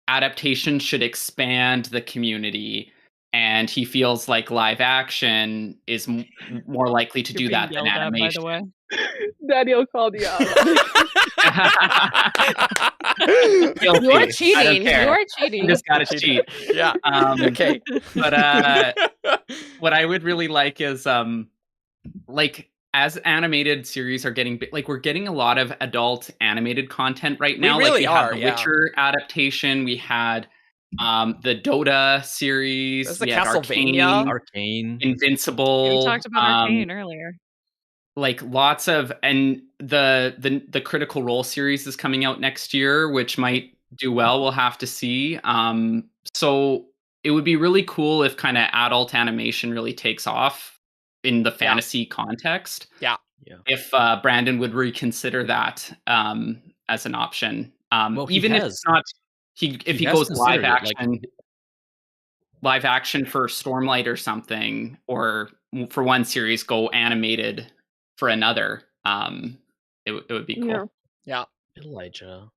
adaptation should expand the community, and he feels like live action is more likely to do that than animation. By the way. Daniel called you out. You're cheating. You're cheating. You just gotta cheat. Yeah. Okay. But what I would really like is like as animated series are getting like we're getting a lot of adult animated content right now. We really we are. had the Witcher adaptation. We had the Dota series. There's the we had Castlevania, Arcane, Invincible. We talked about Arcane earlier. Like lots of, and the Critical Role series is coming out next year, which might do well. We'll have to see. So it would be really cool if kind of adult animation really takes off in the fantasy context. Yeah. If Brandon would reconsider that as an option, well, even if it's not, if he goes live action, live action for Stormlight or something, or for one series go animated for another, it would be cool. Yeah. Elijah.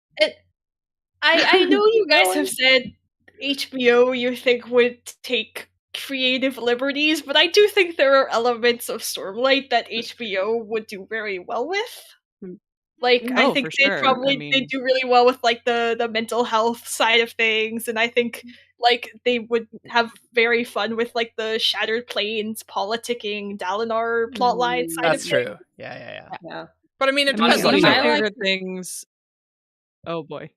I know you guys have said HBO you think would take creative liberties, but I do think there are elements of Stormlight that HBO would do very well with. Like, I think they they do really well with like the mental health side of things, and I think like they would have very fun with like the Shattered Plains politicking Dalinar plotline side That's of true. things. Yeah. But I mean, it One depends. of my favorite things. Oh boy.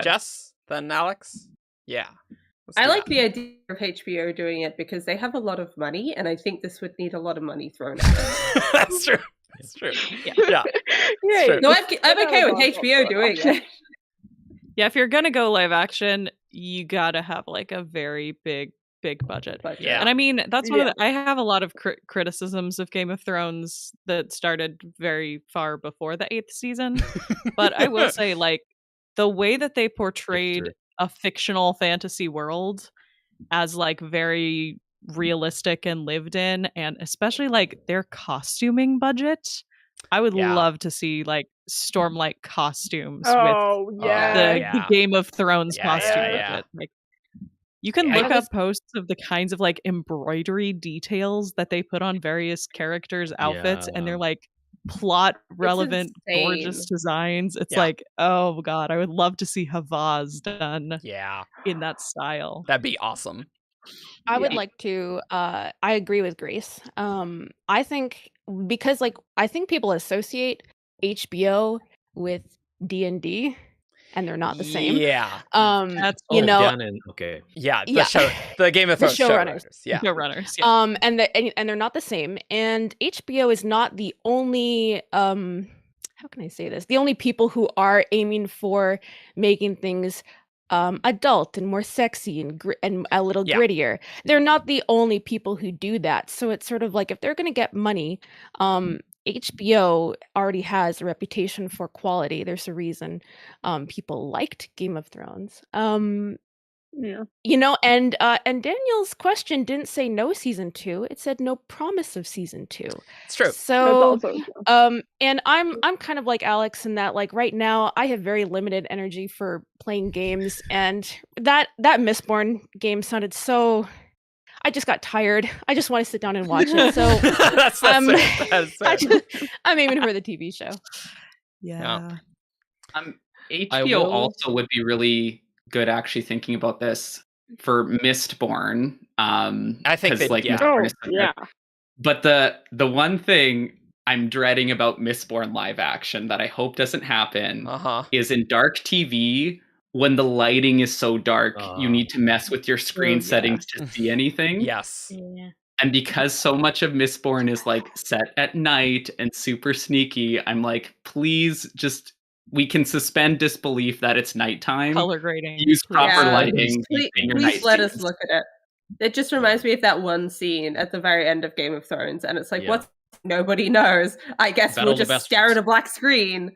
Jess, then Alex. Yeah. I like the idea of HBO doing it because they have a lot of money, and I think this would need a lot of money thrown at it. That's true. That's true. Yeah. No, I'm okay with HBO doing it. Yeah, if you're gonna go live action, you gotta have like a very big budget. Yeah. And I mean, that's one of the, I have a lot of criticisms of Game of Thrones that started very far before the 8th season. But I will say, like, the way that they portrayed a fictional fantasy world as like very realistic and lived in, and especially like their costuming budget, I would love to see like Stormlight costumes with the Game of Thrones costume budget. Like, you can look up posts of the kinds of like embroidery details that they put on various characters' outfits, and they're like plot relevant, gorgeous designs. It's like, oh god, I would love to see Havaz done in that style. That'd be awesome. I would like to I agree with Grace. I think because like I think people associate HBO with D&D and they're not the same. Yeah. That's you know, okay. Yeah, the Game of Thrones showrunners. Yeah. Showrunners. Yeah. And they're not the same. And HBO is not the only how can I say this? The only people who are aiming for making things adult and more sexy and a little grittier. They're not the only people who do that. So it's sort of like if they're going to get money, HBO already has a reputation for quality. There's a reason people liked Game of Thrones. You know, and Daniel's question didn't say no season 2. It said no promise of season 2. It's true. So, and I'm kind of like Alex in that, like, right now I have very limited energy for playing games, and that Mistborn game sounded so. I just got tired. I just want to sit down and watch it. So that's I'm aiming for the TV show. Yeah. HBO also would be really good actually thinking about this for Mistborn. I think like Mistborn but the one thing I'm dreading about Mistborn live action that I hope doesn't happen is in dark TV when the lighting is so dark you need to mess with your screen settings to see anything. Yes. And because so much of Mistborn is like set at night and super sneaky, I'm like, please just we can suspend disbelief that it's nighttime. Color grading. Use proper lighting. Please let us look at it. It just reminds me of that one scene at the very end of Game of Thrones, and it's like, what? Nobody knows. I guess we'll just stare at a black screen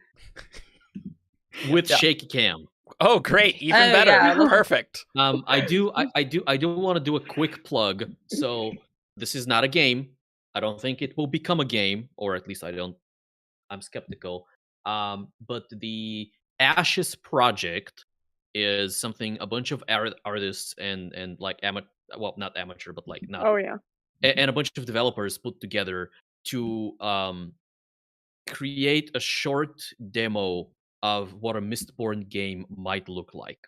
with shaky cam. Oh, great! Even better. Yeah. Perfect. I do want to do a quick plug. So this is not a game. I don't think it will become a game, or at least I'm skeptical. But the Ashes project is something a bunch of artists and like not amateur, but like not. Oh yeah. And a bunch of developers put together to create a short demo of what a Mistborn game might look like.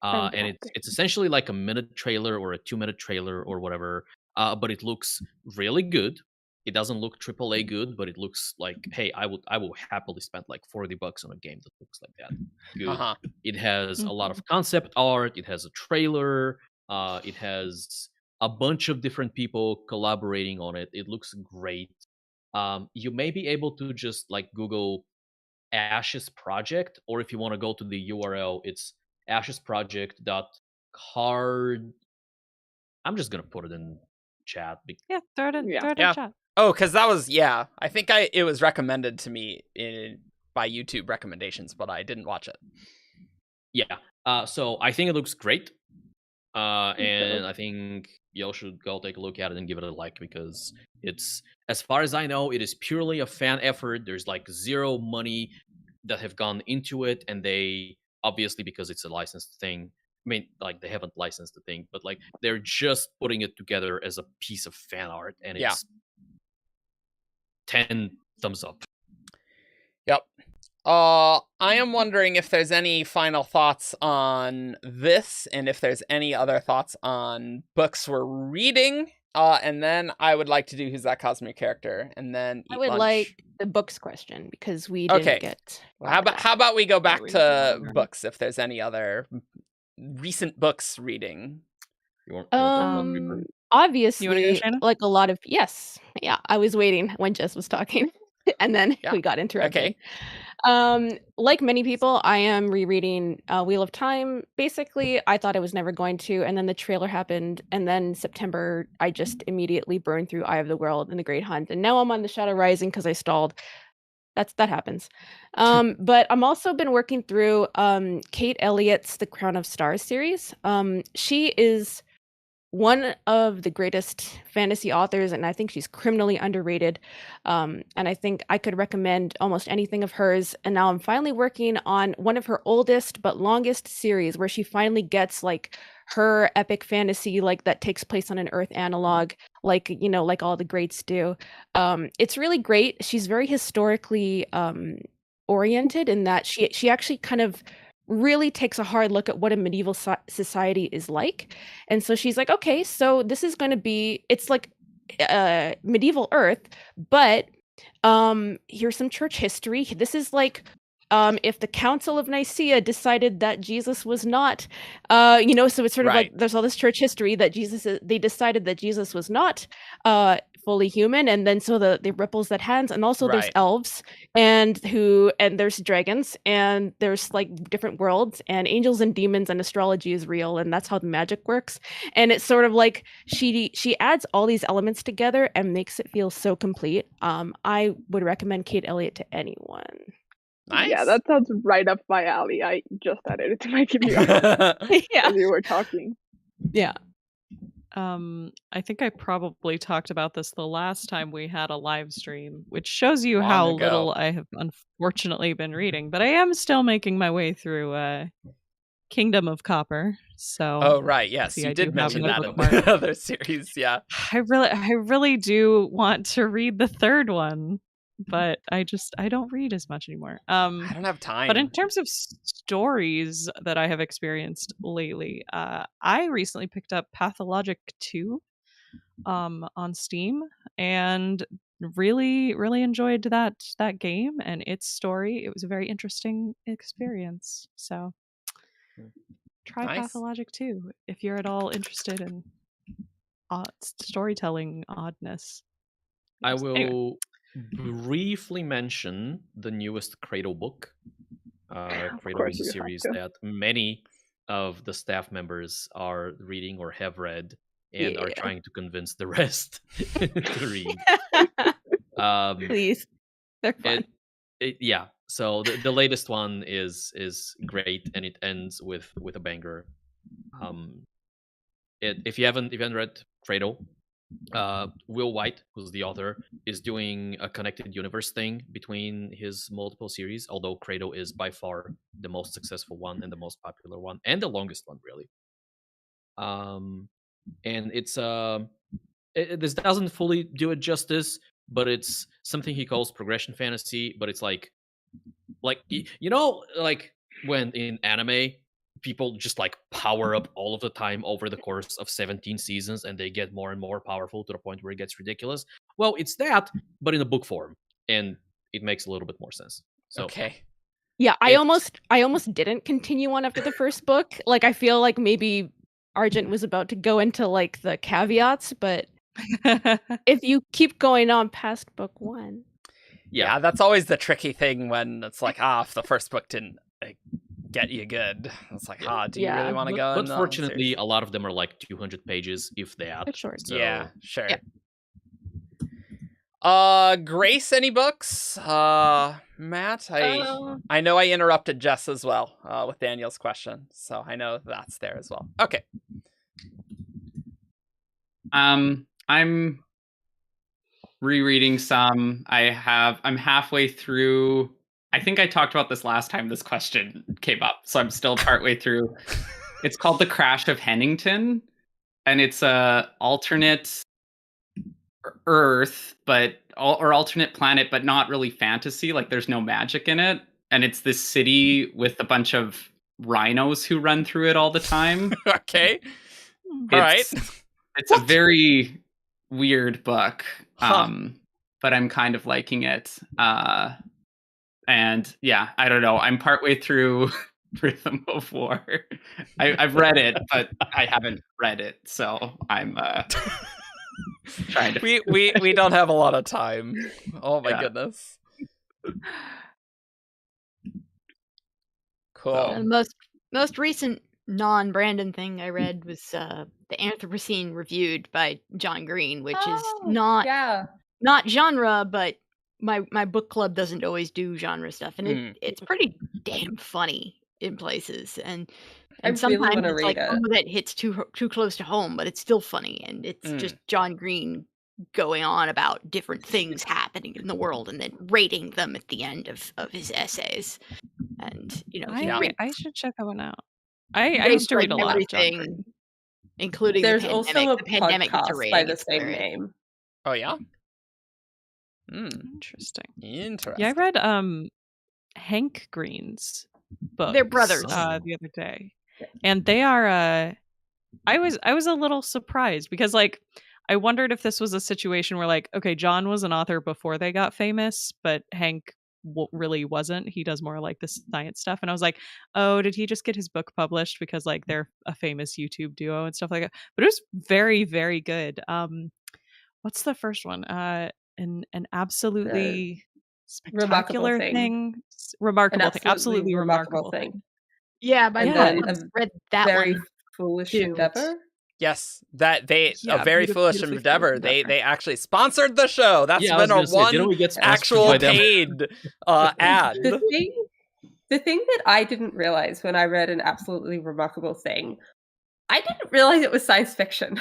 And it's essentially like a minute trailer or a 2-minute trailer or whatever. But it looks really good. it doesn't look AAA good, but it looks like, hey, I will happily spend like $40 on a game that looks like that good. It has a lot of concept art. It has a trailer. It has a bunch of different people collaborating on it. It looks great. You may be able to just like Google Ashes Project, or if you want to go to the URL, it's ashesproject.card. I'm just gonna put it in chat. Yeah, throw it in chat. Oh, because that was I think it was recommended to me by YouTube recommendations, but I didn't watch it. Yeah. So I think it looks great. And I think y'all should go take a look at it and give it a like, because it's, as far as I know, it is purely a fan effort. There's like zero money that have gone into it, and they obviously, because it's a licensed thing, I mean, like, they haven't licensed the thing, but like they're just putting it together as a piece of fan art, and it's 10 thumbs up. Yep. I am wondering if there's any final thoughts on this, and if there's any other thoughts on books we're reading. And then I would like to do Who's That Cosmere Character, and then I would lunch. like the books question, because we didn't get. How about we go back to books, if there's any other recent books reading? Obviously, you want to go, Shannon? like a lot of I was waiting when Jess was talking, and then we got interrupted. Like many people, I am rereading Wheel of Time. Basically, I thought I was never going to, and then the trailer happened, and then September, I just immediately burned through Eye of the World and The Great Hunt, and now I'm on The Shadow Rising because I stalled. That happens. But I'm also been working through Kate Elliott's The Crown of Stars series. She is one of the greatest fantasy authors, and I think she's criminally underrated. And I think I could recommend almost anything of hers. And now I'm finally working on one of her oldest but longest series, where she finally gets like her epic fantasy, like that takes place on an Earth analog, like, you know, like all the greats do. It's really great. She's very historically oriented in that she actually kind of really takes a hard look at what a medieval society is like. And so she's like, okay, so this is going to be, it's like medieval Earth, but here's some church history. This is like if the Council of Nicaea decided that Jesus was not, so it's sort of like there's all this church history that they decided that Jesus was not fully human, and then so the ripples that hands, and also there's elves and there's dragons, and there's like different worlds and angels and demons, and astrology is real, and that's how the magic works. And it's sort of like she adds all these elements together and makes it feel so complete. I would recommend Kate Elliott to anyone. Nice. Yeah, that sounds right up my alley. I just added it to my computer as you were talking. Yeah. I think I probably talked about this the last time we had a live stream, which shows you how little I have unfortunately been reading. But I am still making my way through Kingdom of Copper. So yes, you did mention that in the other series. Yeah, I really do want to read the third one, but I don't read as much anymore. I don't have time. But in terms of stories that I have experienced lately, I recently picked up Pathologic 2 on Steam, and really enjoyed that game and its story. It was a very interesting experience. So try Pathologic 2 if you're at all interested in storytelling oddness. I will briefly mention the newest Cradle book. Cradle is a series that many of the staff members are reading or have read, and are trying to convince the rest to read. Please, they're fun. So the latest one is great, and it ends with a banger. If you haven't read Cradle, Will White, who's the author, is doing a connected universe thing between his multiple series, although Cradle is by far the most successful one and the most popular one, and the longest one, really. And it's this doesn't fully do it justice, but it's something he calls progression fantasy. But it's like when in anime people just like power up all of the time over the course of 17 seasons, and they get more and more powerful to the point where it gets ridiculous. Well, it's that, but in a book form, and it makes a little bit more sense. So, okay. Yeah, I almost didn't continue on after the first book. Like, I feel like maybe Argent was about to go into like the caveats, but if you keep going on past book 1. Yeah, that's always the tricky thing when it's like, if the first book didn't get you good. It's like, do you really want to go? But fortunately, a lot of them are like 200 pages, if that. It's short. So... Yeah, sure. Yeah. Grace, any books? Matt, I know I interrupted Jess as well with Daniel's question, so I know that's there as well. Okay. I'm rereading some. I'm halfway through. I think I talked about this last time this question came up, so I'm still partway through. It's called The Crash of Hennington, and it's a alternate Earth, or alternate planet, but not really fantasy. Like, there's no magic in it, and it's this city with a bunch of rhinos who run through it all the time. Okay. All right. It's a very weird book, but I'm kind of liking it. And yeah, I don't know. I'm partway through Rhythm of War. I've read it, but I haven't read it, so I'm trying to. We don't have a lot of time. Oh my goodness. Cool. The most recent non-Brandon thing I read was the Anthropocene Reviewed by John Green, which is not genre, but my book club doesn't always do genre stuff, and it's pretty damn funny in places, and sometimes it's like some of it hits too close to home, but it's still funny, and it's just John Green going on about different things happening in the world and then rating them at the end of his essays. And I should check that one out. I used to read a lot of John Green, including there's also a podcast by the same name. Oh yeah. Interesting. Interesting. Yeah, I read Hank Green's book. They're brothers. The other day, and they are. I was a little surprised because like I wondered if this was a situation where like, okay, John was an author before they got famous, but Hank really wasn't. He does more like the science stuff, and I was like, oh, did he just get his book published because like they're a famous YouTube duo and stuff like that? But it was very, very good. What's the first one? An absolutely spectacular thing. Remarkable thing. Absolutely remarkable thing. Yeah, by then I read that very one. Foolish Endeavor. Yes, that a very foolish endeavor. They actually sponsored the show. That's been our one actual paid ad. The thing that I didn't realize when I read An Absolutely Remarkable Thing, I didn't realize it was science fiction.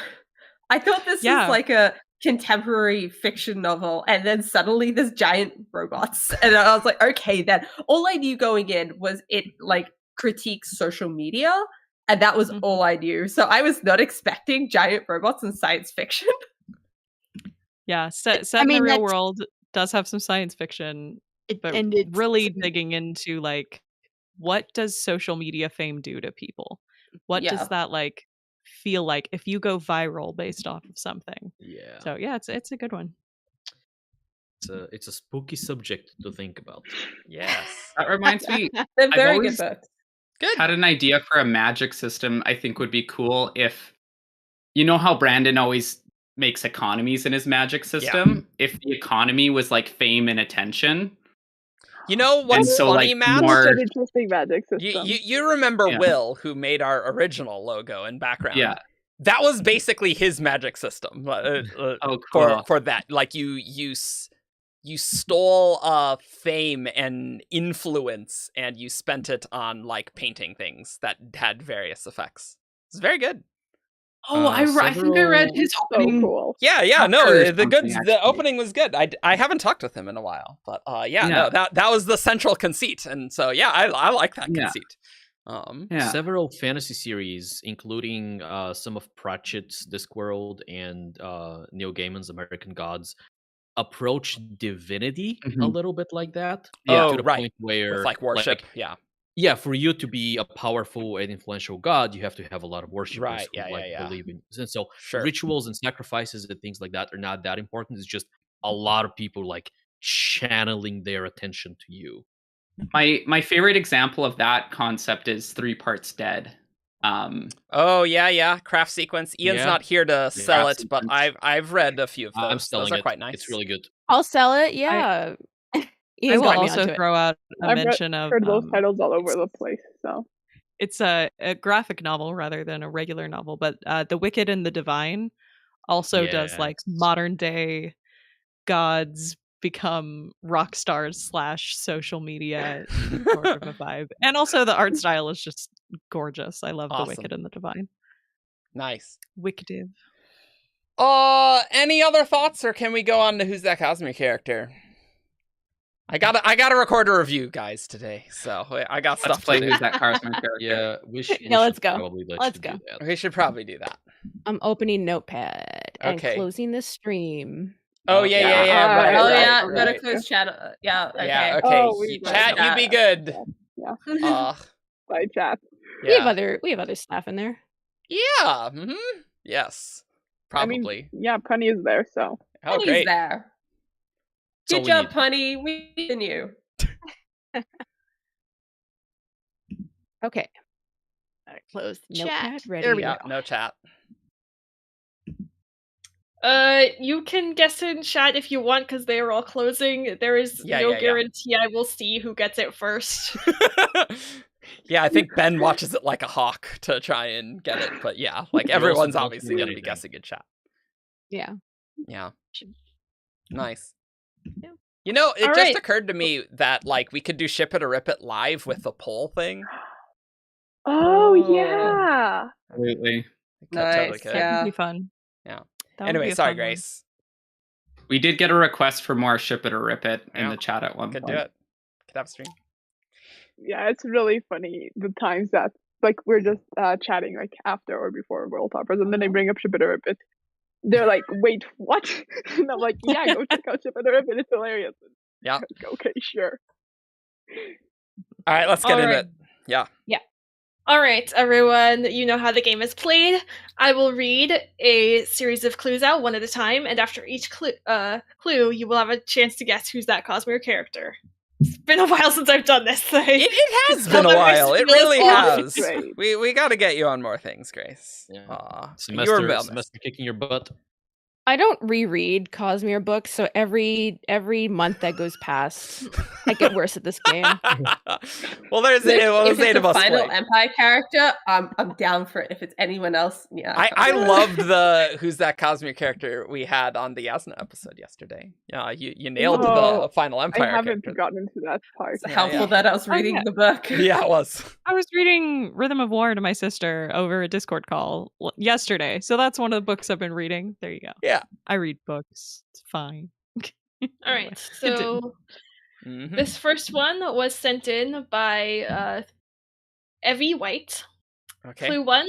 I thought this was like a contemporary fiction novel, and then suddenly there's giant robots, and I was like, okay, then all I knew going in was it like critiques social media, and that was all I knew. So I was not expecting giant robots in science fiction. Yeah, set in the real world does have some science fiction, but really digging into like, what does social media fame do to people? What does that like feel like if you go viral based off of something? Yeah. So yeah, it's a good one. It's a spooky subject to think about. Yes. That reminds me. They're very good books. Good. Had an idea for a magic system I think would be cool if, you know how Brandon always makes economies in his magic system? Yeah. If the economy was like fame and attention. You know what's funny, Matt? An interesting magic system. You remember Will, who made our original logo and background? Yeah. That was basically his magic system cool. for that. Like you stole fame and influence, and you spent it on like painting things that had various effects. It's very good. Oh, I think I read his opening. So cool. Yeah, no, the opening was good. I haven't talked with him in a while, but no, that was the central conceit, and so I like that conceit. Several fantasy series, including some of Pratchett's Discworld and Neil Gaiman's American Gods, approach divinity a little bit like that. Yeah, to the point where with like worship. yeah, for you to be a powerful and influential god, you have to have a lot of worshippers who believe in. And so rituals and sacrifices and things like that are not that important. It's just a lot of people like channeling their attention to you. My favorite example of that concept is 3 Parts Dead. Oh yeah, craft sequence. Ian's not here to sell it, but I've read a few of those. I'm selling those are it. quite nice. It's really good. I'll sell it. Yeah. I will also throw out a mention of heard those titles all over the place. So it's a graphic novel rather than a regular novel, but The Wicked and the Divine also does like modern day gods become rock stars / social media sort of a vibe. And also the art style is just gorgeous. I love The Wicked and the Divine. Nice. Wicked. Any other thoughts, or can we go on to Who's That Cosmere character? I gotta record a review, guys, today. So I got stuff to do. Who's That Cosmere character? Yeah, let's go. Let's go. We should probably do that. I'm opening Notepad and closing the stream. Oh yeah. Right, I'm gonna close chat. Yeah. Okay. Yeah. Okay. Chat, you be good. Yeah. Bye, chat. Yeah. We have other staff in there. Yeah. Yes. Probably. I mean, Punny is there, so. Oh, Punny's great. there. Good job, Punny. We need you. Okay. Close the Notepad chat. ready. There we go. No chat. You can guess in chat if you want, because they are all closing. There is no guarantee I will see who gets it first. Yeah, I think Ben watches it like a hawk to try and get it, but yeah, like everyone's obviously going to be guessing in chat. Yeah. Yeah. Nice. You know, it just occurred to me that like we could do Ship It or Rip It live with the poll thing. Oh yeah. Absolutely. Totally could. That would be fun. Yeah. That Anyway, sorry, Grace. We did get a request for more Ship It or Rip It in the chat at one point. Could do it. Could have a stream. Yeah, it's really funny the times that like we're just chatting like after or before World Toppers, and then they bring up Ship It or Rip It. They're like, "Wait, what?" And I'm like, "Yeah, go check out Ship It or Rip It. It's hilarious." Yeah. Okay, sure. All right, let's get into it. Yeah. Yeah. All right, everyone, you know how the game is played. I will read a series of clues out one at a time, and after each clue, you will have a chance to guess who's that Cosmere character. It's been a while since I've done this. It has been a while. It really has. We got to get you on more things, Grace. Yeah. Semester kicking your butt. I don't reread Cosmere books, so every month that goes past, I get worse at this game. Well, there's if eight of us. Final Empire character, I'm down for it. If it's anyone else, yeah. I loved the Who's That Cosmere character we had on the Yasna episode yesterday. Yeah, you nailed the Final Empire. I haven't gotten into that part. It's helpful that I was reading the book. Yeah, it was. I was reading Rhythm of War to my sister over a Discord call yesterday, so that's one of the books I've been reading. There you go. Yeah. I read books. It's fine. All right. So this first one was sent in by Evie White. Okay. Clue 1.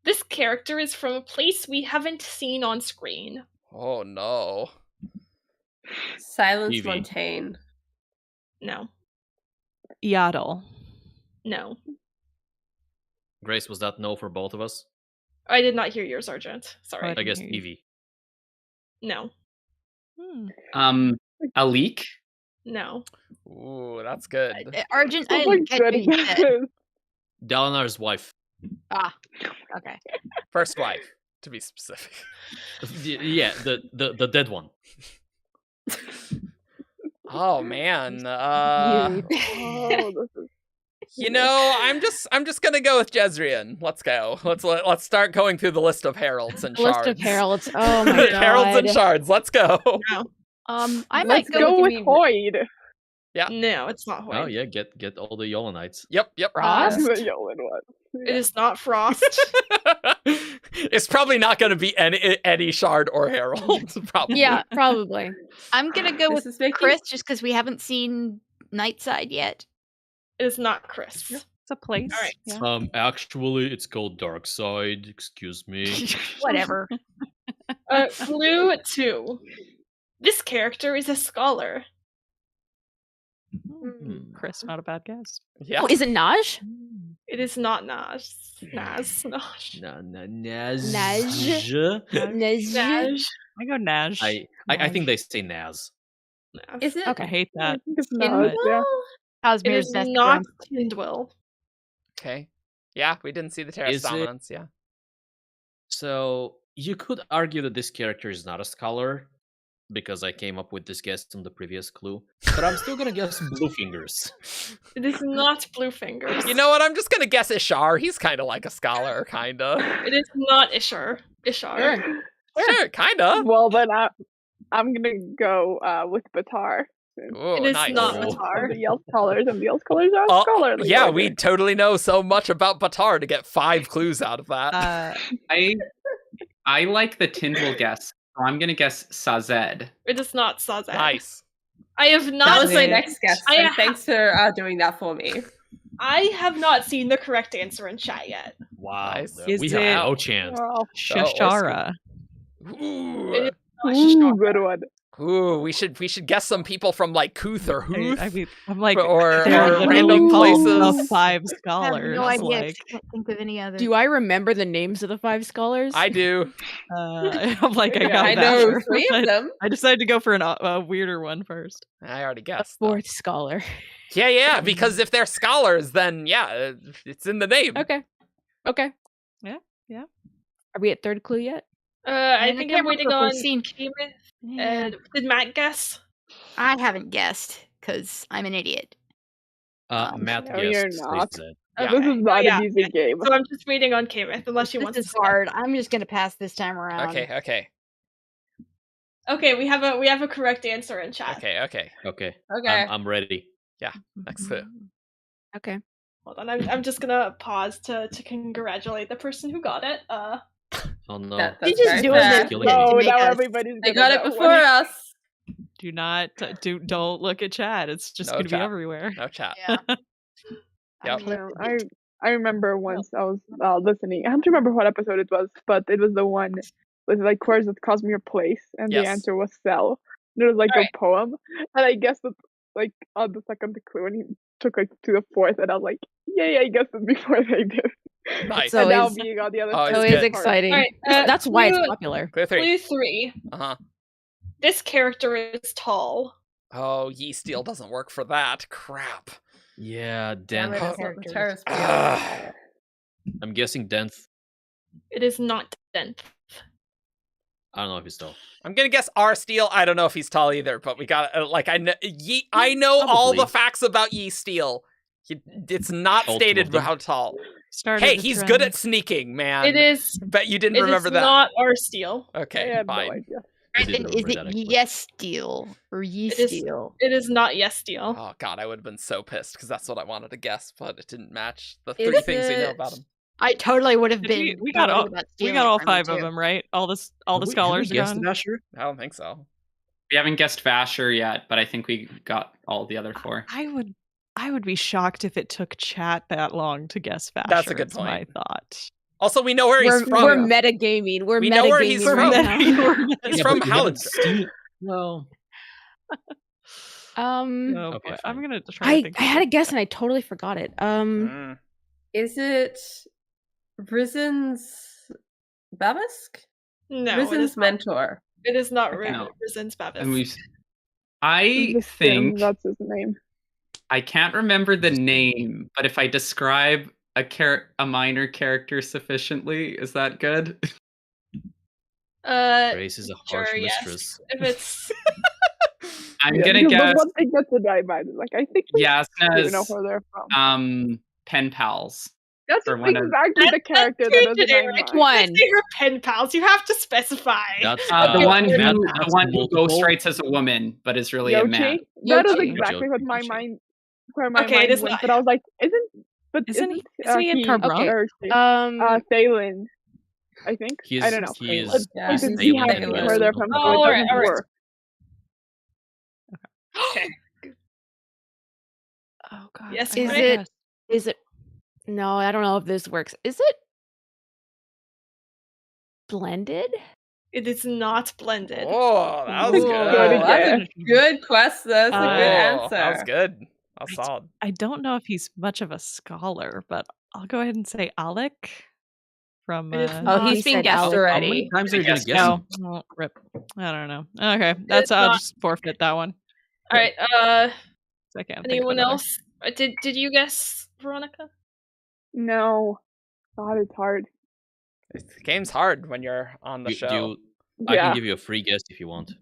This character is from a place we haven't seen on screen. Oh no. Silence Montaigne. No. Yaddle. No. Grace, was that no for both of us? I did not hear yours, Argent. Sorry. I guess Evie. No. A leak? No. Ooh, that's good. Argent, I didn't get what you said. Dalinar's wife. Ah, okay. First wife, to be specific. Yeah, the dead one. Oh man. You know, I'm just gonna go with Jezrien. Let's go. Let's start going through the list of heralds and shards. List of heralds. Oh my god. Heralds and shards. Let's go. No. I might go with Hoyd. Yeah. No, it's not Hoyd. Oh yeah, get all the Yolanites. Yep. Frost. The Yolan one. It is not Frost. It's probably not going to be any shard or herald. Probably. Yeah, probably. I'm gonna go with Chris just because we haven't seen Nightside yet. It is not Chris. It's a place. All right. Yeah. Actually, it's called Darkside. Excuse me. Whatever. Clue 2. This character is a scholar. Chris, not a bad guess. Yeah. Oh, is it Naj? It is not Naj. Naj. Naj. I go Naj. I think they say Naz. Is it? I hate that. It is not Tindwell. Okay. Yeah, we didn't see the Terrace dominance. Yeah. So you could argue that this character is not a scholar, because I came up with this guess on the previous clue, but I'm still gonna guess Bluefingers. It is not Bluefingers. You know what? I'm just gonna guess Ishar. He's kind of like a scholar, kind of. It is not Ishar. Sure, kind of. Well, then I'm gonna go with Batar. Ooh, it is nice. not Batar. The Yelp scholars, and the Yelp scholars are scholarly. Yeah, we totally know so much about Batar to get 5 clues out of that. I like the Tindwell guess. So I'm gonna guess Sazed. It is not Sazed. Nice. I have not. That was my next guess. So thanks for doing that for me. I have not seen the correct answer in chat yet. Wow, Nice. we have no chance. Shashara. Ooh. Good one. Ooh, we should guess some people from like Kuth or Huth. I mean, I'm like, or they're random called places. The 5 I scholars. have no idea. Like, I can't think of any other. Do I remember the names of the 5 scholars? I do. I'm like, I got I that. know 3 of them. I decided to go for a weirder one first. I already guessed. 4th scholar. Yeah, because if they're scholars, then yeah, it's in the name. Okay. Yeah. Are we at 3rd clue yet? I think I'm waiting on scene. Did Matt guess? I haven't guessed because I'm an idiot. Matt No, you're guessed not. Sazed. Yeah. This is not an easy game. So I'm just waiting on Kamith, unless she wants This to is hard. I'm just gonna pass this time around. Okay. Okay, we have a correct answer in chat. Okay. I'm ready. Yeah, next clue. Okay. Hold on, I'm just gonna pause to congratulate the person who got it. Oh no. That's He's just very doing fair. this. Oh, make now us- everybody's They gonna got it know. before us. Do not don't look at chat. It's just No gonna chat. be everywhere. No chat. Yeah. Yep. No, I remember once I was listening. I don't remember what episode it was, but it was the one with like where's the Cosmere place, and the Yes. answer was cell. There was like a poem, and I guessed it like on the 2nd clue, and he took like to the 4th, and I was like, yay! I guessed it before they did. Nice. So and now is- being on the other Oh, side, it's So good. it's exciting. All right, That's why it's clue- popular. Clue 3. Clue 3. Uh-huh. This character is tall. Oh, Yeasteel doesn't work for that. Crap. Yeah, Damn Denth. it, it's not the Terrace. Ugh. I'm guessing Denth. It is not Denth. I don't know if he's tall. I'm gonna guess R-Steel. I don't know if he's tall either, but we got I know all the Probably. facts about Yeasteel. It's not All stated 2 of them. how tall. Started Hey, the he's trend. good at sneaking, man. It is. Bet you didn't It remember is that. not our steel. Okay, I have no fine. idea. I didn't Brendan, is remember it that, actually. yes steel or ye It is- steel? It is not yes steel. Oh god, I would have been so pissed because that's what I wanted to guess, but it didn't match the Is 3 things we know it- about him. I totally would have Did been. we got worried all about we stealing got all from you, 5 of too. them, right? All the Have scholars we are guessed gone. Vasher? I don't think so. We haven't guessed Vasher yet, but I think we got all the other 4. I would be shocked if it took chat that long to guess Vasher. That's a good is my point. thought. Also, we know where he's We're from. metagaming. We're We know where he's metagaming from. right now. He's Yeah, from but we haven't Hallandr. seen- Well, Oh, Okay, boy. I'm fine. gonna try to I think. had a guess and I totally forgot it. Mm. Is it Rizen's Babisk? No, it Rizen's is not. mentor. It is not Okay. Rizen's Babis. And I This think that's his name. I can't remember the name, but if I describe a minor character sufficiently, is that good? Grace is a harsh Sure, yes. mistress. If it's I'm Yeah, gonna because guess the one thing that's in my mind is like I think we don't know Yasna's where they're from. pen pals. That's or one of- exactly the That's character too that was in my generic. mind. One. let's say her pen pals. You have to specify. That's The one who Matt- the that's one who multiple. ghostwrites as a woman, but is really a man. Yochi? That is Yochi. exactly what my Yochi. mind where my Okay, it mind is went. not- But I was like, isn't Isn't he in Carbron? Thalen, I think. He I don't know. He is Yeah. You can Thalen see how in where they're from. Western. So it Oh, doesn't alright. work. Okay. Oh god. Yes, I Is gotta it- guess. Is it? No, I don't know if this works. Is it blended? It is not blended. Oh, that was Ooh, good. good That's a guess. good quest. That's a good Oh, answer. that was good. That's solid. I don't know if he's much of a scholar, but I'll go ahead and say Alec from. He's been guessed already. How many times are you going to guess him? Oh, rip. I don't know. Okay, I'll just forfeit that one. All right. I can't anyone else? Did you guess, Veronica? No. God, it's hard. The game's hard when you're on the show. I can give you a free guess if you want.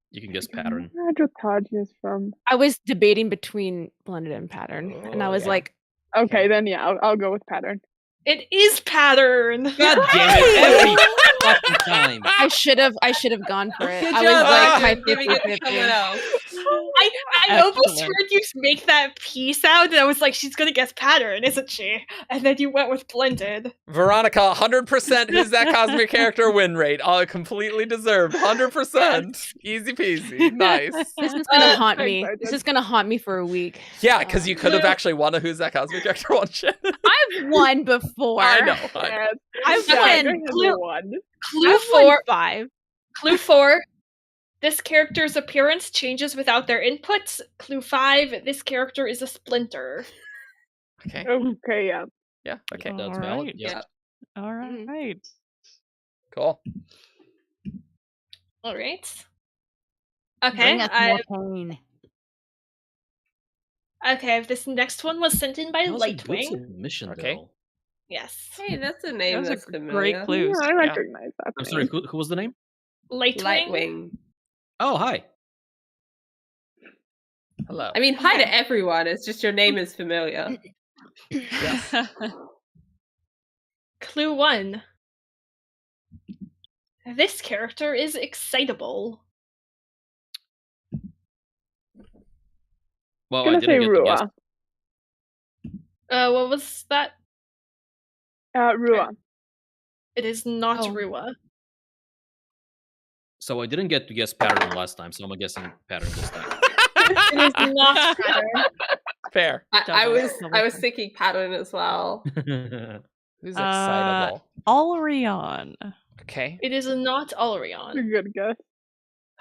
You can guess Patron. Adaptation is from. I was debating between Blended and Pattern, and I was like, okay, then yeah, I'll go with Pattern. It is Pattern. God damn it! Every fucking time. I should have gone for it. Good I job, was like, giving it to someone else. I almost heard you make that P sound, and I was like, she's gonna guess Pattern, isn't she? And then you went with Blended. Veronica, 100% who's that Cosmere character win rate. All completely deserved. 100%. Easy peasy. Nice. This is gonna haunt me. This is gonna haunt me for a week. Yeah, because you could have actually won a Who's That Cosmere character one shit. I've won before. I know. I've won. Clue 4. 5. Clue 4. This character's appearance changes without their inputs. Clue 5. This character is a splinter. Okay. Okay, yeah. Yeah, okay. That's valid. Yeah. All right. Cool. All right. Okay. Okay, this next one was sent in by Lightwing. Mission, okay. Though. Yes. Hey, that's a name that's familiar. Great clues. I recognize that. I'm sorry, who was the name? Lightwing. Oh, hi. Hello. I mean, hi to everyone. It's just your name is familiar. Yes. Clue 1. This character is excitable. Well, I didn't get to guess. What was that? Rua. It is not Rua. So I didn't get to guess Pattern last time, so I'm guessing Pattern this time. It is not Pattern. Fair. I was thinking Pattern as well. Who's excitable? Alrion. Okay. It is not Alrion. Good guess.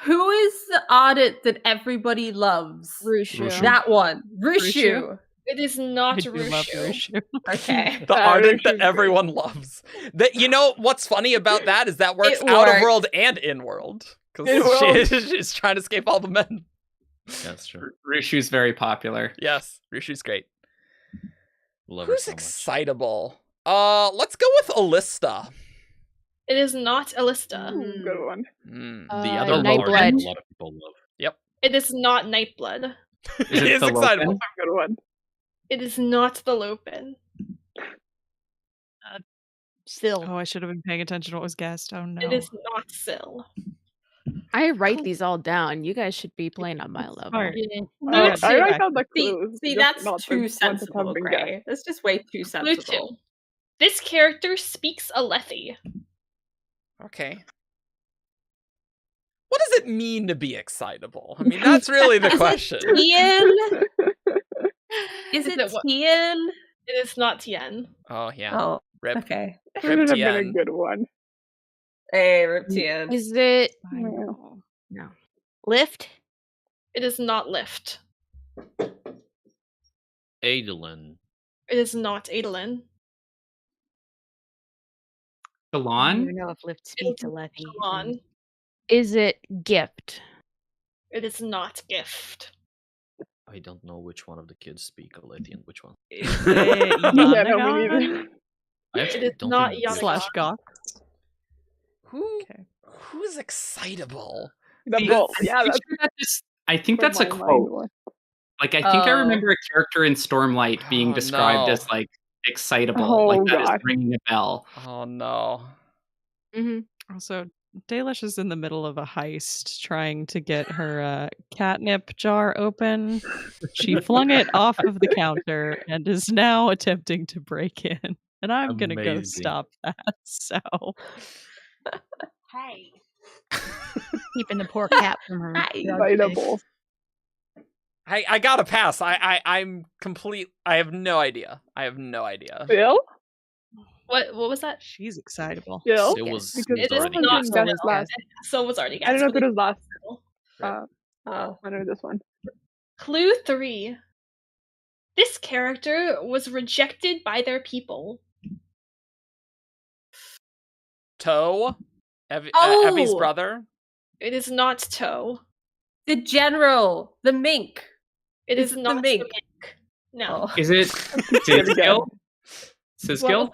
Who is the audit that everybody loves? Rushu. That one. Rushu. It is not I do love Rushu. Okay. The ardent that everyone loves. That, you know what's funny about that is that works out of world and in world. Because she's trying to escape all the men. That's true. Rishu's very popular. Yes, Rishu's great. Love her Who's so much. excitable? Let's go with Alista. It is not Alista. Good one. The other Nightblood. Lord a lot of people love. Yep. It is not Nightblood. It is excitable. Good one. It is not the Lopin. Syl. Oh, I should have been paying attention to what was guessed. Oh no. It is not Syl. I write these all down. You guys should be playing on my level. Smart. I write down the clues. See, just that's not too the ones that have sensible, been Gray. guessed. That's just way too Clue 2. sensible. This character speaks Alethi. Okay. What does it mean to be excitable? I mean, that's really the question. Tien? Is Is it it what? Tien? It is not Tien. Oh, yeah. Oh, Rip. okay. It would have been a Tien. good one. Hey, Rip Tien. Is it Well, no Lift? It is not Lift. Adolin. It is not Adolin. I don't Shalon? even know if Lift speaks Alethi. Shalon. Is it Gift? It is not Gift. I don't know which one of the kids speak Alethi and which one. Is it yeah, no, me Yanagon? neither. I actually is don't not think it's- Yanagon. / Gox. Who's excitable? The bolt. Yeah, I think that's a quote. Like, I think I remember a character in Stormlight being described as, like, excitable. Oh, like, that God. is ringing a bell. Oh, no. Also, Dalish is in the middle of a heist trying to get her catnip jar open. She flung it off of the counter and is now attempting to break in. And I'm going to go Amazing. stop that. So, Hey. Keeping the poor cat from her. Excitable. I gotta pass. I'm complete. I have no idea. Bill? What was that? she's excitable. Bill? It was It is already not guessed. That was last. So was already guessed. I don't know if it was last. Oh, I know this one. Clue 3. This character was rejected by their people. Toe? Evie's brother? It is not Toe. The general, the mink. It is not the mink. No. Is it Sizgil? Sizgil?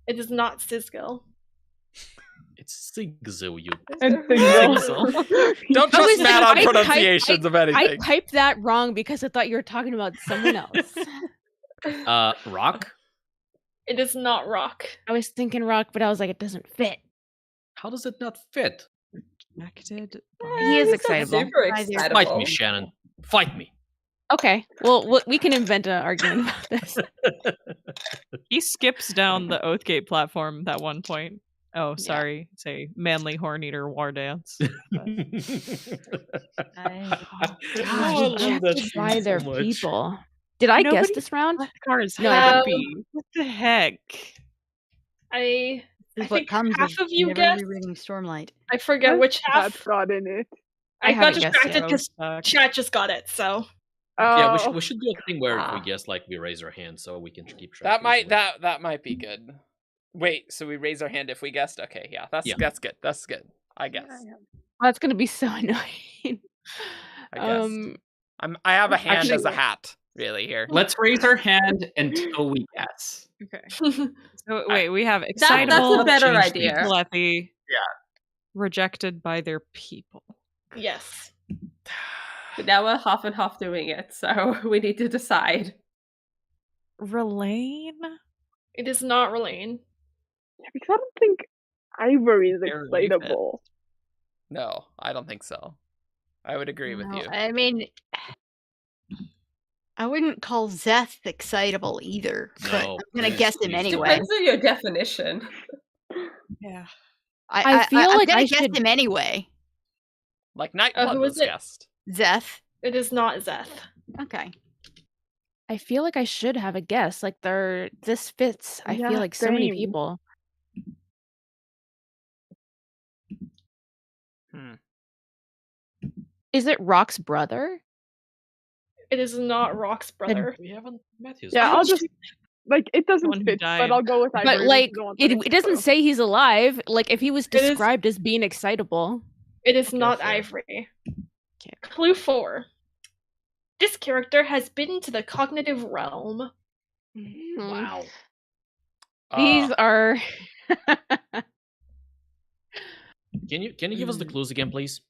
It is not Sizgil. It's Sigzil, you. Don't trust Matt on pronunciations of anything. I typed that wrong because I thought you were talking about someone else. Rock? It is not Rock. I was thinking Rock, but I was like, it doesn't fit. How does it not fit? Rejected. He is excitable. Super excitable. Fight me, Shannon. Fight me. Okay, well, we can invent an argument about this. He skips down the Oathgate platform at one point. Oh, sorry. Say manly horn eater war dance. Rejected by their people. Did I guess this round? Car is No, happy. What the heck? I What think comes half of you never guessed. rereading Stormlight. I forget which half. That's got in it. I got haven't guessed distracted yet. because chat just got it, so. Yeah, we should do a thing where if we guess, like, we raise our hand so we can keep track. That might be good. Wait, so we raise our hand if we guessed? Okay, yeah, that's good. That's good. I guess. That's gonna be so annoying. I guess. I have a hand as a hat, really, here. Let's raise our hand until we guess. Okay. So wait, we have excitable. That's a better idea. Telepathy, yeah. Rejected by their people. Yes. But now we're half and half doing it, so we need to decide. Relaine? It is not Relaine. Yeah, because I don't think Ivory is excitable. No, I don't think so. I would agree with you. I mean, I wouldn't call Zeth excitable either, but I'm gonna guess him anyway. Depends on your definition. Yeah. I feel I'm like gonna I guess should- him anyway. Like Nightblood who was is it? guessed. Zeth. It is not Zeth. Okay. I feel like I should have a guess. Like this fits. I Yeah, feel like so many same. people. Is it Rock's brother? It is not Rock's brother. We haven't met his. Yeah, I'll just it doesn't One who fit, died. but I'll go with Ivory. But like, the one that it doesn't say he's alive. Like, if he was It is- described as being excitable. It is not fair. Ivory. Okay. Clue 4. This character has been to the cognitive realm. Wow. These are. Can you give us the clues again, please?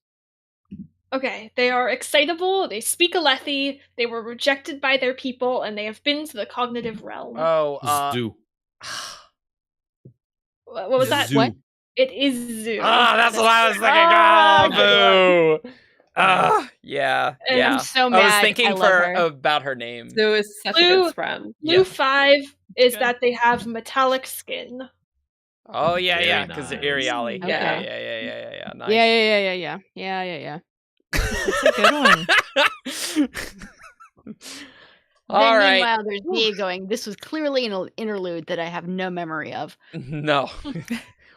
Okay, they are excitable, they speak Alethi, they were rejected by their people, and they have been to the cognitive realm. Zoo. What was that? Zoo. What? It is Zoo. That's what I was thinking. Yeah. And Yeah. I'm so I mad. was thinking I love her. about her name. Sue is such a Clue- good friend. Clue 5 is Good. that they have metallic skin. Oh yeah, Very yeah, because nice. Iriali. Okay. Yeah. Nice. Yeah. That's a good one. All Then right. meanwhile, there's me going, this was clearly an interlude that I have no memory of. No.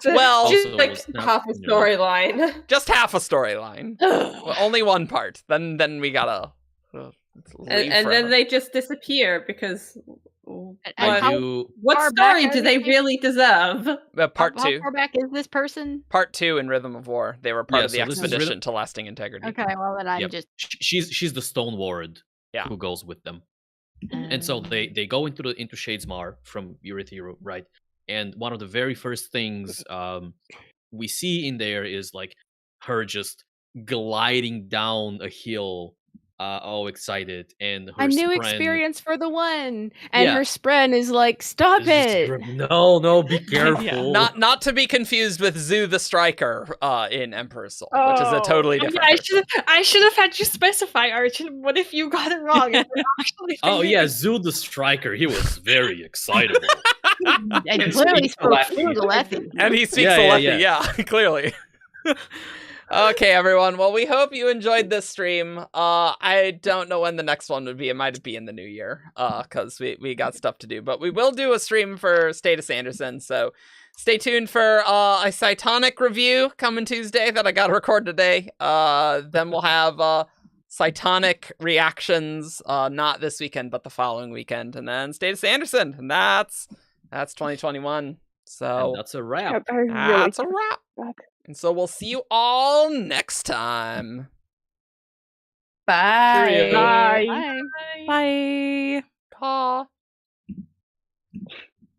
So Well- just Also, like it's not- half a storyline. Just half a storyline. Well, only one part. Then we gotta leave And forever. then they just disappear because I what, do. what Far story back do are they they? really deserve? Part How 2. far back is this person? Part 2 in Rhythm of War. They were part Yeah, of the so this is expedition Rhythm- to lasting integrity. Okay, well then I'm Yep. just. She's the Stone Ward. Yeah. Who goes with them? And so they go into Shadesmar from Urithiru, right? And one of the very first things we see in there is like her just gliding down a hill, all excited, and her A new spren experience for the one, and Yeah. her spren is like, stop is just it. No, be careful. Not to be confused with Zoo the Striker in Emperor's Soul, which is a totally Oh, different. yeah, person. I should have had you specify, Archon. What if you got it wrong? And we're actually Oh thinking- yeah, Zoo the Striker. He was very excitable. And clearly spoke through the Lethe. And he speaks Yeah, Alethi, yeah, clearly. Okay, everyone. Well, we hope you enjoyed this stream. I don't know when the next one would be. It might be in the new year, because we got stuff to do. But we will do a stream for State of Sanderson, so stay tuned for a Cytonic review coming Tuesday that I got to record today. Then we'll have Cytonic reactions, not this weekend, but the following weekend. And then State of Sanderson. And that's 2021. So and that's a wrap. That's a wrap. And so we'll see you all next time. Bye. Bye. Bye. Bye. Bye.